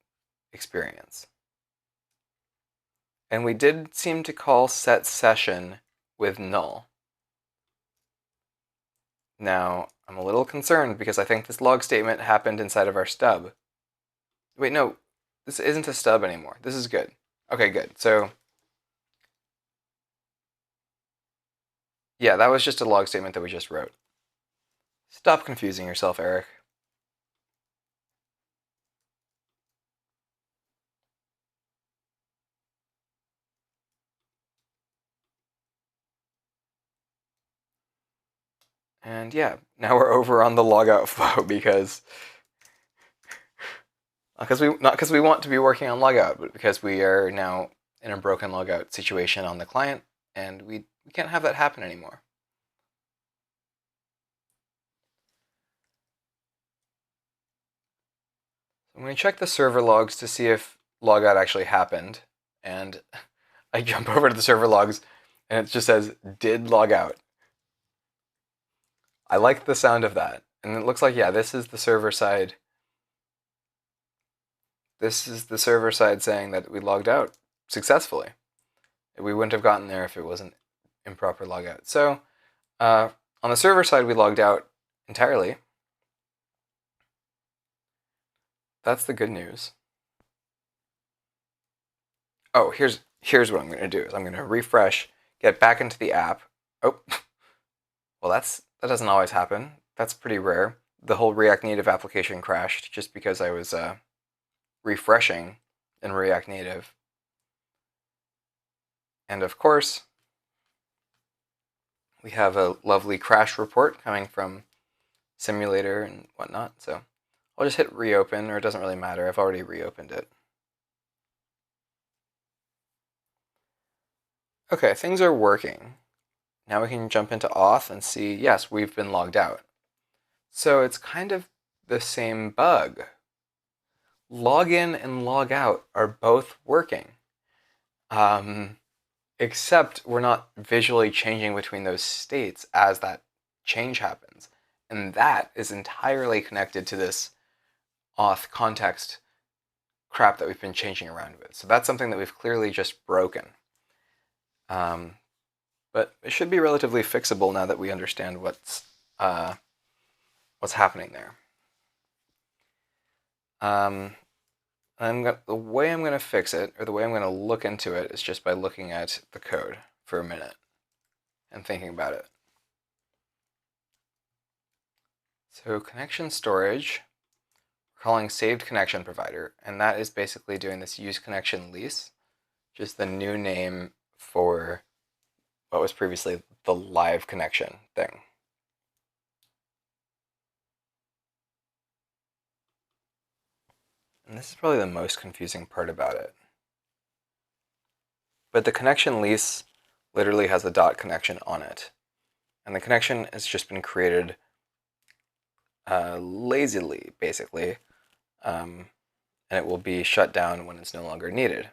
experience. And we did seem to call set session with null. Now, I'm a little concerned because I think this log statement happened inside of our stub. Wait, no, this isn't a stub anymore. This is good. Okay, good. So, yeah, that was just a log statement that we just wrote. Stop confusing yourself, Eric. And yeah, now we're over on the logout flow because not because we want to be working on logout, but because we are now in a broken logout situation on the client, and we can't have that happen anymore. I'm going to check the server logs to see if logout actually happened, and I jump over to the server logs, and it just says did log out. I like the sound of that, and it looks like, yeah, this is the server side. This is the server side saying that we logged out successfully. We wouldn't have gotten there if it wasn't improper logout. So on the server side, we logged out entirely. That's the good news. Oh, here's what I'm going to do is I'm going to refresh, get back into the app. Oh, well, that doesn't always happen. That's pretty rare. The whole React Native application crashed just because I was refreshing in React Native. And of course, we have a lovely crash report coming from simulator and whatnot. So I'll just hit reopen, or it doesn't really matter. I've already reopened it. Okay, things are working. Now we can jump into Auth and see, yes, we've been logged out. So it's kind of the same bug. Login and log out are both working. Except we're not visually changing between those states as that change happens. And that is entirely connected to this auth context crap that we've been changing around with. So that's something that we've clearly just broken. But it should be relatively fixable now that we understand what's happening there. The way I'm going to fix it, or the way I'm going to look into it, is just by looking at the code for a minute and thinking about it. So connection storage, we're calling saved connection provider, and that is basically doing this use connection lease, just the new name for what was previously the live connection thing. And this is probably the most confusing part about it. But the connection lease literally has a dot connection on it. And the connection has just been created lazily, basically, and it will be shut down when it's no longer needed.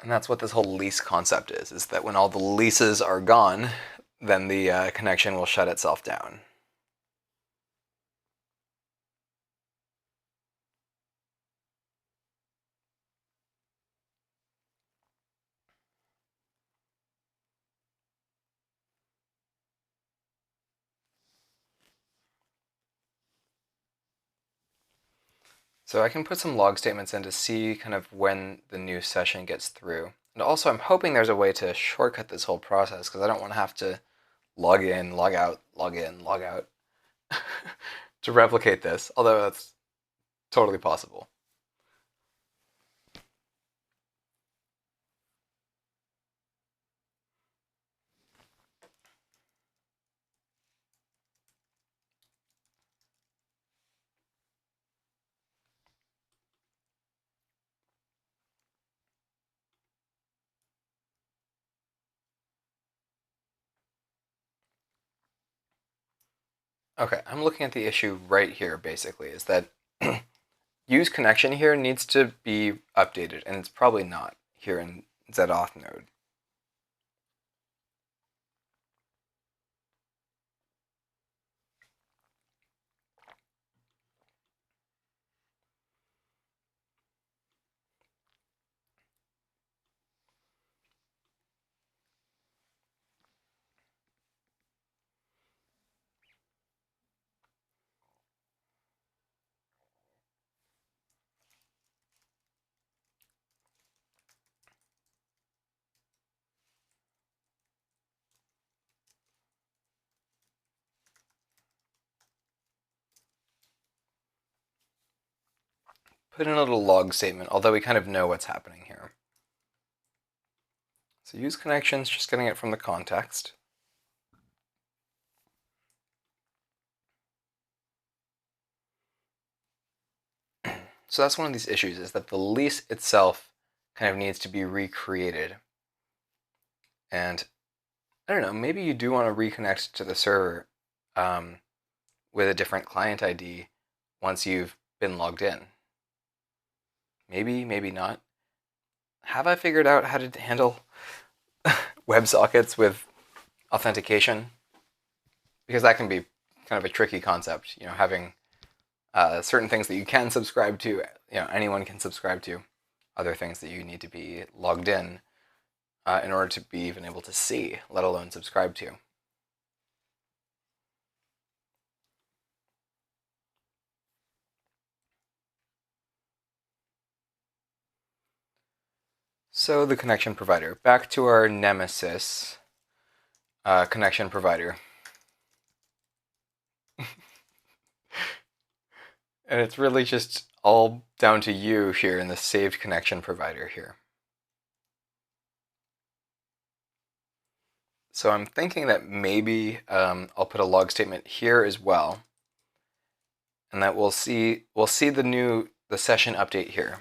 And that's what this whole lease concept is that when all the leases are gone, then the connection will shut itself down. So I can put some log statements in to see kind of when the new session gets through. And also I'm hoping there's a way to shortcut this whole process because I don't want to have to log in, log out, log in, log out to replicate this, although that's totally possible. Okay, I'm looking at the issue right here, basically, is that use connection here needs to be updated, and it's probably not here in Auth node. Put in a little log statement, although we kind of know what's happening here. So use connections, just getting it from the context. So that's one of these issues, is that the lease itself kind of needs to be recreated. And I don't know, maybe you do want to reconnect to the server with a different client ID once you've been logged in. Maybe, maybe not. Have I figured out how to handle WebSockets with authentication? Because that can be kind of a tricky concept, having certain things that you can subscribe to, anyone can subscribe to, other things that you need to be logged in order to be even able to see, let alone subscribe to. So the connection provider. Back to our nemesis connection provider. And it's really just all down to you here in the saved connection provider here. So I'm thinking that maybe I'll put a log statement here as well, and that we'll see the session update here,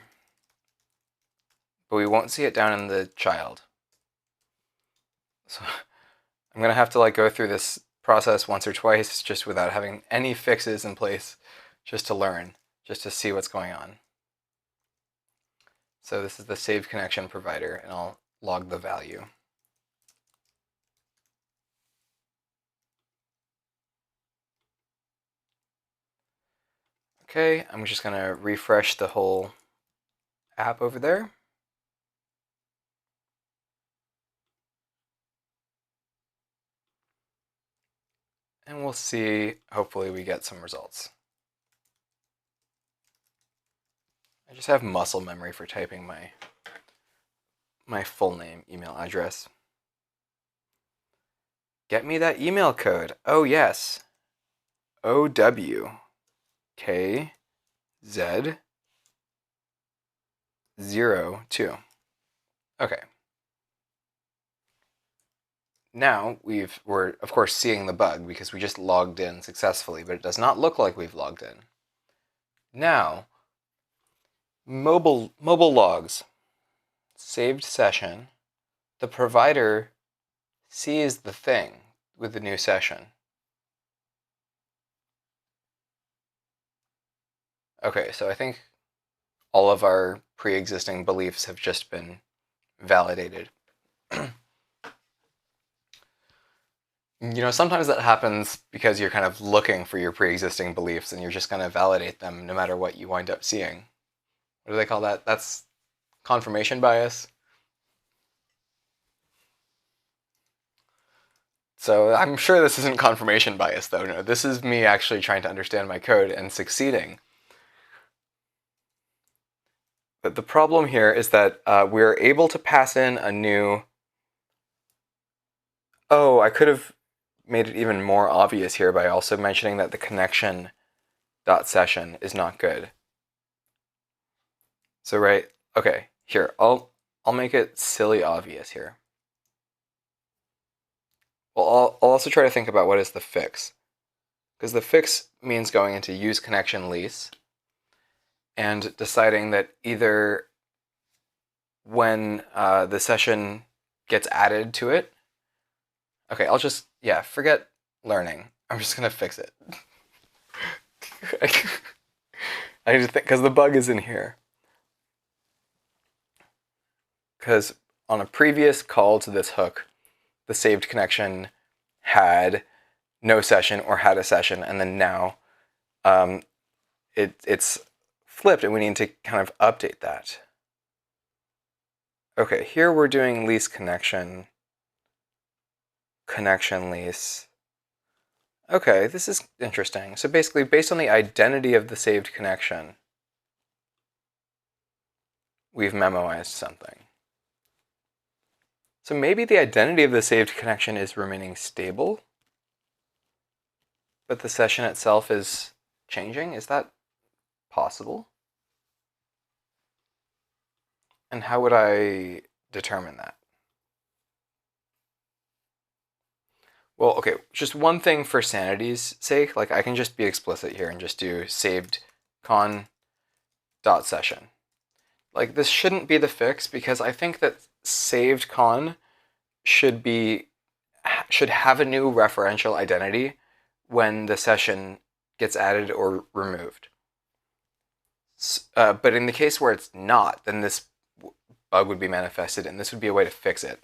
but we won't see it down in the child. So I'm gonna have to go through this process once or twice just without having any fixes in place, just to learn, just to see what's going on. So this is the saved connection provider, and I'll log the value. Okay, I'm just gonna refresh the whole app over there. And we'll see, hopefully we get some results. I just have muscle memory for typing my full name, email address. Get me that email code. Oh yes. OWKZ02. Okay. Now we're of course seeing the bug because we just logged in successfully, but it does not look like we've logged in. Now, mobile logs, saved session, the provider sees the thing with the new session. Okay, so I think all of our pre-existing beliefs have just been validated. Sometimes that happens because you're kind of looking for your pre-existing beliefs and you're just going to validate them no matter what you wind up seeing. What do they call that? That's confirmation bias. So I'm sure this isn't confirmation bias, though. No, this is me actually trying to understand my code and succeeding. But the problem here is that we're able to pass in a new... Oh, I could have made it even more obvious here by also mentioning that the connection.session is not good. So okay, here, I'll make it silly obvious here. Well, I'll also try to think about what is the fix. Because the fix means going into use connection lease and deciding that either when the session gets added to it, okay, I'll just, forget learning. I'm just going to fix it. I just think because the bug is in here. Because on a previous call to this hook, the saved connection had no session or had a session, and then now it's flipped, and we need to kind of update that. Okay, here we're doing lease connection lease. Okay, this is interesting. So basically, based on the identity of the saved connection, we've memoized something. So maybe the identity of the saved connection is remaining stable, but the session itself is changing? Is that possible? And how would I determine that? Well, okay, just one thing for sanity's sake, like I can just be explicit here and just do saved con dot session. Like this shouldn't be the fix because I think that saved con should have a new referential identity when the session gets added or removed. But in the case where it's not, then this bug would be manifested, and this would be a way to fix it.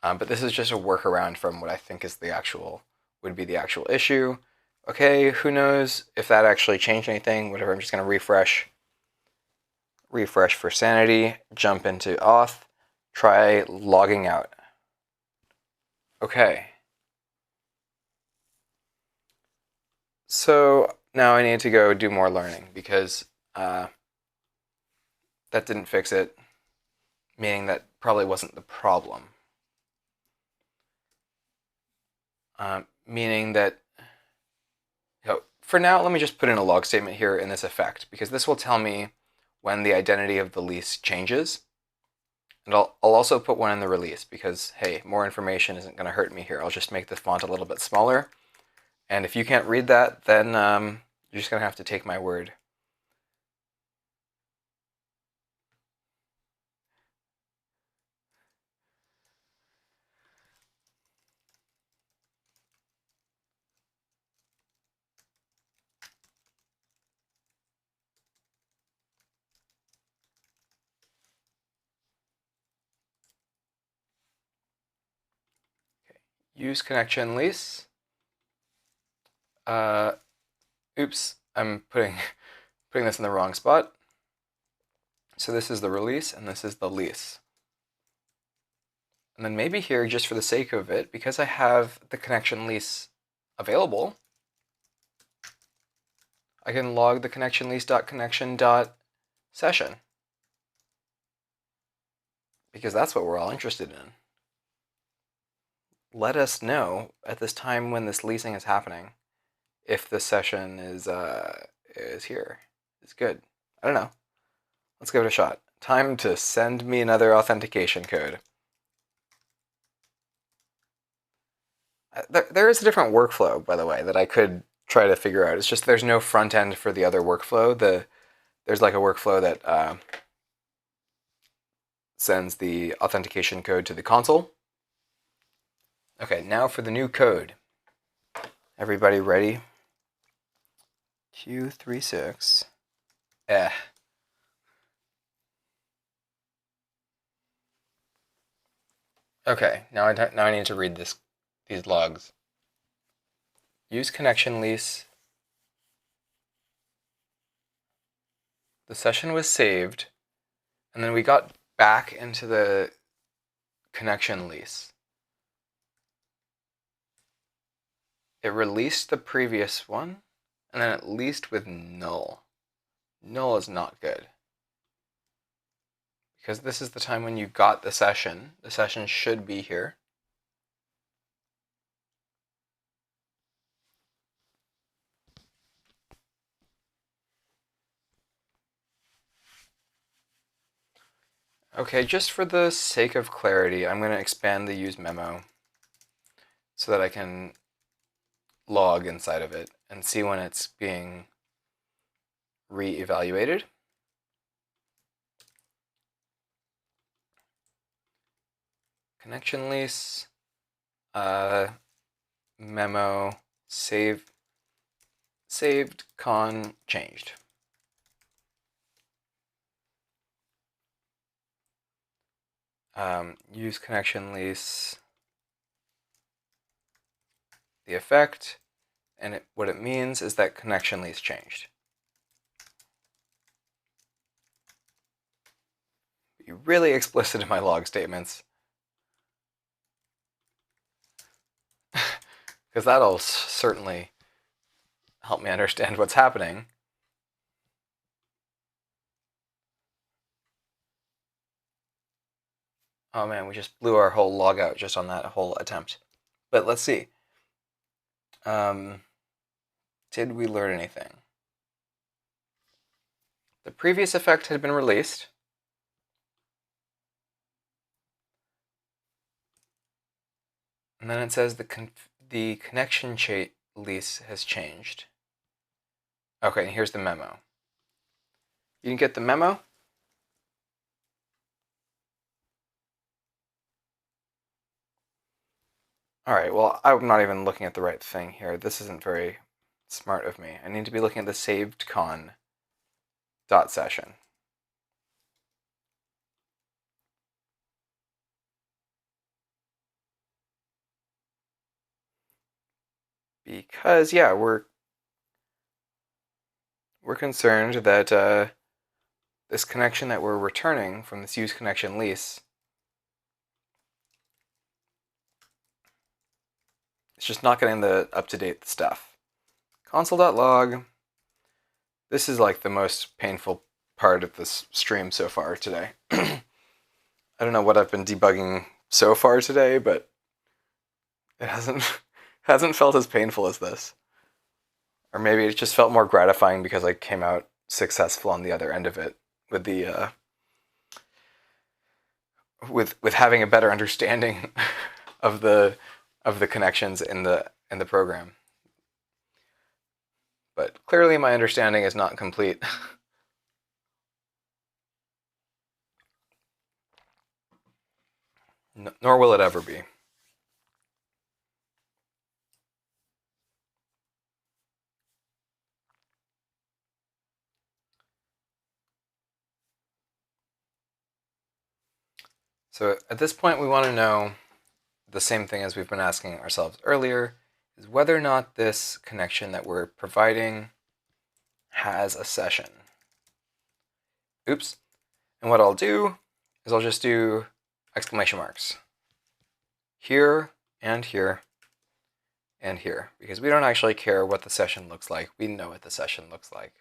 But this is just a workaround from what I think is would be the actual issue. Okay, who knows if that actually changed anything? Whatever, I'm just going to refresh for sanity, jump into Auth, try logging out. Okay. So now I need to go do more learning because that didn't fix it, meaning that probably wasn't the problem. Meaning that, for now, let me just put in a log statement here in this effect, because this will tell me when the identity of the lease changes. And I'll also put one in the release, because, hey, more information isn't going to hurt me here. I'll just make the font a little bit smaller. And if you can't read that, then you're just going to have to take my word. Use connection lease. Oops, I'm putting this in the wrong spot. So this is the release, and this is the lease. And then maybe here, just for the sake of it, because I have the connection lease available, I can log the connection lease.connection.session. Because that's what we're all interested in. Let us know at this time when this leasing is happening if the session is here. It's good. I don't know. Let's give it a shot. Time to send me another authentication code. There is a different workflow, by the way, that I could try to figure out. It's just there's no front end for the other workflow. There's like a workflow that sends the authentication code to the console. Okay, now for the new code. Everybody ready? Q36. Okay, now I need to read these logs. Use connection lease. The session was saved, and then we got back into the connection lease. It released the previous one, and then it leased with null. Null is not good. Because this is the time when you got the session. The session should be here. Okay, just for the sake of clarity, I'm going to expand the use memo so that I can log inside of it and see when it's being re-evaluated. Connection lease, memo, save saved con changed. Use connection lease the effect, and what it means is that connection lease changed. Be really explicit in my log statements, because that'll certainly help me understand what's happening. Oh man, we just blew our whole log out just on that whole attempt. But let's see. Did we learn anything? The previous effect had been released. And then it says the connection lease has changed. Okay, and here's the memo. You can get the memo. All right, well, I'm not even looking at the right thing here. This isn't very smart of me. I need to be looking at the saved con dot session. Because, yeah, we're concerned that this connection that we're returning from this use connection lease, it's just not getting the up-to-date stuff. Console.log. This is like the most painful part of this stream so far today. I don't know what I've been debugging so far today, but it hasn't felt as painful as this. Or maybe it just felt more gratifying because I came out successful on the other end of it with the with having a better understanding of the connections in the program. But clearly my understanding is not complete. Nor will it ever be. So at this point we want to know the same thing as we've been asking ourselves earlier, is whether or not this connection that we're providing has a session. Oops. And what I'll do is I'll just do exclamation marks. Here and here and here, because we don't actually care what the session looks like. We know what the session looks like.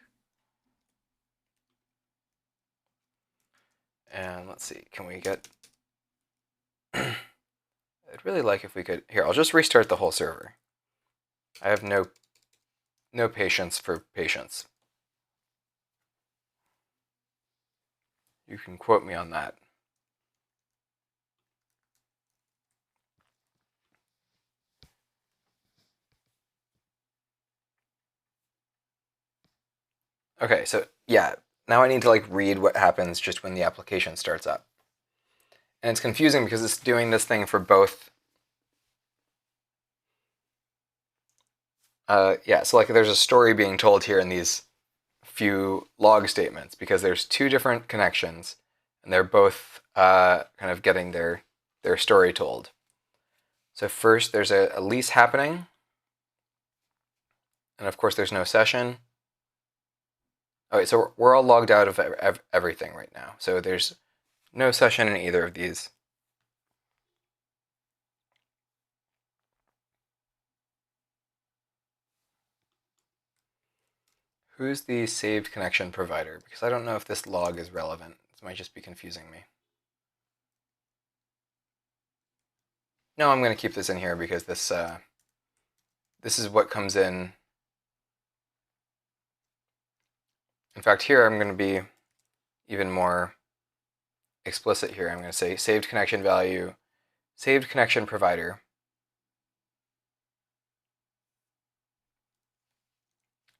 And let's see, can we get... I'd really like if we could... Here, I'll just restart the whole server. I have no patience for patience. You can quote me on that. Okay, so yeah, now I need to like read what happens just when the application starts up. And it's confusing because it's doing this thing for both. Yeah, so like there's a story being told here in these few log statements because there's two different connections and they're both kind of getting their story told. So first there's a lease happening, and of course there's no session. Okay, so we're all logged out of everything right now. So there's no session in either of these. Who's the saved connection provider? Because I don't know if this log is relevant. This might just be confusing me. No, I'm going to keep this in here because this is what comes in. In fact, here I'm going to be even more explicit here. I'm going to say saved connection value, saved connection provider.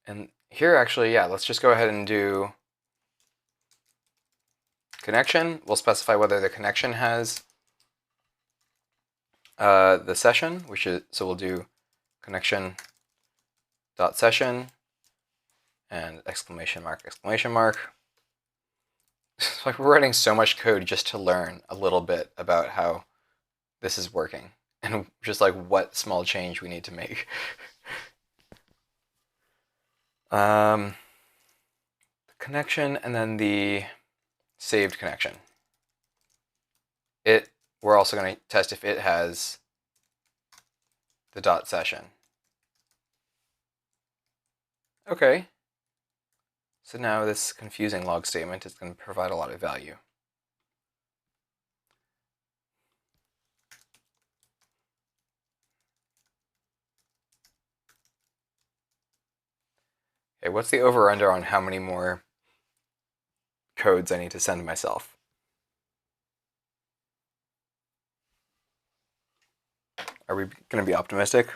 And here actually, yeah, let's just go ahead and do connection. We'll specify whether the connection has the session, which is, so we'll do connection dot session and exclamation mark, exclamation mark. It's like we're writing so much code just to learn a little bit about how this is working and just like what small change we need to make. The connection and then the saved connection. We're also going to test if it has the dot session. Okay. So now this confusing log statement is going to provide a lot of value. Okay, what's the over-under on how many more codes I need to send myself? Are we going to be optimistic?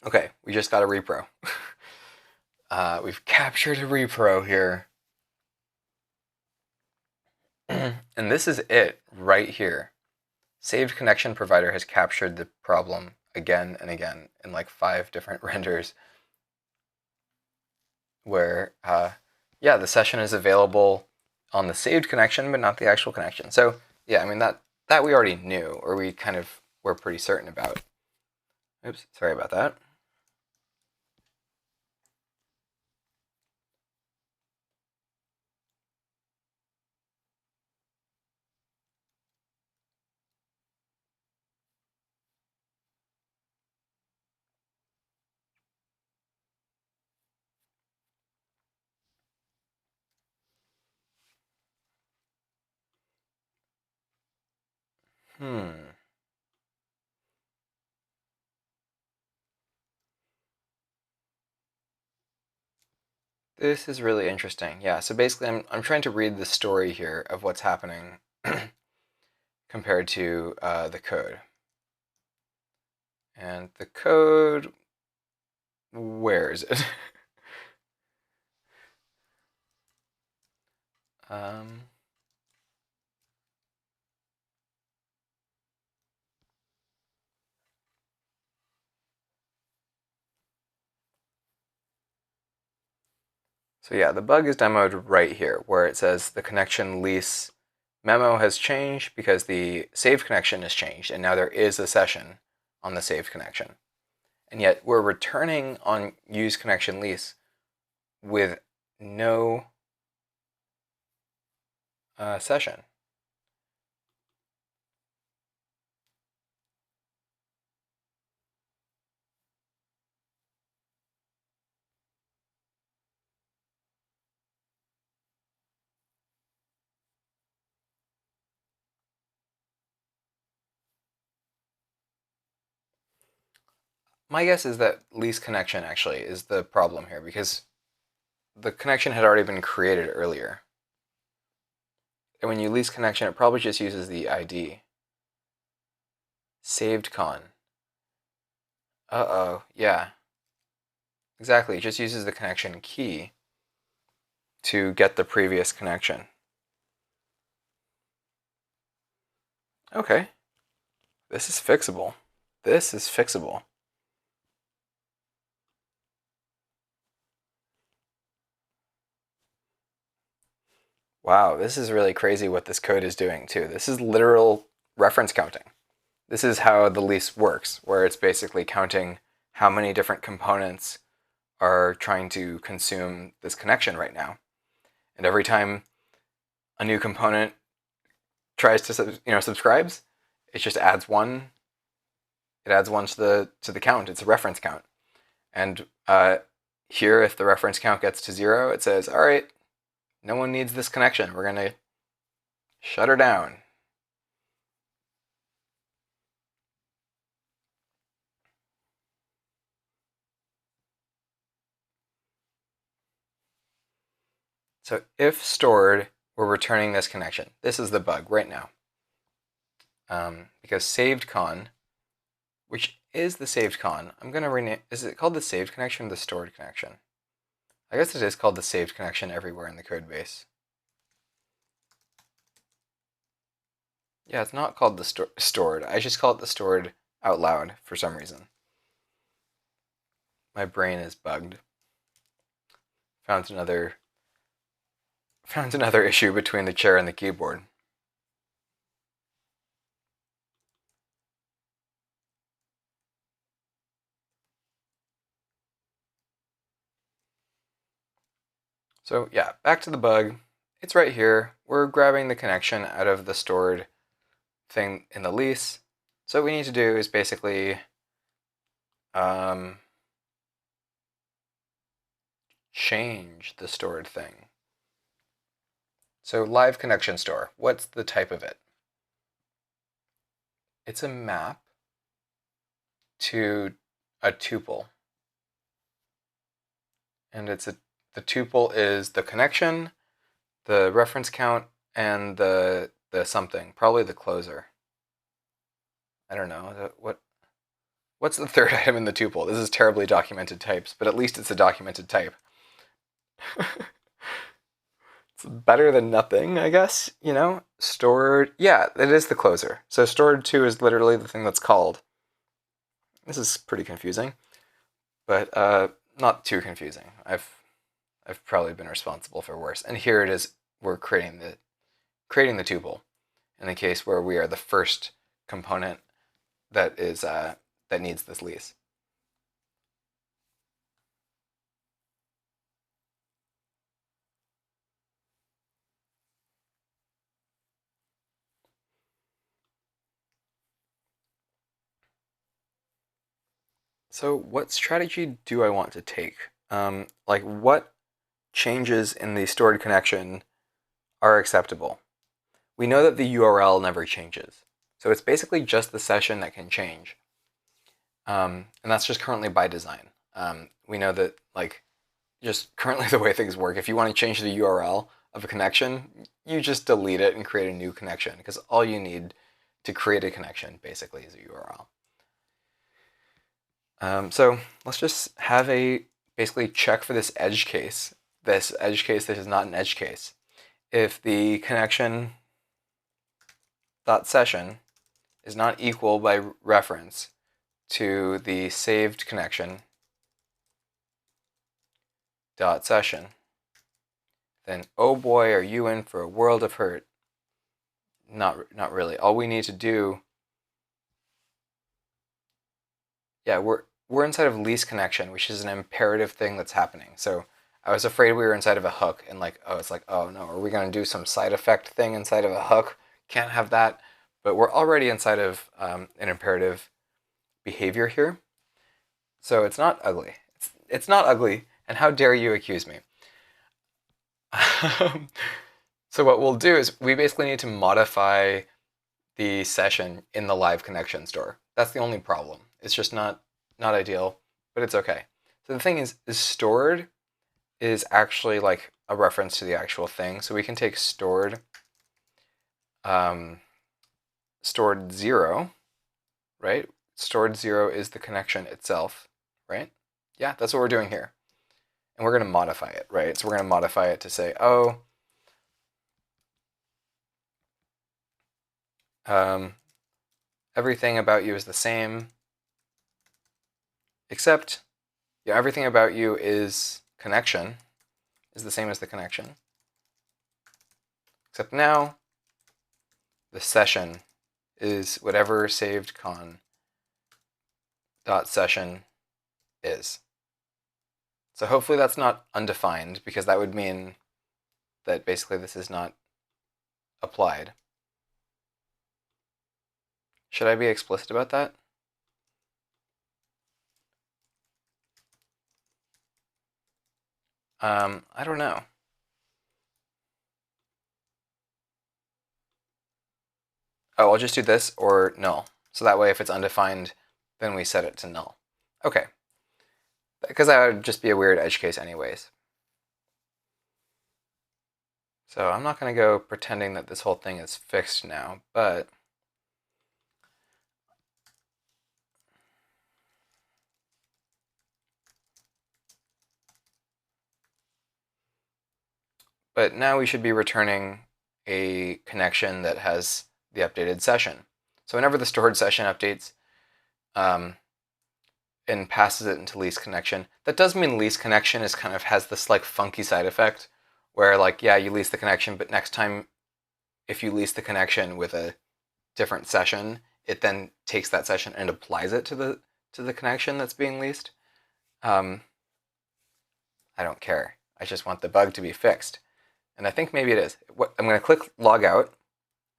Okay, we just got a repro. We've captured a repro here. And this is it right here. Saved connection provider has captured the problem again and again in like 5 different renders where, yeah, the session is available on the saved connection, but not the actual connection. So, yeah, I mean, that we already knew, or we kind of were pretty certain about. Oops, sorry about that. This is really interesting. Yeah, so basically I'm trying to read the story here of what's happening compared to the code. And the code, where is it? So yeah, the bug is demoed right here, where it says the connection lease memo has changed because the saved connection has changed, and now there is a session on the saved connection. And yet we're returning on use connection lease with no session. My guess is that lease connection actually is the problem here, because the connection had already been created earlier. And when you lease connection, it probably just uses the ID. Saved con. Uh-oh, yeah. Exactly, it just uses the connection key to get the previous connection. Okay. This is fixable. This is fixable. Wow, this is really crazy what this code is doing too. This is literal reference counting. This is how the lease works, where it's basically counting how many different components are trying to consume this connection right now. And every time a new component tries to subscribes, it just adds one. It adds one to the count. It's a reference count. And here, if the reference count gets to 0, it says, all right, no one needs this connection. We're going to shut her down. So if stored, we're returning this connection. This is the bug right now. Because saved con, which is the saved con, I'm going to rename, is it called the saved connection or the stored connection? I guess it is called the saved connection everywhere in the code base. Yeah, it's not called the stored. I just call it the stored out loud for some reason. My brain is bugged. Found another issue between the chair and the keyboard. So yeah, back to the bug. It's right here. We're grabbing the connection out of the stored thing in the lease. So what we need to do is basically change the stored thing. So live connection store, what's the type of it? It's a map to a tuple. And the tuple is the connection, the reference count, and the something, probably the closer. I don't know. What's the third item in the tuple? This is terribly documented types, but at least it's a documented type. It's better than nothing, I guess, you know? Stored, yeah, it is the closer. So stored 2 is literally the thing that's called. This is pretty confusing, but not too confusing. I've probably been responsible for worse. And here it is, we're creating the tuple in the case where we are the first component that is that needs this lease. So what strategy do I want to take? Like what changes in the stored connection are acceptable? We know that the URL never changes. So it's basically just the session that can change. And that's just currently by design. We know that like just currently the way things work, if you want to change the URL of a connection, you just delete it and create a new connection because all you need to create a connection basically is a URL. So let's just have a basically check for this edge case. This edge case that is not an edge case. If the connection dot session is not equal by reference to the saved connection dot session, then oh boy, are you in for a world of hurt. Not really. All we need to do, yeah, we're inside of lease connection, which is an imperative thing that's happening. So I was afraid we were inside of a hook and like, oh, it's like, oh no, are we going to do some side effect thing inside of a hook? Can't have that. But we're already inside of an imperative behavior here. So it's not ugly. It's not ugly. And how dare you accuse me? So what we'll do is we basically need to modify the session in the live connection store. That's the only problem. It's just not ideal, but it's okay. So the thing is stored is actually like a reference to the actual thing. So we can take stored 0, right? Stored 0 is the connection itself, right? Yeah, that's what we're doing here. And we're going to modify it, right? So we're going to modify it to say, oh, everything about you is the same, except yeah, everything about you is connection, is the same as the connection. Except now, the session is whatever saved con dot session is. So hopefully that's not undefined, because that would mean that basically this is not applied. Should I be explicit about that? I don't know. Oh, I'll just do this or null. So that way if it's undefined, then we set it to null. Okay. Because that would just be a weird edge case anyways. So I'm not going to go pretending that this whole thing is fixed now, but now we should be returning a connection that has the updated session. So whenever the stored session updates and passes it into least connection, that does mean least connection is kind of has this like funky side effect where like, yeah, you lease the connection, but next time if you lease the connection with a different session, it then takes that session and applies it to the connection that's being leased. I don't care. I just want the bug to be fixed. And I think maybe it is. I'm going to click log out,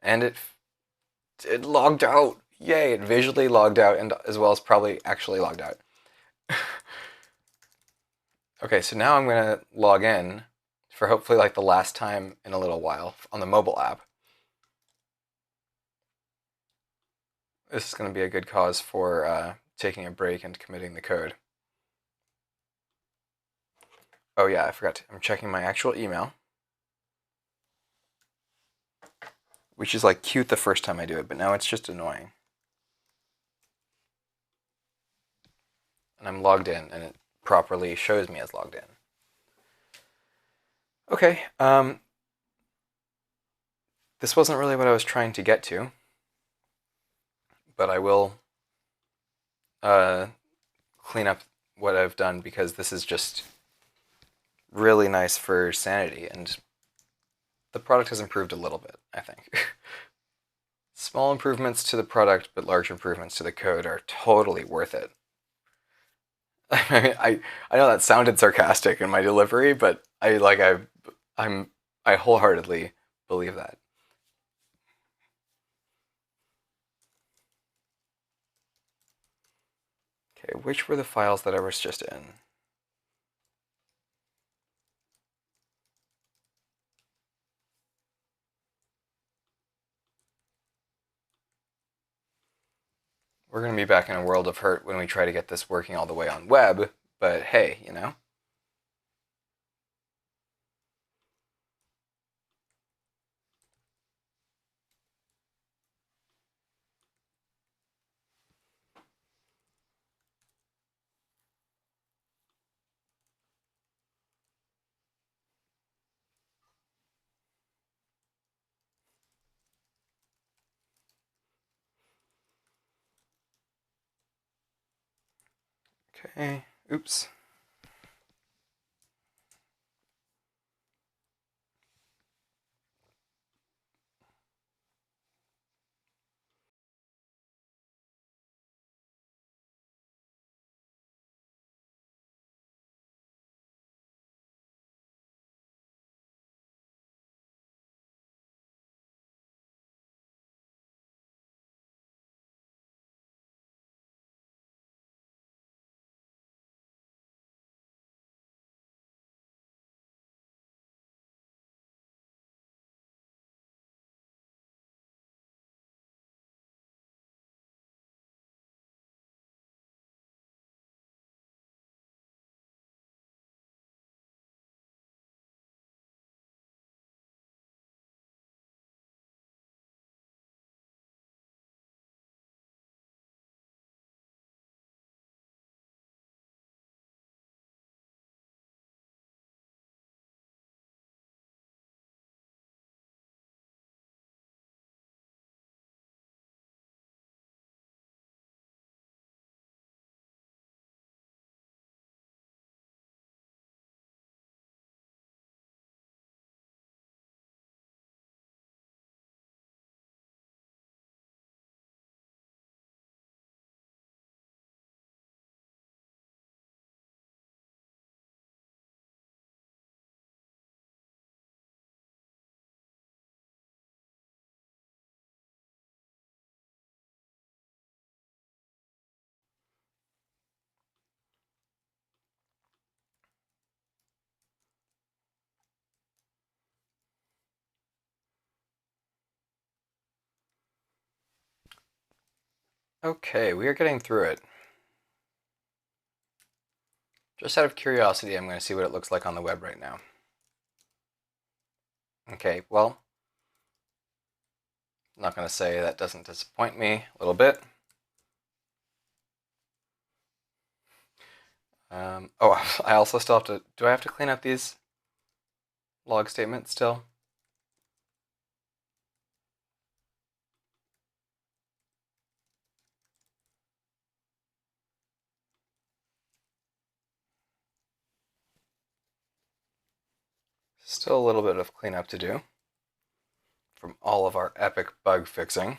and it logged out. Yay, it visually logged out, and as well as probably actually logged out. Okay, so now I'm going to log in for hopefully like the last time in a little while on the mobile app. This is going to be a good cause for taking a break and committing the code. Oh yeah, I forgot. I'm checking my actual email, which is like cute the first time I do it, but now it's just annoying. And I'm logged in, and it properly shows me as logged in. Okay, this wasn't really what I was trying to get to, but I will clean up what I've done because this is just really nice for sanity, and the product has improved a little bit, I think. Small improvements to the product, but large improvements to the code are totally worth it. I know that sounded sarcastic in my delivery, but I wholeheartedly believe that. Okay, which were the files that I was just in? We're going to be back in a world of hurt when we try to get this working all the way on web, but hey, you know? Okay, oops. Okay, we are getting through it. Just out of curiosity, I'm going to see what it looks like on the web right now. Okay, well, I'm not going to say that doesn't disappoint me a little bit. Oh, I also still have to, do I have to clean up these log statements still? Still a little bit of cleanup to do from all of our epic bug fixing.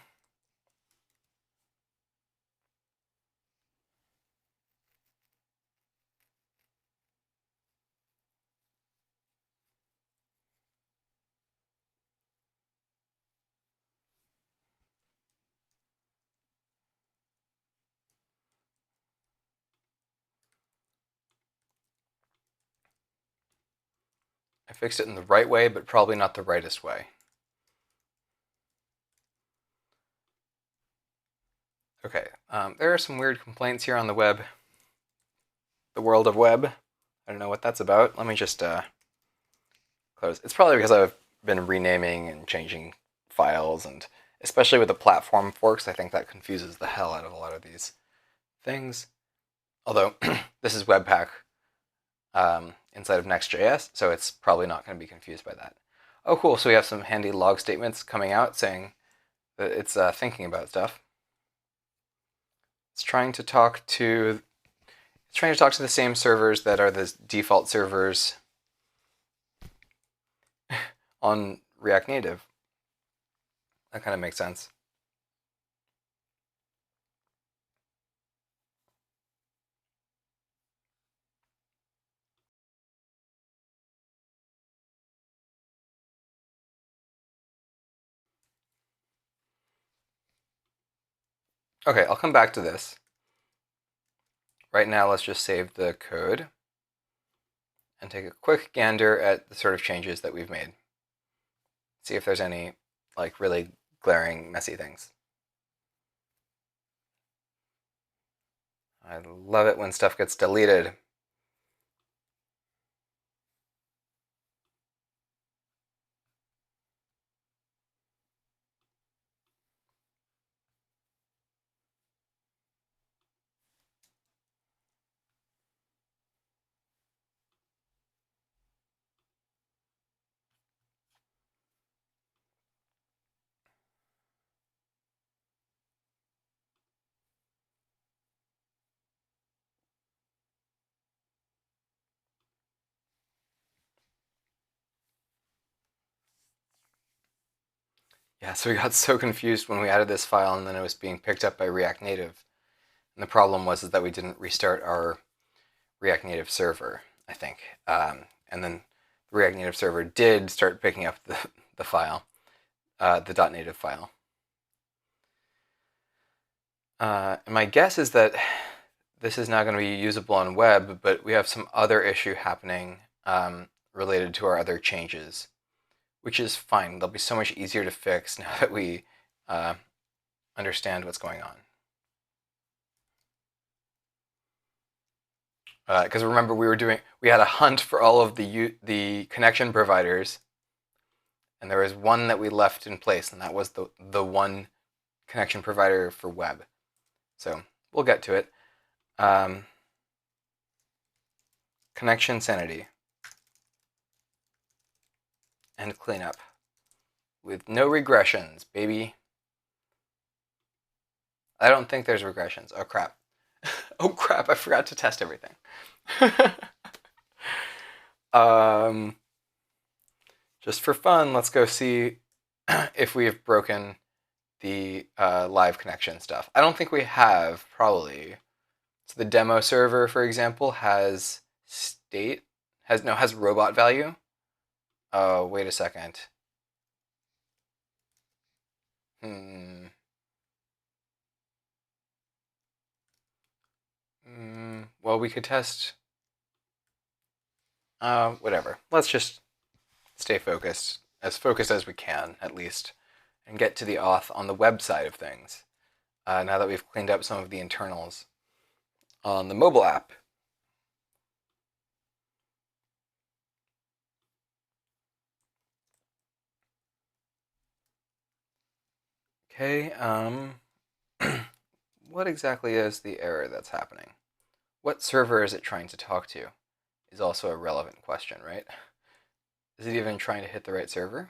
I fixed it in the right way, but probably not the rightest way. Okay, there are some weird complaints here on the web. The world of web. I don't know what that's about. Let me just close. It's probably because I've been renaming and changing files, and especially with the platform forks, I think that confuses the hell out of a lot of these things. Although this is Webpack inside of Next.js, so it's probably not going to be confused by that. Oh, cool. So we have some handy log statements coming out saying that it's thinking about stuff. It's trying to talk to the same servers that are the default servers on React Native. That kind of makes sense. Okay, I'll come back to this. Right now, let's just save the code and take a quick gander at the sort of changes that we've made. See if there's any like really glaring, messy things. I love it when stuff gets deleted. Yeah, so we got so confused when we added this file and then it was being picked up by React Native. And the problem was that we didn't restart our React Native server, I think. And then the React Native server did start picking up the file, the .native file. And my guess is that this is not going to be usable on web, but we have some other issue happening related to our other changes, which is fine. They'll be so much easier to fix now that we understand what's going on. Because remember, we had a hunt for all of the connection providers, and there was one that we left in place, and that was the one connection provider for web. So we'll get to it. Connection sanity and cleanup with no regressions, baby. I don't think there's regressions. Oh crap. Oh crap, I forgot to test everything. Just for fun, let's go see if we have broken the live connection stuff. I don't think we have, probably. So the demo server, for example, has state, has robot value. Oh, wait a second. Well, we could test. Whatever. Let's just stay focused as we can, at least, and get to the auth on the web side of things. Now that we've cleaned up some of the internals on the mobile app. Okay, what exactly is the error that's happening? What server is it trying to talk to? Is also a relevant question, right? Is it even trying to hit the right server?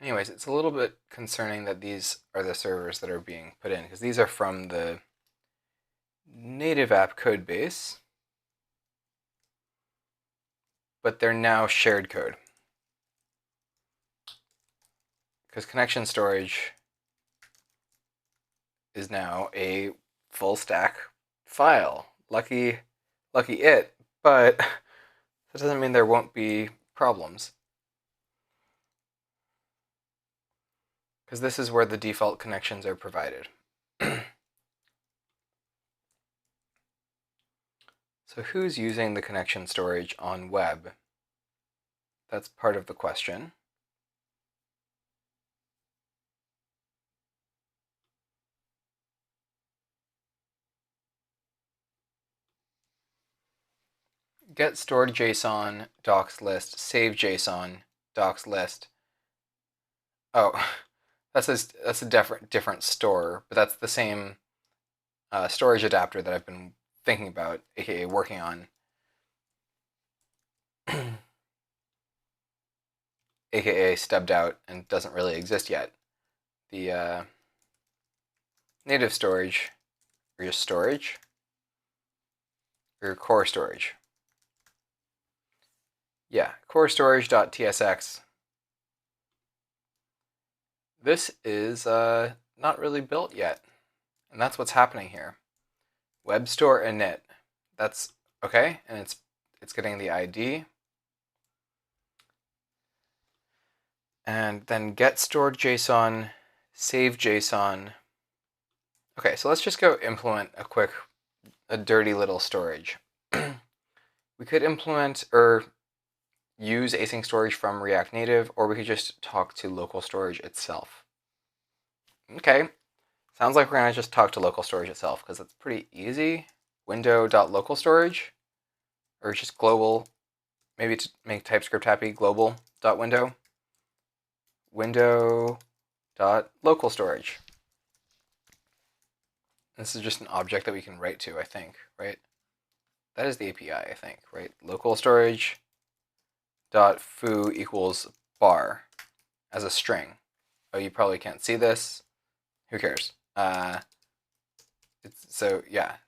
Anyways, it's a little bit concerning that these are the servers that are being put in, because these are from the native app code base, but they're now shared code. Because connection storage is now a full stack file. Lucky it, but that doesn't mean there won't be problems. Because this is where the default connections are provided. So who's using the connection storage on web? That's part of the question. Get stored JSON docs list, save JSON docs list. Oh, that's a different store, but that's the same storage adapter that I've been thinking about, aka working on, aka stubbed out and doesn't really exist yet. The native storage, or just storage, or core storage. Yeah, core storage.tsx. This is not really built yet, and that's what's happening here. Web store init. That's okay, and it's getting the ID. And then get stored JSON, save JSON. Okay, so let's just go implement a dirty little storage. We could implement or use async storage from React Native, or we could just talk to local storage itself. Okay, sounds like we're gonna just talk to local storage itself, because it's pretty easy. Window.localStorage, or just global, maybe to make TypeScript happy, global.window. Window.localStorage. This is just an object that we can write to, I think, right? That is the API, I think, right? Local storage dot foo equals bar as a string. Oh, you probably can't see this. Who cares? So yeah,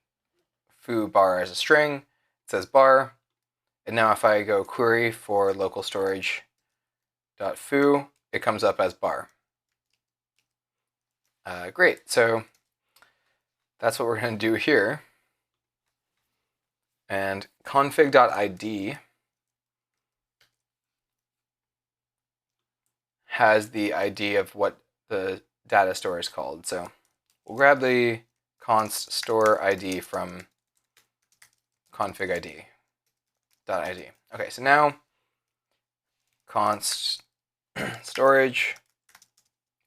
foo bar as a string. It says bar. And now if I go query for local storage dot foo, it comes up as bar. Great. So that's what we're going to do here. And config.id has the ID of what the data store is called. So we'll grab the const store ID from config.id. Okay, so now const storage,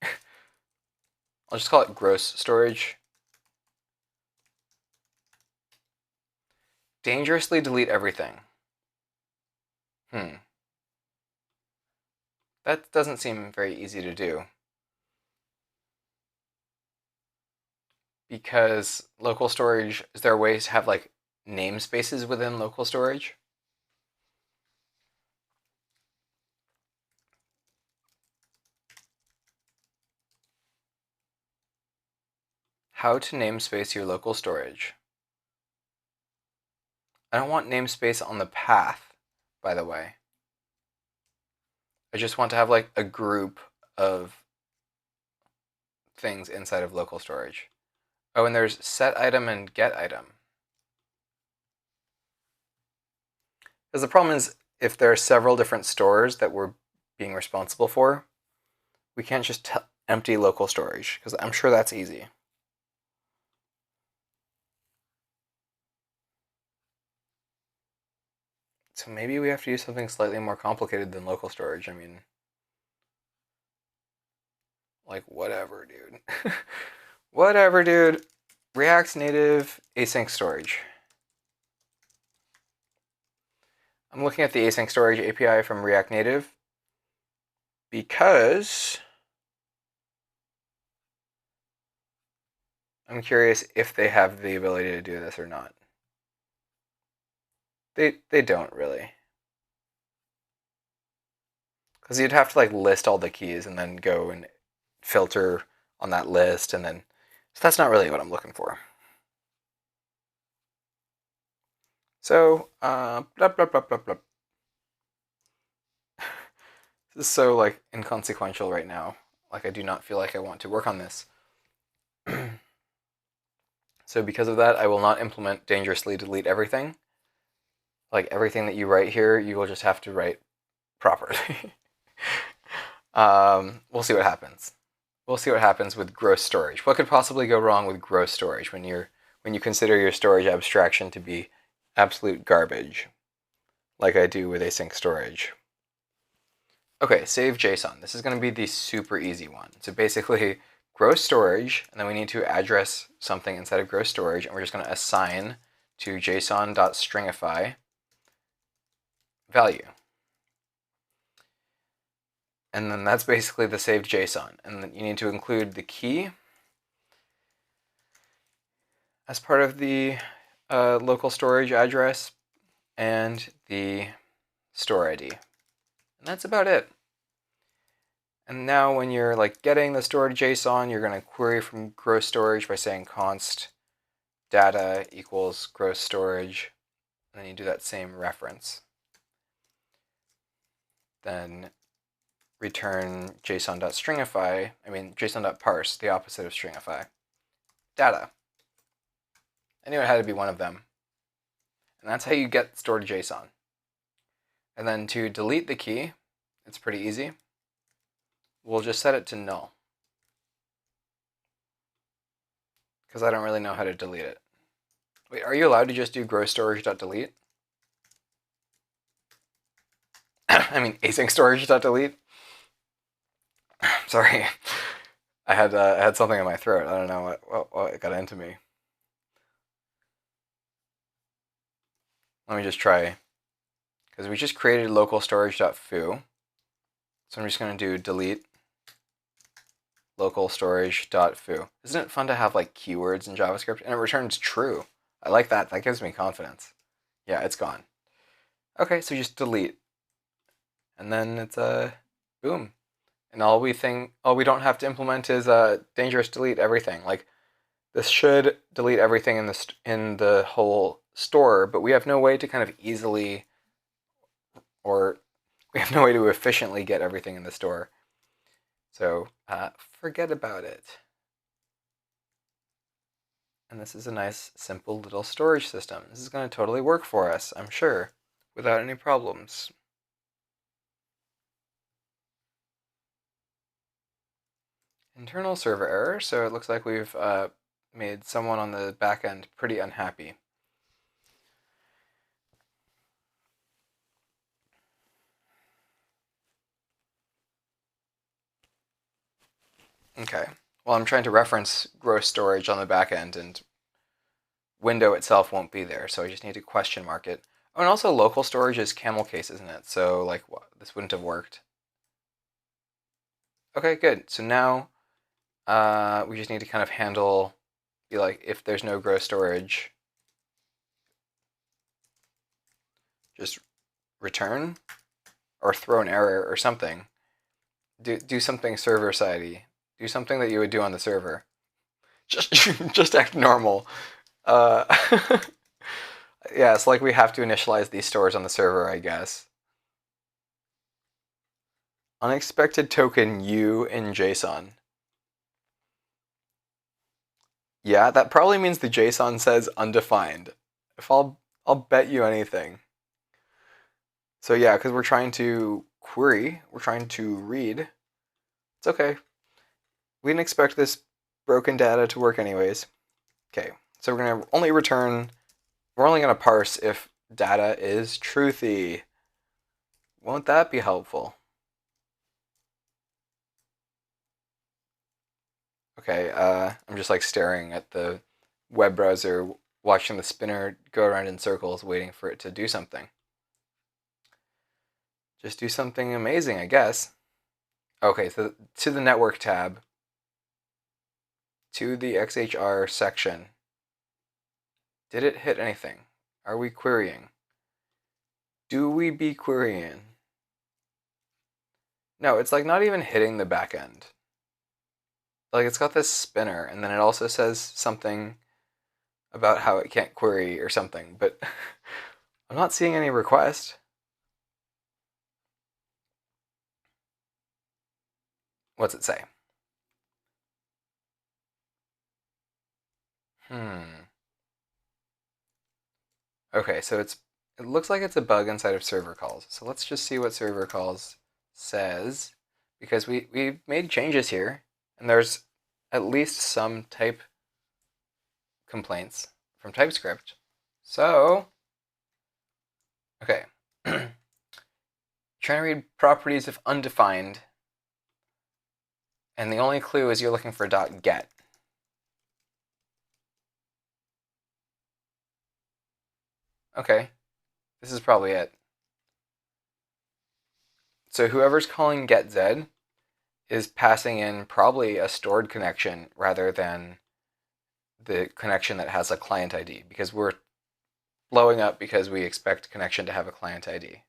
I'll just call it gross storage. Dangerously delete everything. That doesn't seem very easy to do. Because local storage, is there ways to have like namespaces within local storage? How to namespace your local storage. I don't want namespace on the path, by the way. I just want to have like a group of things inside of local storage. Oh, and there's set item and get item. Because the problem is, if there are several different stores that we're being responsible for, we can't just empty local storage, because I'm sure that's easy. So maybe we have to use something slightly more complicated than local storage. I mean, like, whatever, dude. Whatever, dude. React Native async storage. I'm looking at the async storage API from React Native because I'm curious if they have the ability to do this or not. They don't really. Because you'd have to like list all the keys and then go and filter on that list, and then so that's not really what I'm looking for. So blah, blah, blah, blah, blah. This is so like inconsequential right now. Like I do not feel like I want to work on this. So because of that, I will not implement dangerously delete everything. Like everything that you write here, you will just have to write properly. We'll see what happens. We'll see what happens with gross storage. What could possibly go wrong with gross storage when you consider your storage abstraction to be absolute garbage, like I do with async storage? Okay, save JSON. This is going to be the super easy one. So basically, gross storage, and then we need to address something inside of gross storage, and we're just going to assign to json.stringify value. And then that's basically the saved JSON. And then you need to include the key as part of the local storage address and the store ID. And that's about it. And now when you're like getting the stored JSON, you're going to query from gross storage by saying const data equals gross storage. And then you do that same reference. Then return json.stringify, json.parse, the opposite of stringify, data. I knew it had to be one of them. And that's how you get stored JSON. And then to delete the key, it's pretty easy. We'll just set it to null, because I don't really know how to delete it. Wait, are you allowed to just do gross storage.delete? Async storage.delete? Sorry. I had something in my throat. I don't know what got into me. Let me just try, because we just created local storage.foo. So I'm just going to do delete local storage.foo. Isn't it fun to have like keywords in JavaScript? And it returns true. I like that. That gives me confidence. Yeah, it's gone. Okay, so just delete. And then it's boom. And all we don't have to implement is dangerous delete everything. Like this should delete everything in the whole store, but we have no way to kind of easily, or we have no way to efficiently get everything in the store. So forget about it. And this is a nice, simple little storage system. This is going to totally work for us, I'm sure, without any problems. Internal server error, so it looks like we've made someone on the back end pretty unhappy. Okay, well, I'm trying to reference gross storage on the back end, and window itself won't be there, so I just need to question mark it. Oh, and also local storage is camel case, isn't it? So like, this wouldn't have worked. Okay, good. So now we just need to kind of handle, like, if there's no gross storage, just return or throw an error or something. Do something server-sidey. Do something that you would do on the server. Just act normal. Yeah, it's like we have to initialize these stores on the server, I guess. Unexpected token U in JSON. Yeah, that probably means the JSON says undefined. If I'll bet you anything. So yeah, because we're trying to query, we're trying to read. It's okay. We didn't expect this broken data to work anyways. Okay, so we're going to only return, we're only going to parse if data is truthy. Won't that be helpful? Okay, I'm just like staring at the web browser, watching the spinner go around in circles, waiting for it to do something. Just do something amazing, I guess. Okay, so to the network tab, to the XHR section. Did it hit anything? Are we querying? Do we be querying? No, it's like not even hitting the back end. Like it's got this spinner, and then it also says something about how it can't query or something, but I'm not seeing any request. What's it say? Okay, so it looks like it's a bug inside of server calls. So let's just see what server calls says, because we made changes here, and there's at least some type complaints from TypeScript. So, okay. Trying to read properties of undefined, and the only clue is you're looking for .get. Okay, this is probably it. So whoever's calling getZ is passing in probably a stored connection rather than the connection that has a client ID, because we're blowing up because we expect connection to have a client ID.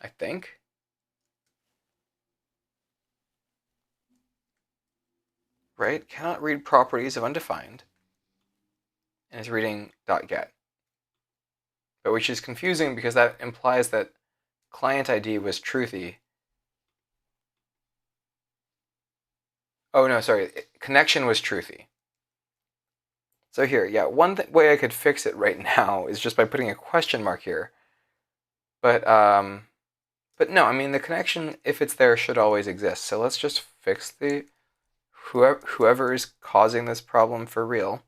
I think. Right? Cannot read properties of undefined. And is reading .get. But which is confusing because that implies that client ID was truthy. Oh no, sorry. Connection was truthy. So here, yeah, one way I could fix it right now is just by putting a question mark here. But no, I mean the connection, if it's there, should always exist. So let's just fix the whoever is causing this problem for real.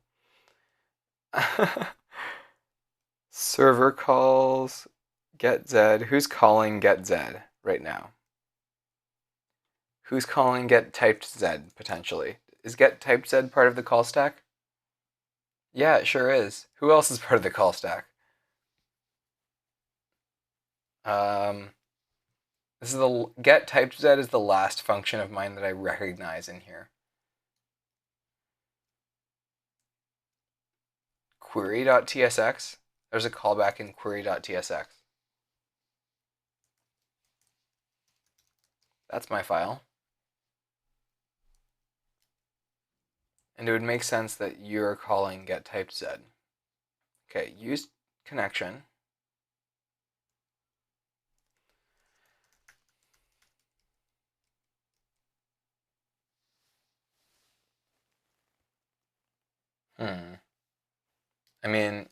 Server calls getZ. Who's calling getZ right now? Who's calling getTypedZ potentially? Is getTypedZ part of the call stack? Yeah, it sure is. Who else is part of the call stack? This is the getTypedZ is the last function of mine that I recognize in here. Query.tsx. There's a callback in query.tsx. That's my file. And it would make sense that you're calling getTypedZ. Okay, use connection. I mean,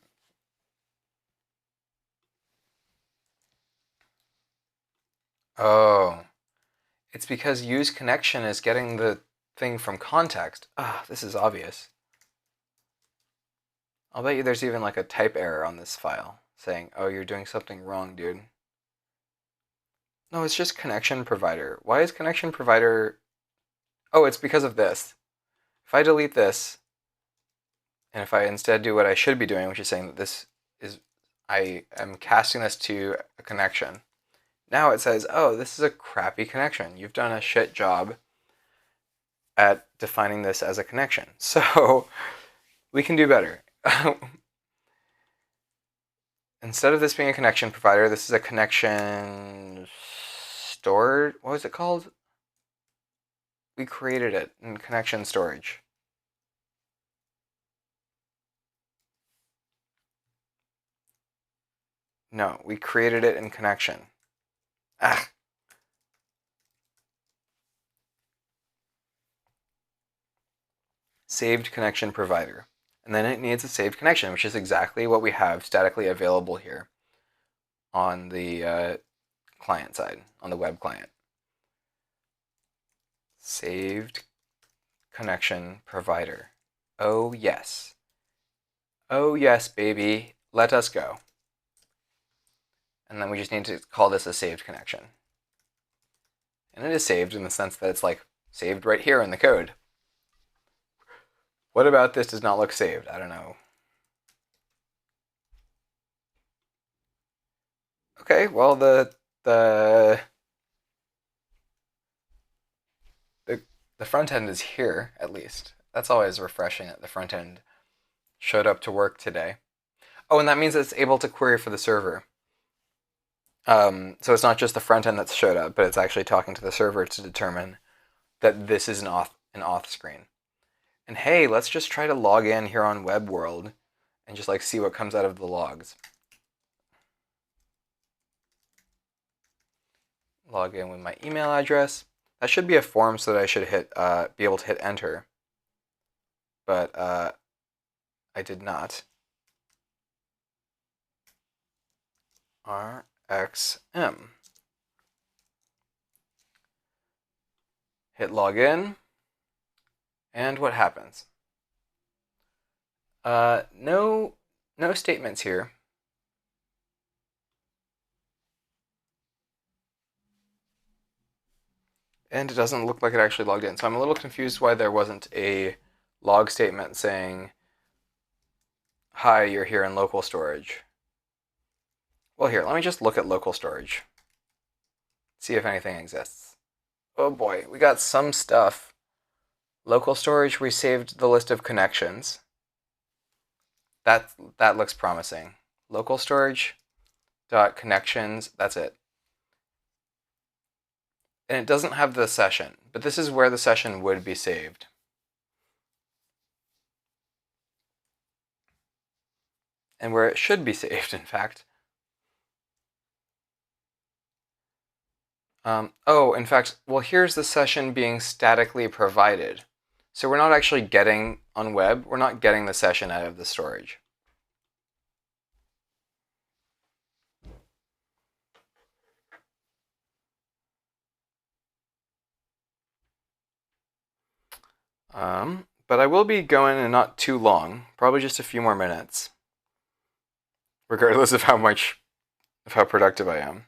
oh, it's because use connection is getting the thing from context. Ah, this is obvious. I'll bet you there's even like a type error on this file saying, oh, you're doing something wrong, dude. No, it's just connection provider. Why is connection provider... Oh, it's because of this. If I delete this, and if I instead do what I should be doing, which is saying that this is... I am casting this to a connection. Now it says, oh, this is a crappy connection. You've done a shit job at defining this as a connection. So we can do better. Instead of this being a connection provider, this is a connection stored. What was it called? We created it in connection storage. No, we created it in connection. Ah. Saved connection provider. And then it needs a saved connection, which is exactly what we have statically available here on the client side, on the web client. Saved connection provider. Oh, yes. Oh, yes, baby. Let us go. And then we just need to call this a saved connection. And it is saved in the sense that it's like saved right here in the code. What about this does not look saved? I don't know. Okay, well the front end is here at least. That's always refreshing that the front end showed up to work today. Oh, and that means it's able to query for the server. So it's not just the front end that's showed up, but it's actually talking to the server to determine that this is an auth screen. And hey, let's just try to log in here on Web World and just like see what comes out of the logs. Log in with my email address. That should be a form so that I should be able to hit enter. But I did not. RXM. Hit login. And what happens? No statements here. And it doesn't look like it actually logged in. So I'm a little confused why there wasn't a log statement saying, hi, you're here in local storage. Well, here, let me just look at local storage. See if anything exists. Oh boy, we got some stuff. Local storage, we saved the list of connections. That looks promising. Local storage dot connections, that's it. And it doesn't have the session, but this is where the session would be saved. And where it should be saved, in fact. In fact, well, here's the session being statically provided. So we're not actually getting, on web, we're not getting the session out of the storage. But I will be going in not too long, probably just a few more minutes, regardless of how productive I am.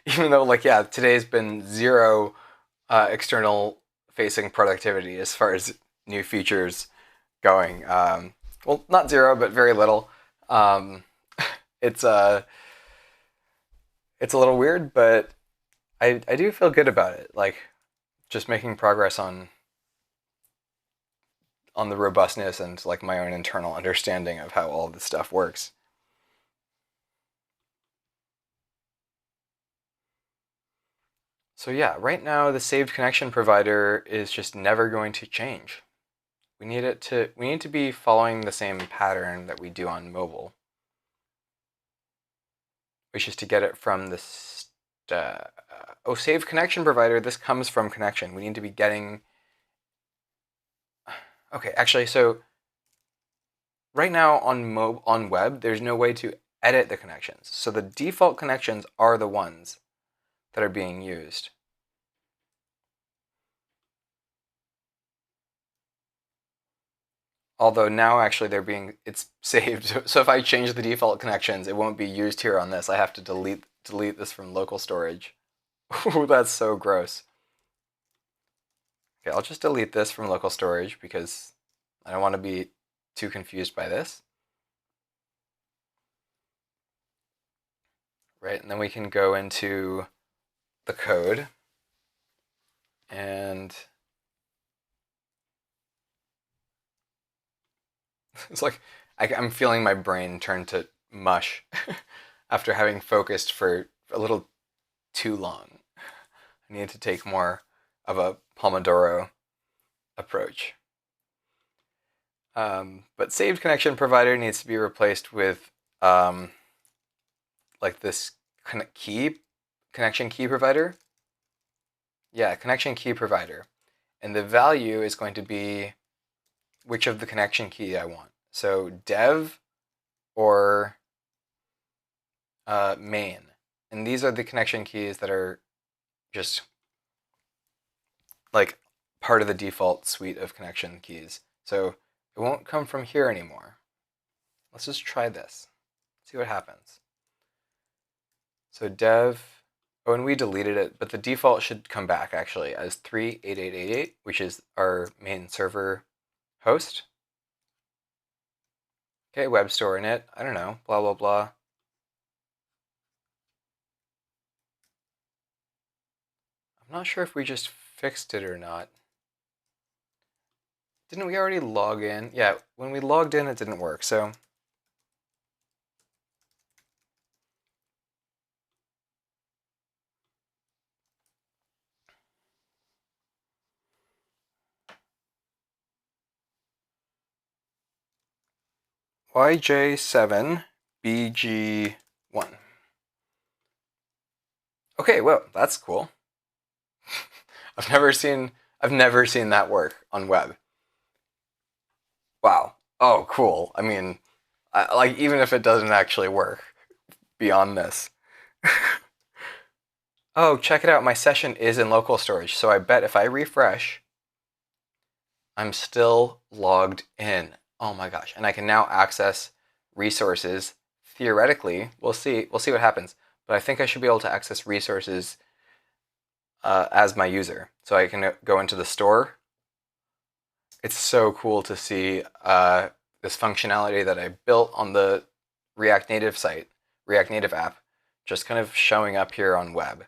Even though, like, yeah, today's been zero external facing productivity as far as new features going. Well, not zero, but very little. Um, it's it's a little weird, but I do feel good about it. Like, just making progress on the robustness and like my own internal understanding of how all this stuff works. So yeah, right now the saved connection provider is just never going to change. We need to be following the same pattern that we do on mobile, which is to get it from this saved connection provider. This comes from connection. We need to be getting. Okay, actually, so right now on web, there's no way to edit the connections. So the default connections are the ones that are being used. Although now actually it's saved. So if I change the default connections, it won't be used here on this. I have to delete this from local storage. Ooh, that's so gross. Okay, I'll just delete this from local storage because I don't want to be too confused by this. Right, and then we can go into the code and it's like I'm feeling my brain turn to mush after having focused for a little too long. I need to take more of a Pomodoro approach. But saved connection provider needs to be replaced with like this connection key provider. Yeah, connection key provider. And the value is going to be which of the connection key I want. So dev or main. And these are the connection keys that are just like part of the default suite of connection keys. So it won't come from here anymore. Let's just try this. See what happens. So dev, oh, and we deleted it, but the default should come back actually as 38888, which is our main server host. Okay, web store init, I don't know, blah, blah, blah. I'm not sure if we just fixed it or not. Didn't we already log in? Yeah, when we logged in, it didn't work, so. YJ7BG1. Okay, well, that's cool. I've never seen that work on web. Wow. Oh, cool. I mean, like even if it doesn't actually work beyond this. Oh, check it out. My session is in local storage, so I bet if I refresh, I'm still logged in. Oh my gosh. And I can now access resources. Theoretically, we'll see what happens. But I think I should be able to access resources as my user. So I can go into the store. It's so cool to see this functionality that I built on the React Native site, React Native app, just kind of showing up here on web.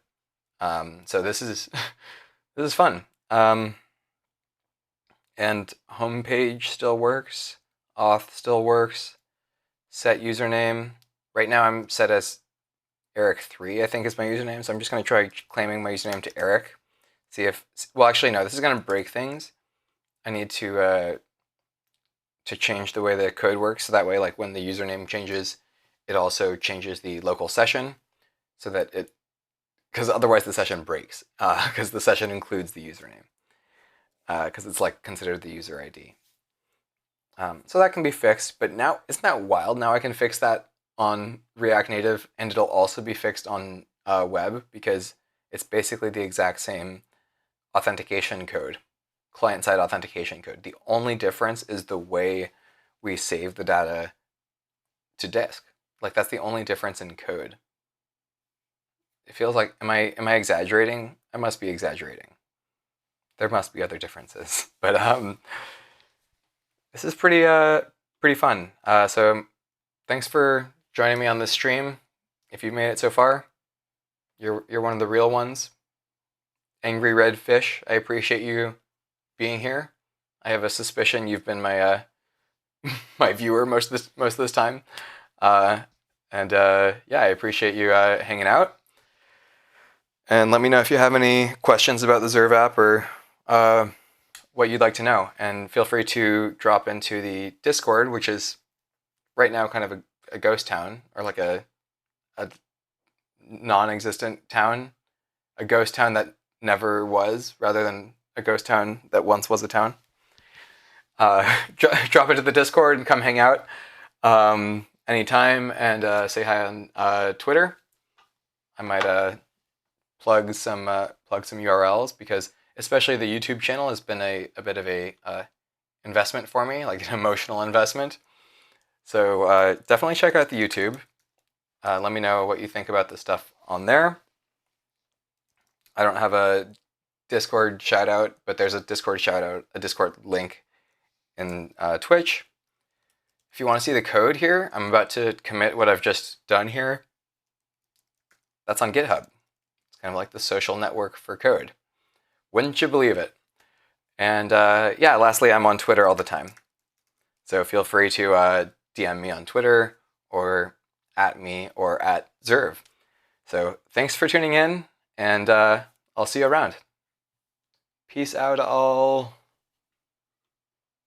So this is this is fun. And homepage still works. Auth still works. Set username. Right now I'm set as Eric3, I think is my username. So I'm just going to try claiming my username to Eric. See if, well, actually, no, this is going to break things. I need to change the way the code works. So that way, like when the username changes, it also changes the local session so that it, because otherwise the session breaks because the session includes the username because it's like considered the user ID. So that can be fixed, but now, isn't that wild? Now I can fix that on React Native and it'll also be fixed on web because it's basically the exact same authentication code, client-side authentication code. The only difference is the way we save the data to disk. Like that's the only difference in code. It feels like, am I exaggerating? I must be exaggerating. There must be other differences, but this is pretty fun. So thanks for joining me on this stream. If you've made it so far, you're one of the real ones. Angry Red Fish, I appreciate you being here. I have a suspicion you've been my my viewer most of this time. Yeah, I appreciate you hanging out. And let me know if you have any questions about the Zerve app or what you'd like to know. And feel free to drop into the Discord, which is right now kind of a ghost town, or like a non-existent town, a ghost town that never was, rather than a ghost town that once was a town. Drop into the Discord and come hang out anytime, and say hi on Twitter. I might plug some URLs because especially the YouTube channel has been a bit of a investment for me, like an emotional investment. So definitely check out the YouTube. Let me know what you think about the stuff on there. I don't have a Discord shout out, but there's a Discord shout out, a Discord link in Twitch. If you want to see the code here, I'm about to commit what I've just done here. That's on GitHub. It's kind of like the social network for code. Wouldn't you believe it? And yeah, lastly, I'm on Twitter all the time. So feel free to DM me on Twitter or at me or at Zerve. So thanks for tuning in, and I'll see you around. Peace out, all.